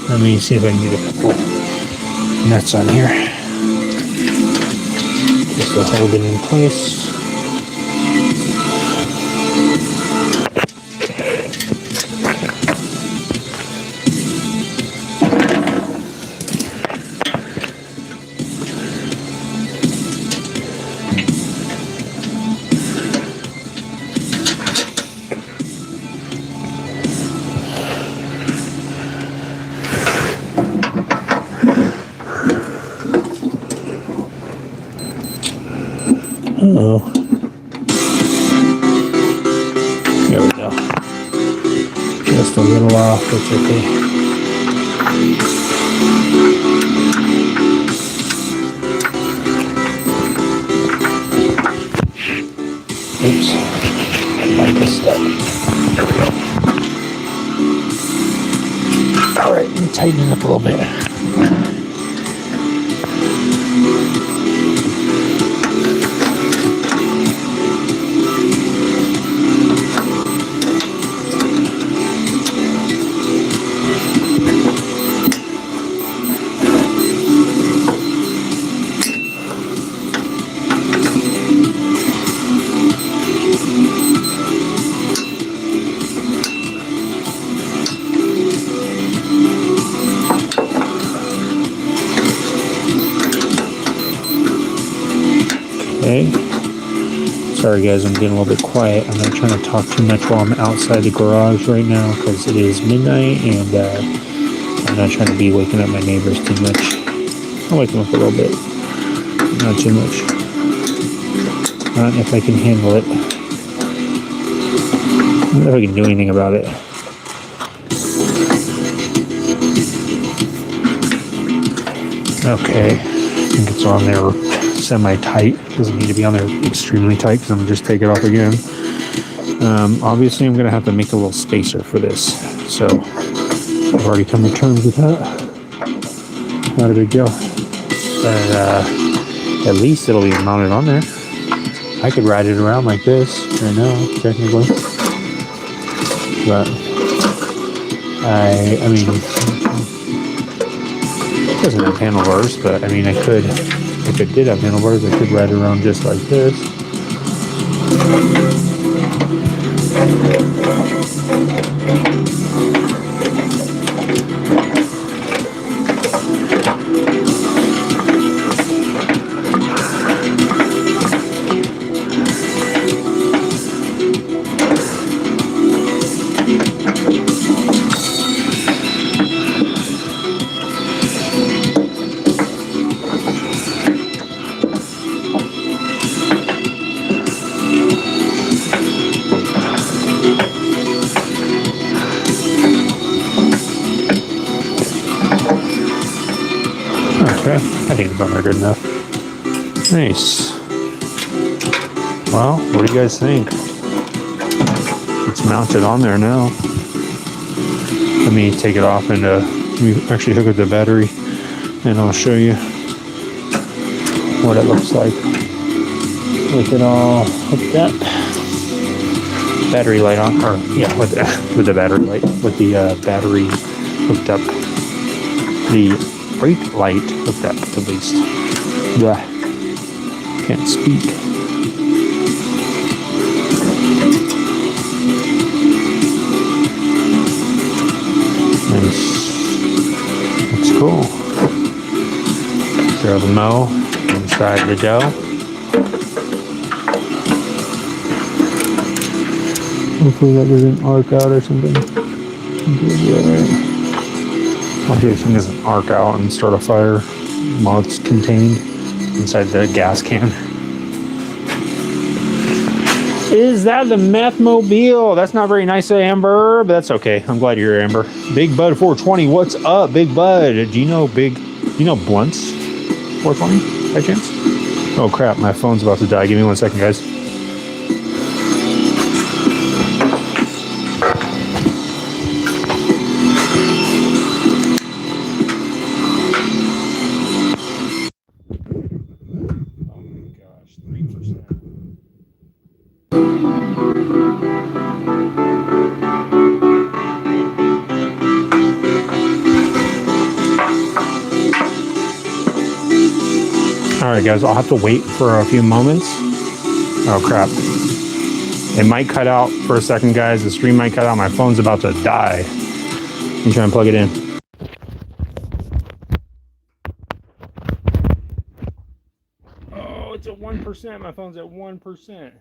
Let me see if I can get a couple nuts on here. Just to hold it in place. Uh-oh. There we go. Just a little off, it's okay. Oops. Like this stuff. There we go. Alright, let me tighten it up a little bit. Okay. Sorry guys, I'm getting a little bit quiet. I'm not trying to talk too much while I'm outside the garage right now because it is midnight and I'm not trying to be waking up my neighbors too much. I'll wake them up a little bit. Not too much. Not if I can handle it. Not if I can do anything about it. Okay. I think it's on there semi-tight. Doesn't need to be on there extremely tight because I'm going to just take it off again. Obviously, I'm going to have to make a little spacer for this. So, I've already come to terms with that. Not a big deal. But at least it'll be mounted on there. I could ride it around like this right now, technically. But, I mean, it doesn't have handlebars, but I mean, I could, if it did have handlebars, I could ride it around just like this. Okay, I think the bumps are good enough. Nice. Well, what do you guys think? It's mounted on there now. Let me take it off and we actually hook up the battery and I'll show you what it looks like with it all hooked up. battery light on, or yeah, with the battery light, with the battery hooked up, the brake light hooked up at least. Blah. Can't speak. Nice. Looks cool. Throw the mow inside the dough. Hopefully that doesn't arc out or something. Hopefully this thing doesn't arc out and start a fire while it's contained inside the gas can. Is that the meth mobile? That's not very nice of Amber, but that's okay. I'm glad you're here, Amber. Big Bud 420, what's up, Big Bud? Do you know Blunts 420 by chance? Oh crap, my phone's about to die. Give me 1 second, guys. Alright guys, I'll have to wait for a few moments. Oh crap. It might cut out for a second, guys. The stream might cut out. My phone's about to die. I'm trying to plug it in. Oh, it's at 1%. My phone's at 1%.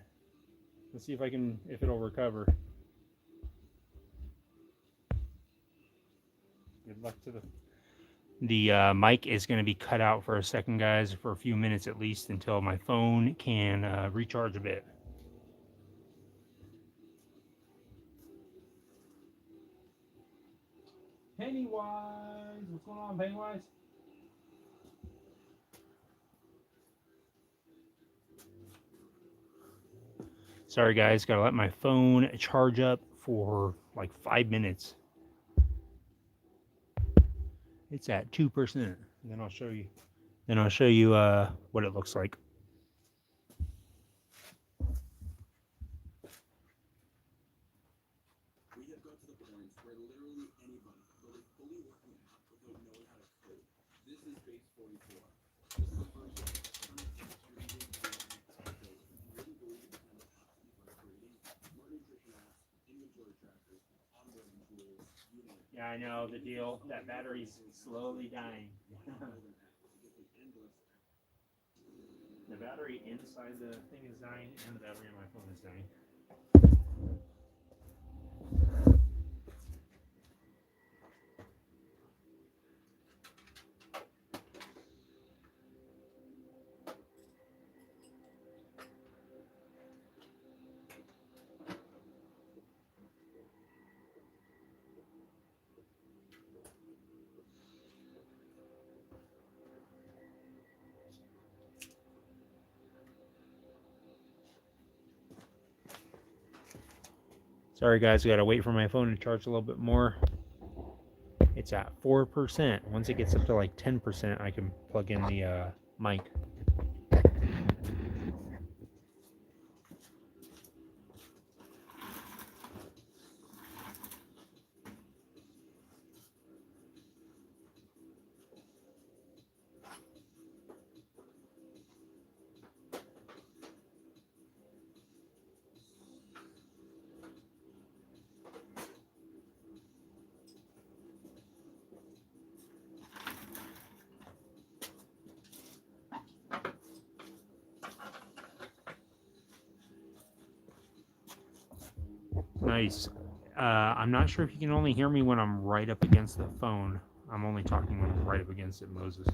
Let's see if it'll recover. Good luck to the mic is going to be cut out for a second, guys, for a few minutes at least, until my phone can recharge a bit. Pennywise, what's going on, Pennywise? Sorry, guys, gotta let my phone charge up for like 5 minutes. It's at 2%. Then I'll show you. What it looks like. We have got to the point where literally anybody can build a fully working app without knowing how to code. This is base 44. This is the first really believe in the apps that people are creating. Smart nutrition apps, inventory trackers, onboarding tools, you name it. Yeah, I know the deal. That battery's slowly dying. The battery inside the thing is dying, and the battery on my phone is dying. Sorry guys, we gotta wait for my phone to charge a little bit more. It's at 4%. Once it gets up to like 10%, I can plug in the mic. Nice. I'm not sure if you can only hear me when I'm right up against the phone. I'm only talking when I'm right up against it, Moses.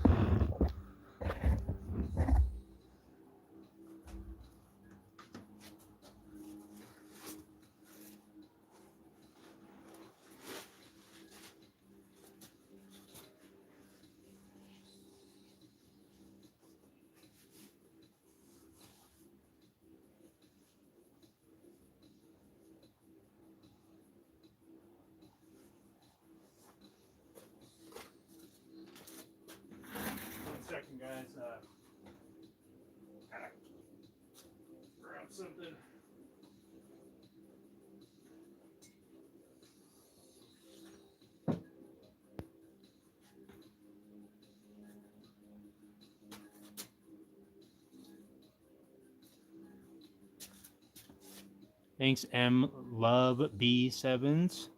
Thanks, M Love B7s.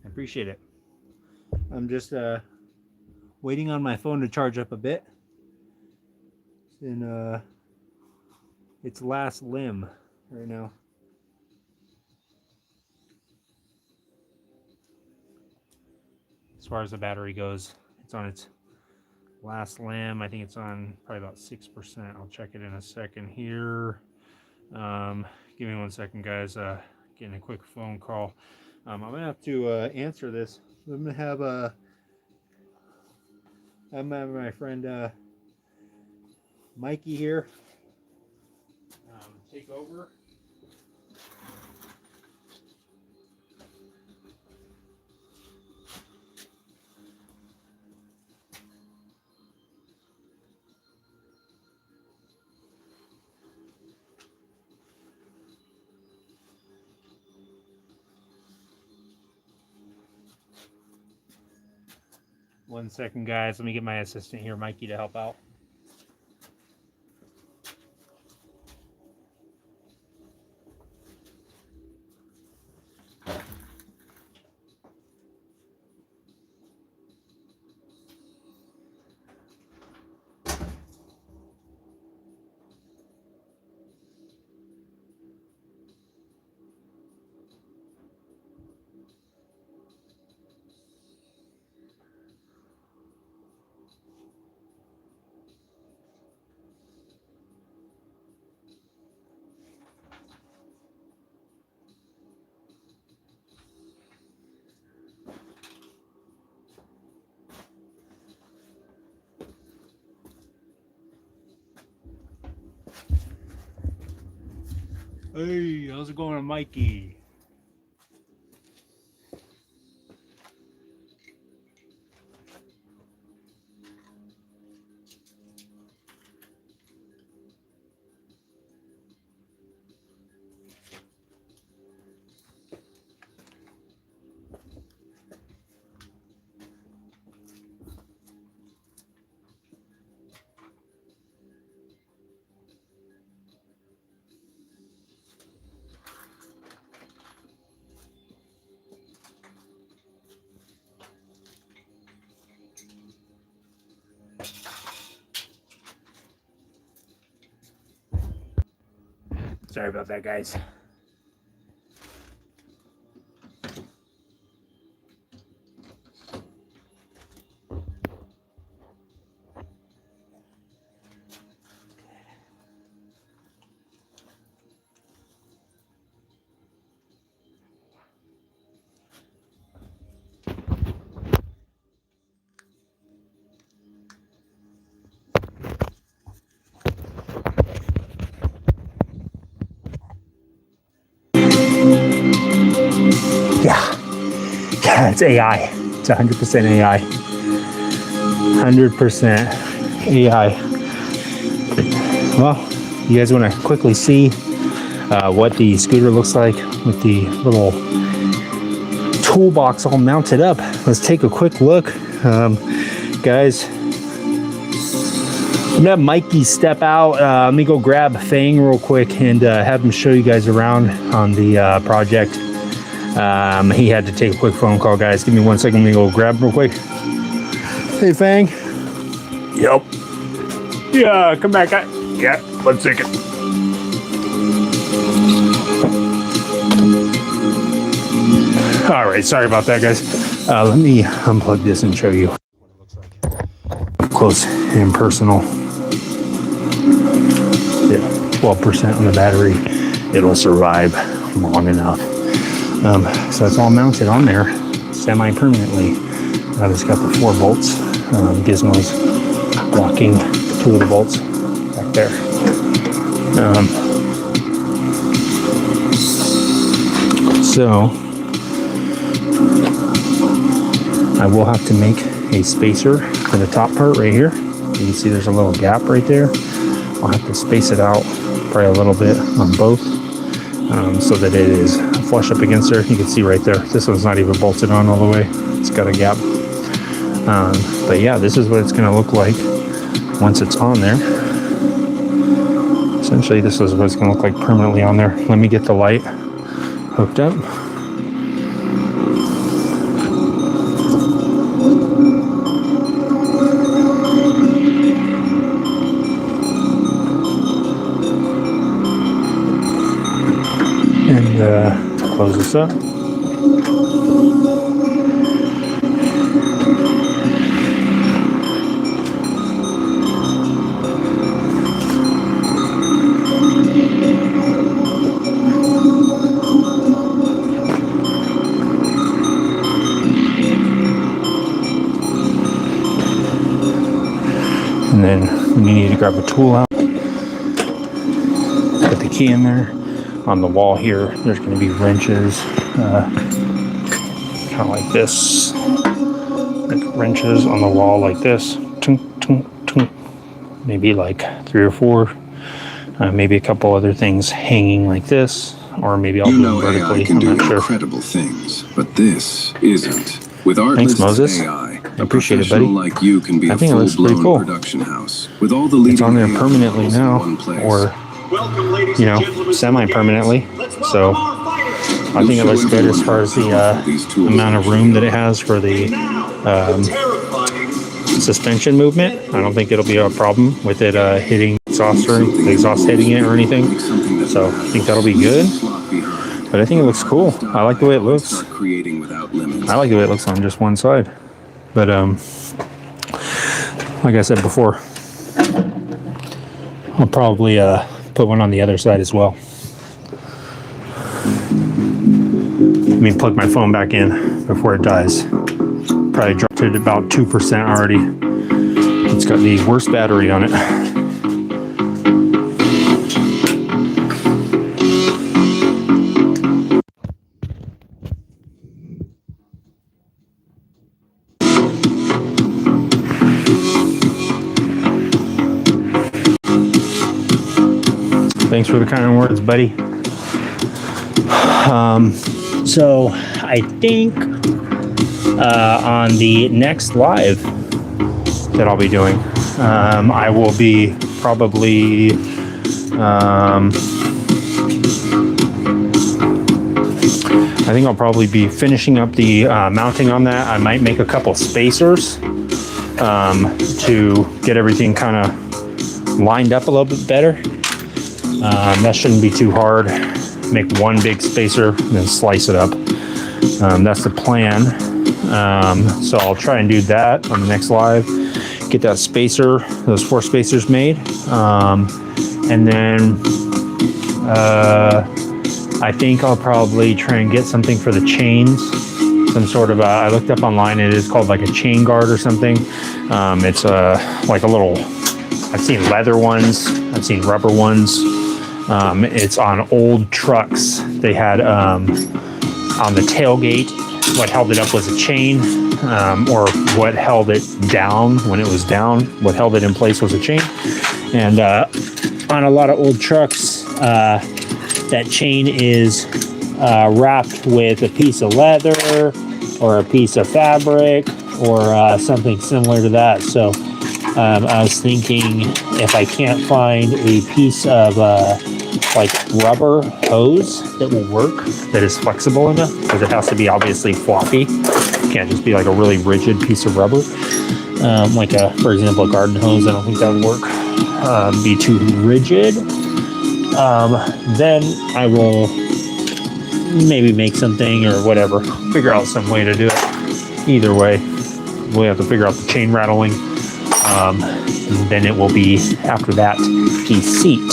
I appreciate it. I'm just waiting on my phone to charge up a bit. It's in its last limb right now. As far as the battery goes, it's on its last limb. I think it's on probably about 6%. I'll check it in a second here. Give me 1 second, guys. Getting a quick phone call. I'm gonna have to answer this. I'm gonna have my friend Mikey here take over. 1 second, guys. Let me get my assistant here, Mikey, to help out. Hey, how's it going, Mikey? Sorry about that, guys. Yeah, it's AI. It's 100% AI. 100% AI. Well, you guys want to quickly see what the scooter looks like with the little toolbox all mounted up. Let's take a quick look. Guys, I'm gonna have Mikey step out. Let me go grab Fang real quick and have him show you guys around on the project. He had to take a quick phone call, guys. Give me 1 second. Let me go grab him real quick. Hey, Fang. Yep. Yeah, come back. Yeah, 1 second. All right, sorry about that, guys. Let me unplug this and show you what it looks like up close and personal. Yeah, 12% on the battery. It'll survive long enough. So it's all mounted on there semi-permanently. It's got the 4 bolts, gizmos blocking 2 of the bolts back there. So I will have to make a spacer for the top part right here. You can see there's a little gap right there. I'll have to space it out probably a little bit on both. So that it is flush up against there. You can see right there, this one's not even bolted on all the way. It's got a gap. But yeah, this is what it's going to look like once it's on there. Essentially, this is what it's going to look like permanently on there. Let me get the light hooked up. And close this up. And then when you need to grab a tool out, put the key in there. On the wall here, there's going to be wrenches, kind of like this, like wrenches on the wall like this, maybe like 3 or 4, maybe a couple other things hanging like this, or maybe I'll do them vertically. AI can do I'm not sure. incredible things, but this isn't. With Thanks, Moses. AI, I appreciate it, buddy. like you can be I think it looks pretty cool. production house with all the leading It's on there AI permanently models in now, one place. or semi-permanently. So I think it looks good as far as the amount of room that it has for the suspension movement. I don't think it'll be a problem with it hitting exhaust or the exhaust hitting it or anything. So I think that'll be good. But I think it looks cool. I like the way it looks. I like the way it looks on just one side. But like I said before, I'll probably put one on the other side as well. Let me plug my phone back in before it dies. Probably dropped it about 2% already. It's got the worst battery on it. Thanks for the kind words, buddy. So I think on the next live that I'll be doing, I will be probably I think I'll probably be finishing up the mounting on that. I might make a couple spacers to get everything kind of lined up a little bit better. That shouldn't be too hard. Make one big spacer and then slice it up. That's the plan. So I'll try and do that on the next live. Get that spacer, those 4 spacers made. And then I think I'll probably try and get something for the chains. Some sort of, I looked up online, it is called like a chain guard or something. It's like a little, I've seen leather ones, I've seen rubber ones. It's on old trucks. They had on the tailgate, what held it up was a chain, or what held it down when it was down. What held it in place was a chain. And on a lot of old trucks, that chain is wrapped with a piece of leather or a piece of fabric or something similar to that. So I was thinking if I can't find a piece of like rubber hose that will work, that is flexible enough, because it has to be obviously floppy. It can't just be like a really rigid piece of rubber. Like for example, a garden hose, I don't think that would work. Be too rigid. Then I will maybe make something or whatever. Figure out some way to do it. Either way, we'll have to figure out the chain rattling. Then it will be, after that, the seat.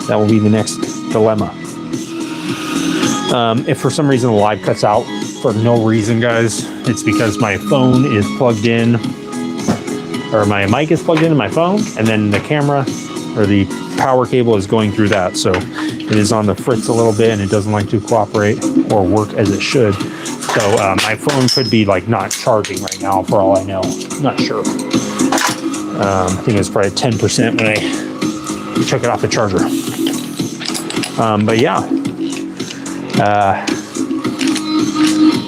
That will be the next dilemma. If for some reason the live cuts out for no reason, guys, it's because my phone is plugged in, or my mic is plugged into my phone, and then the camera or the power cable is going through that. So it is on the fritz a little bit and it doesn't like to cooperate or work as it should. So my phone could be like not charging right now for all I know. Not sure. I think it was probably 10% when I took it off the charger. But yeah.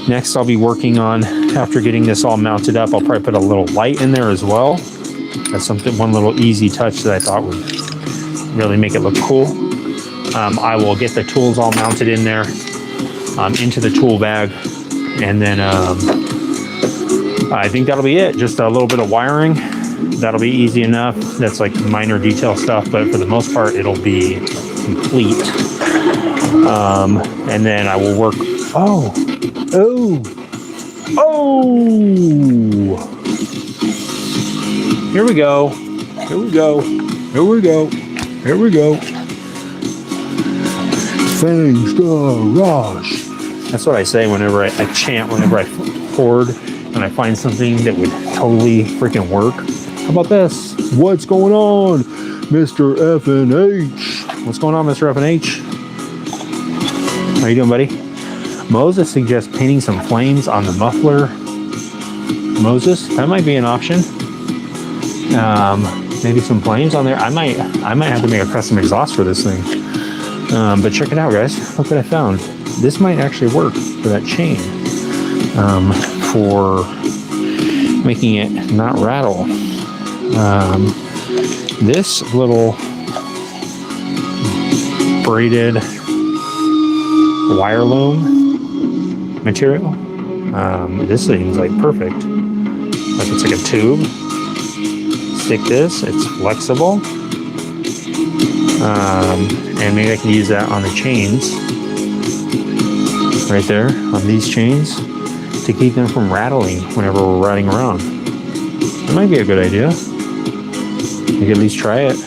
Next I'll be working on, after getting this all mounted up, I'll probably put a little light in there as well. That's something, one little easy touch that I thought would really make it look cool. I will get the tools all mounted in there. into the tool bag, and then I think that'll be it. Just a little bit of wiring. That'll be easy enough. That's like minor detail stuff, but for the most part, it'll be complete. And then I will work. Oh. Here we go. Fang's garage. That's what I say whenever I chant, whenever I record, and I find something that would totally freaking work. How about this? What's going on, Mr. FNH? What's going on, Mr. FNH? How you doing, buddy? Moses suggests painting some flames on the muffler. Moses, that might be an option. Maybe some flames on there. I might have to make a custom exhaust for this thing. But check it out, guys. Look what I found. This might actually work for that chain. For making it not rattle. This little braided wire loom material. This thing's like perfect. Like it's like a tube. Stick this. It's flexible. And maybe I can use that on the chains. Right there on these chains to keep them from rattling whenever we're riding around. That might be a good idea. You can at least try it.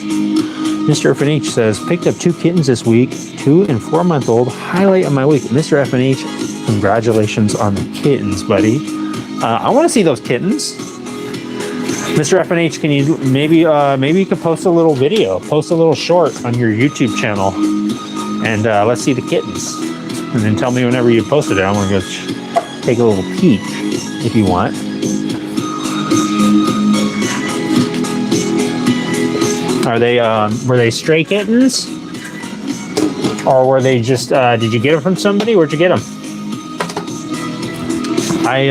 Mr. FNH says, picked up 2 kittens this week, 2 and 4-month-old. Highlight of my week. Mr. FNH, congratulations on the kittens, buddy. I want to see those kittens. Mr. FNH, can you maybe you could post a little video, post a little short on your YouTube channel, and let's see the kittens. And then tell me whenever you posted it. I want to go take a little peek if you want. Are they were they stray kittens, or were they just did you get them from somebody? Where'd you get them? I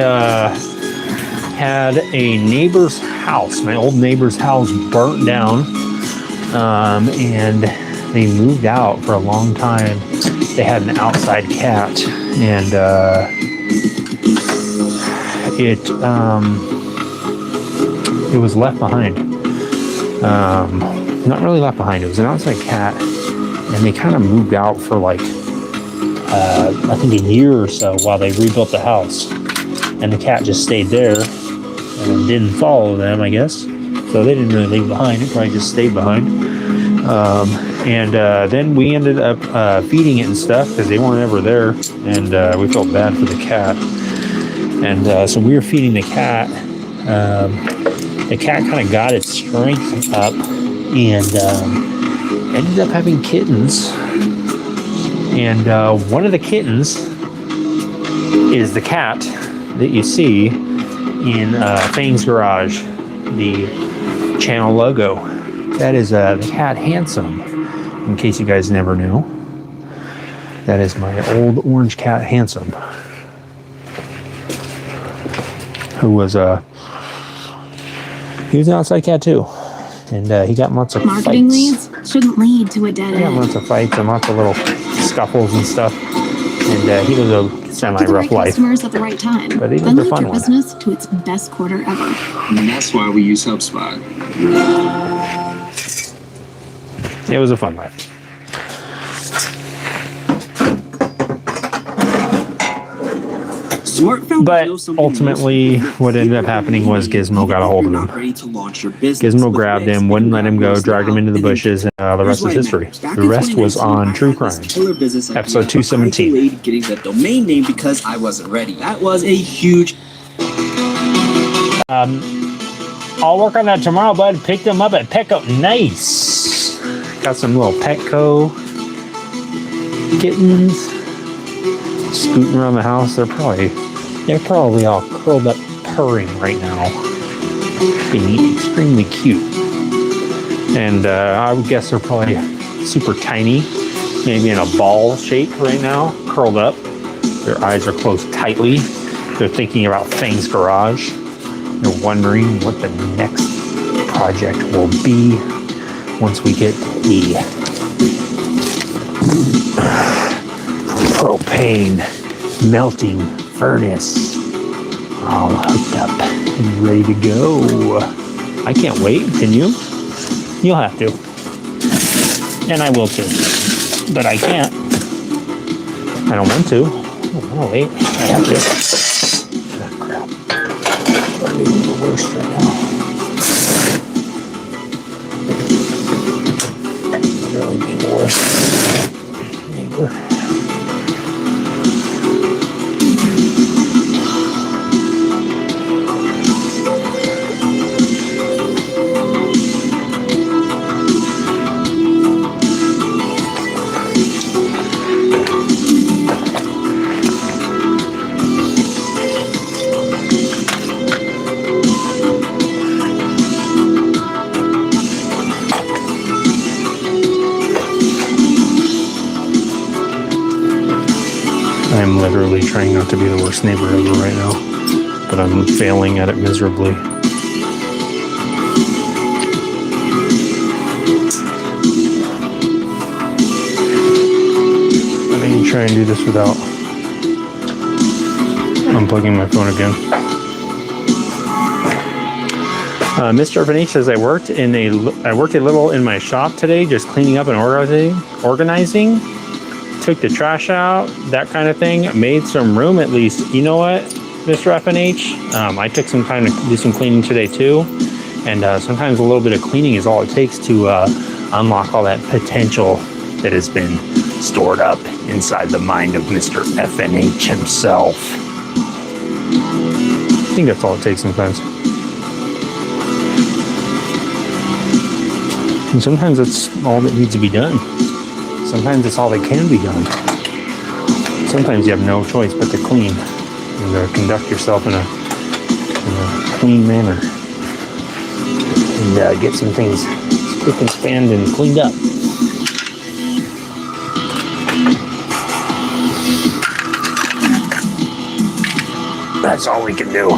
had a neighbor's house, my old neighbor's house, burnt down, and they moved out for a long time. They had an outside cat, and it was left behind. Not really left behind. It was an outside cat, and they kind of moved out for like I think a year or so while they rebuilt the house, and the cat just stayed there and didn't follow them, I guess. So they didn't really leave behind. It probably just stayed behind. And then we ended up feeding it and stuff because they weren't ever there, and we felt bad for the cat. And so we were feeding the cat. The cat kind of got its strength up and ended up having kittens. And one of the kittens is the cat that you see in Fang's garage, the channel logo. That is the cat Handsome, in case you guys never knew. That is my old orange cat Handsome, who was he was an outside cat too, and he got lots of Marketing fights. leads shouldn't lead to a dead He got end. lots of fights and lots of little scuffles and stuff, and he was a semi-rough life. Customers at the right time. But he was Then a lift fun your one. business to its best quarter ever. And that's why we use HubSpot. It was a fun life. But ultimately, what ended up happening was Gizmo got a hold of him. Gizmo grabbed him, wouldn't let him go, dragged him into the bushes, and the rest is history. The rest was on True Crime, episode 217. Getting the domain name because I wasn't ready. That was a huge. I'll work on that tomorrow, bud. Picked them up at Petco. Nice. Got some little Petco kittens scooting around the house. They're probably all curled up purring right now, being extremely cute. And I would guess they're probably super tiny, maybe in a ball shape right now, curled up. Their eyes are closed tightly. They're thinking about Fang's garage. They're wondering what the next project will be once we get the propane melting furnace all hooked up and ready to go. I can't wait. Can you? You'll have to. And I will too. But I can't. I don't want to. Oh, wait. I have to. Ah, crap. I'm doing the worst right now. Really be the worst. Neighbor. I'm literally trying not to be the worst neighbor ever right now, but I'm failing at it miserably. I'm going to try and do this without unplugging my phone again. Mr. FNH says I worked a little in my shop today, just cleaning up and organizing. Took the trash out, that kind of thing. Made some room at least. You know what, Mr. FNH? I took some time to do some cleaning today too. And sometimes a little bit of cleaning is all it takes to unlock all that potential that has been stored up inside the mind of Mr. FNH himself. I think that's all it takes sometimes. And sometimes that's all that needs to be done. Sometimes it's all that can be done. Sometimes you have no choice but to clean and conduct yourself in a clean manner and get some things spick and spanned and cleaned up. That's all we can do.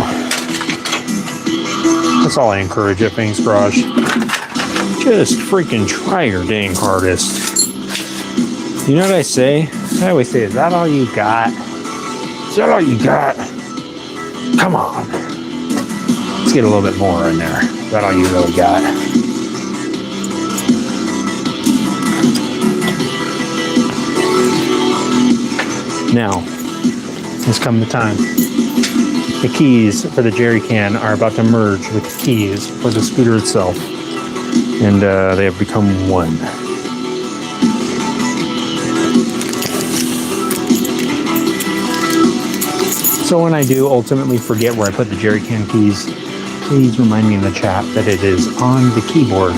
That's all I encourage at Fang's Garage. Just freaking try your dang hardest. You know what I say? I always say, is that all you got? Is that all you got? Come on. Let's get a little bit more in there. Is that all you really got? Now, has come the time. The keys for the jerry can are about to merge with the keys for the scooter itself. And they have become one. So when I do ultimately forget where I put the jerry can keys, please remind me in the chat that it is on the keyboard.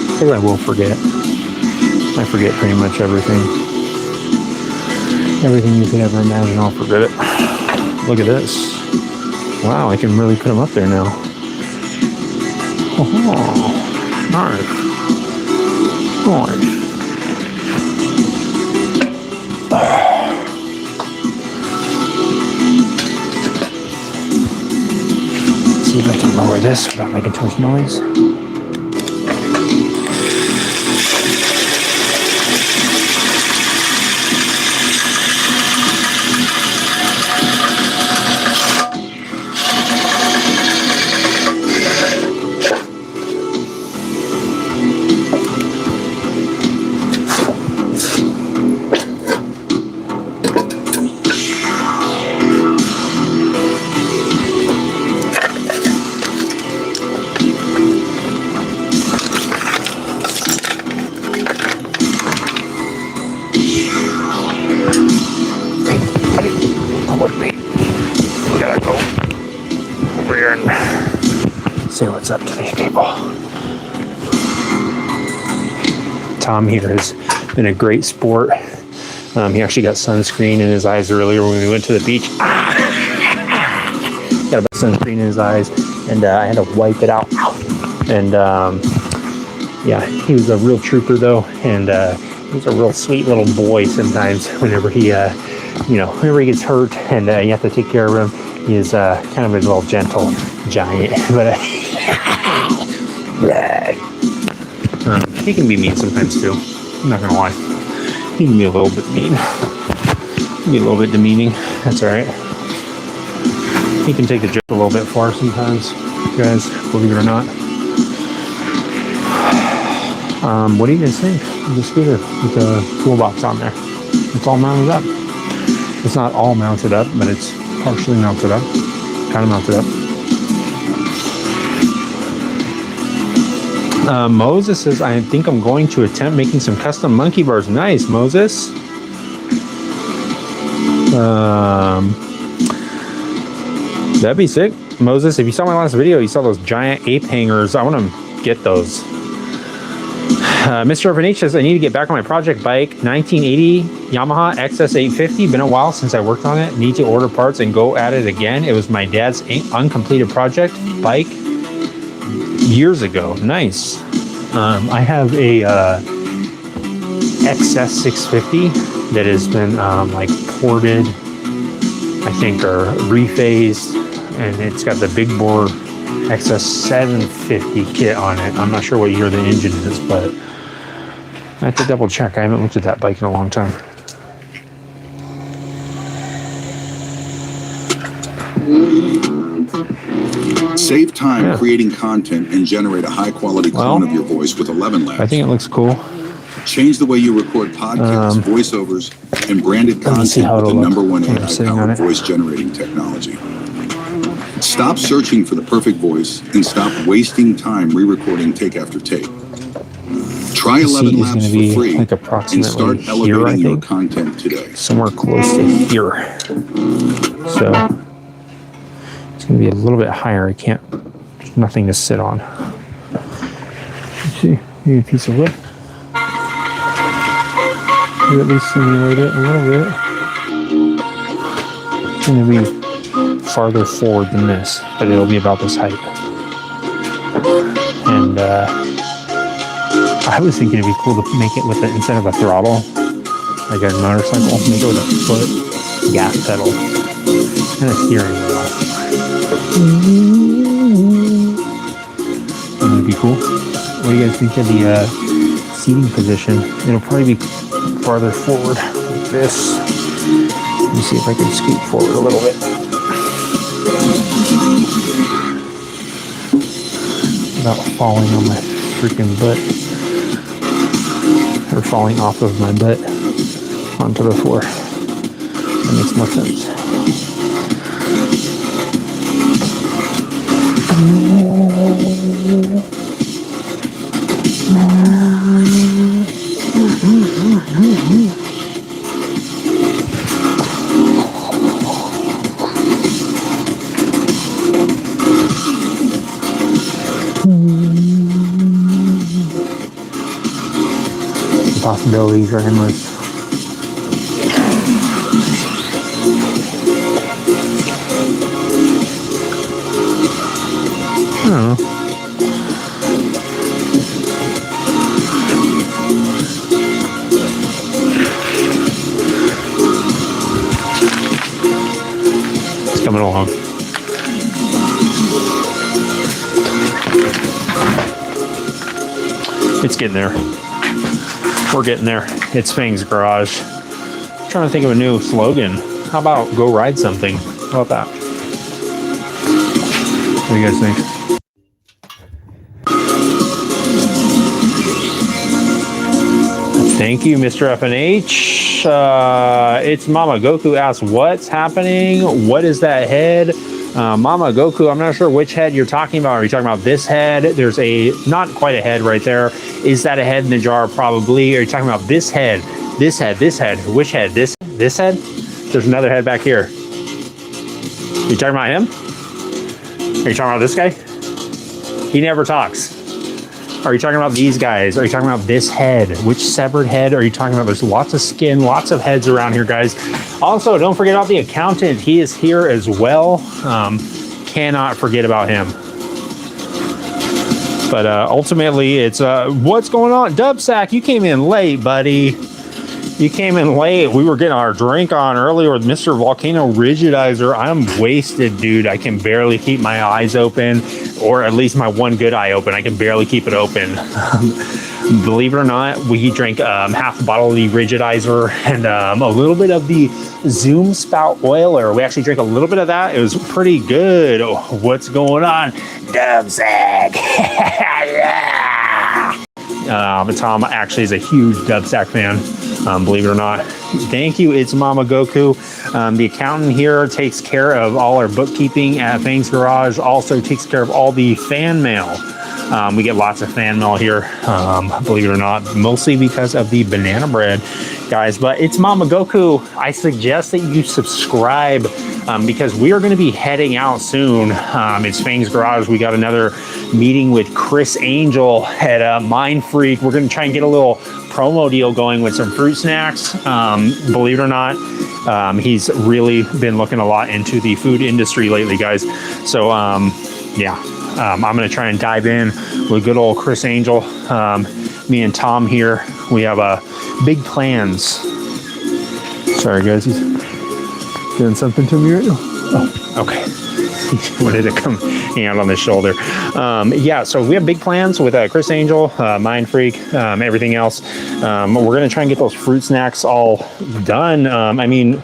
Because I will forget. I forget pretty much everything. Everything you could ever imagine, I'll forget it. Look at this. Wow, I can really put them up there now. Oh, nice. Nice. See if I can lower this without making too much noise. See what's up to these people. Tom here has been a great sport. He actually got sunscreen in his eyes earlier when we went to the beach. Got a sunscreen in his eyes, and I had to wipe it out. And yeah, he was a real trooper though, and he's a real sweet little boy sometimes. Whenever he, whenever he gets hurt and you have to take care of him, he is kind of a little gentle giant, but he can be mean sometimes too. I'm not gonna lie, he can be a little bit mean. Be a little bit demeaning. That's all right. You can take the joke a little bit far sometimes, guys, believe it or not. What do you guys think of the scooter with the toolbox on there? It's all mounted up. It's not all mounted up, but it's partially mounted up. Kind of mounted up. Moses says, I think I'm going to attempt making some custom monkey bars. Nice, Moses. That'd be sick. Moses, if you saw my last video, you saw those giant ape hangers. I want to get those. Mr. FNH says, I need to get back on my project bike. 1980 Yamaha XS850. Been a while since I worked on it. Need to order parts and go at it again. It was my dad's uncompleted project bike years ago. Nice. I have a XS650 that has been like ported, I think, or rephased, and it's got the big bore XS750 kit on it. I'm not sure what year the engine is, but I have to double check. I haven't looked at that bike in a long time. Save time creating content and generate a high-quality clone of your voice with 11 Labs. I think it looks cool. Change the way you record podcasts, voiceovers, and branded content with the #1 AI-powered voice-generating technology. Stop searching for the perfect voice and stop wasting time re-recording take after take. Try 11 Labs for free like and start elevating your content today. Somewhere close to here. So it's going to be a little bit higher. I can't, there's nothing to sit on. Let's see, maybe a piece of wood. At least simulate it a little bit. It's going to be farther forward than this, but it'll be about this height. And I was thinking it'd be cool to make it with it instead of a throttle, like a motorcycle, make it with a foot gas pedal and a steering wheel. That'd be cool. What do you guys think of the seating position? It'll probably be farther forward like this. Let me see if I can scoot forward a little bit. Without falling on my freaking butt. Or falling off of my butt onto the floor. That makes more sense. The possibilities are endless. I don't know. It's coming along. It's getting there. We're getting there. It's Fang's Garage. I'm trying to think of a new slogan. How about go ride something? How about that? What do you guys think? Thank you, Mr. FNH. It's Mama Goku asks, what's happening? What is that head? Mama Goku, I'm not sure which head you're talking about. Are you talking about this head? There's a, not quite a head right there. Is that a head in the jar? Probably. Are you talking about this head? This head, this head. Which head? This head? There's another head back here. Are you talking about him? Are you talking about this guy? He never talks. Are you talking about these guys? Are you talking about this head? Which severed head are you talking about? There's lots of skin, lots of heads around here, guys. Also, don't forget about the accountant. He is here as well. Cannot forget about him. But ultimately, it's what's going on? Dubsack, you came in late, buddy. You came in late. We were getting our drink on earlier with Mr. Volcano Rigidizer. I'm wasted, dude. I can barely keep my eyes open, or at least my one good eye open. I can barely keep it open. Believe it or not, we drank half a bottle of the Rigidizer and a little bit of the Zoom Spout Oiler. We actually drank a little bit of that. It was pretty good. Oh, what's going on? Dubsack. Yeah. Tom actually is a huge Dubsack fan, believe it or not. Thank you, it's Mama Goku. The accountant here takes care of all our bookkeeping at Fang's Garage, also takes care of all the fan mail. We get lots of fan mail here, believe it or not, mostly because of the banana bread, guys. But it's Mama Goku. I suggest that you subscribe because we are going to be heading out soon. It's Fang's Garage. We got another meeting with Chris Angel at Mind Freak. We're going to try and get a little promo deal going with some fruit snacks. Believe it or not, he's really been looking a lot into the food industry lately, guys. So, yeah. I'm going to try and dive in with good old Chris Angel. Me and Tom here, we have big plans. Sorry, guys, he's doing something to me right now. Oh, okay. He wanted to come hang out on the shoulder. Yeah, so we have big plans with Chris Angel, Mind Freak, everything else. We're going to try and get those fruit snacks all done. I mean,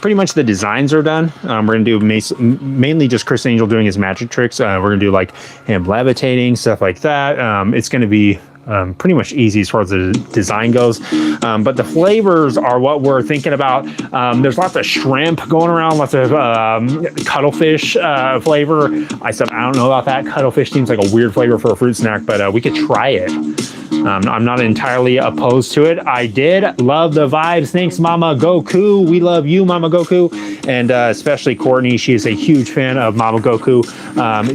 pretty much the designs are done. We're going to do mainly just Chris Angel doing his magic tricks. We're going to do like him levitating, stuff like that. It's going to be pretty much easy as far as the design goes. But the flavors are what we're thinking about. There's lots of shrimp going around, lots of cuttlefish flavor. I said, I don't know about that. Cuttlefish seems like a weird flavor for a fruit snack, but we could try it. I'm not entirely opposed to it. I did love the vibes. Thanks, Mama Goku. We love you, Mama Goku. And especially Courtney. She is a huge fan of Mama Goku.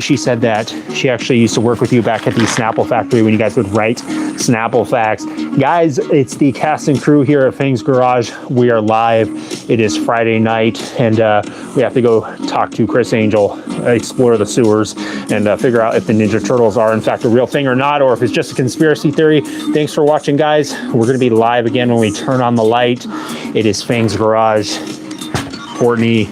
She said that she actually used to work with you back at the Snapple factory when you guys would write Snapple facts. Guys, it's the cast and crew here at Fang's Garage. We are live. It is Friday night, and we have to go talk to Chris Angel, explore the sewers, and figure out if the Ninja Turtles are in fact a real thing or not, or if it's just a conspiracy theory. Thanks for watching, guys. We're going to be live again when we turn on the light. It is Fang's Garage. Courtney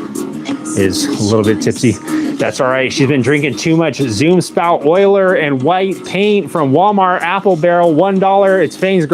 is a little bit tipsy. That's all right. She's been drinking too much Zoom Spout Oiler and white paint from Walmart Apple Barrel, $1. It's Fang's Garage.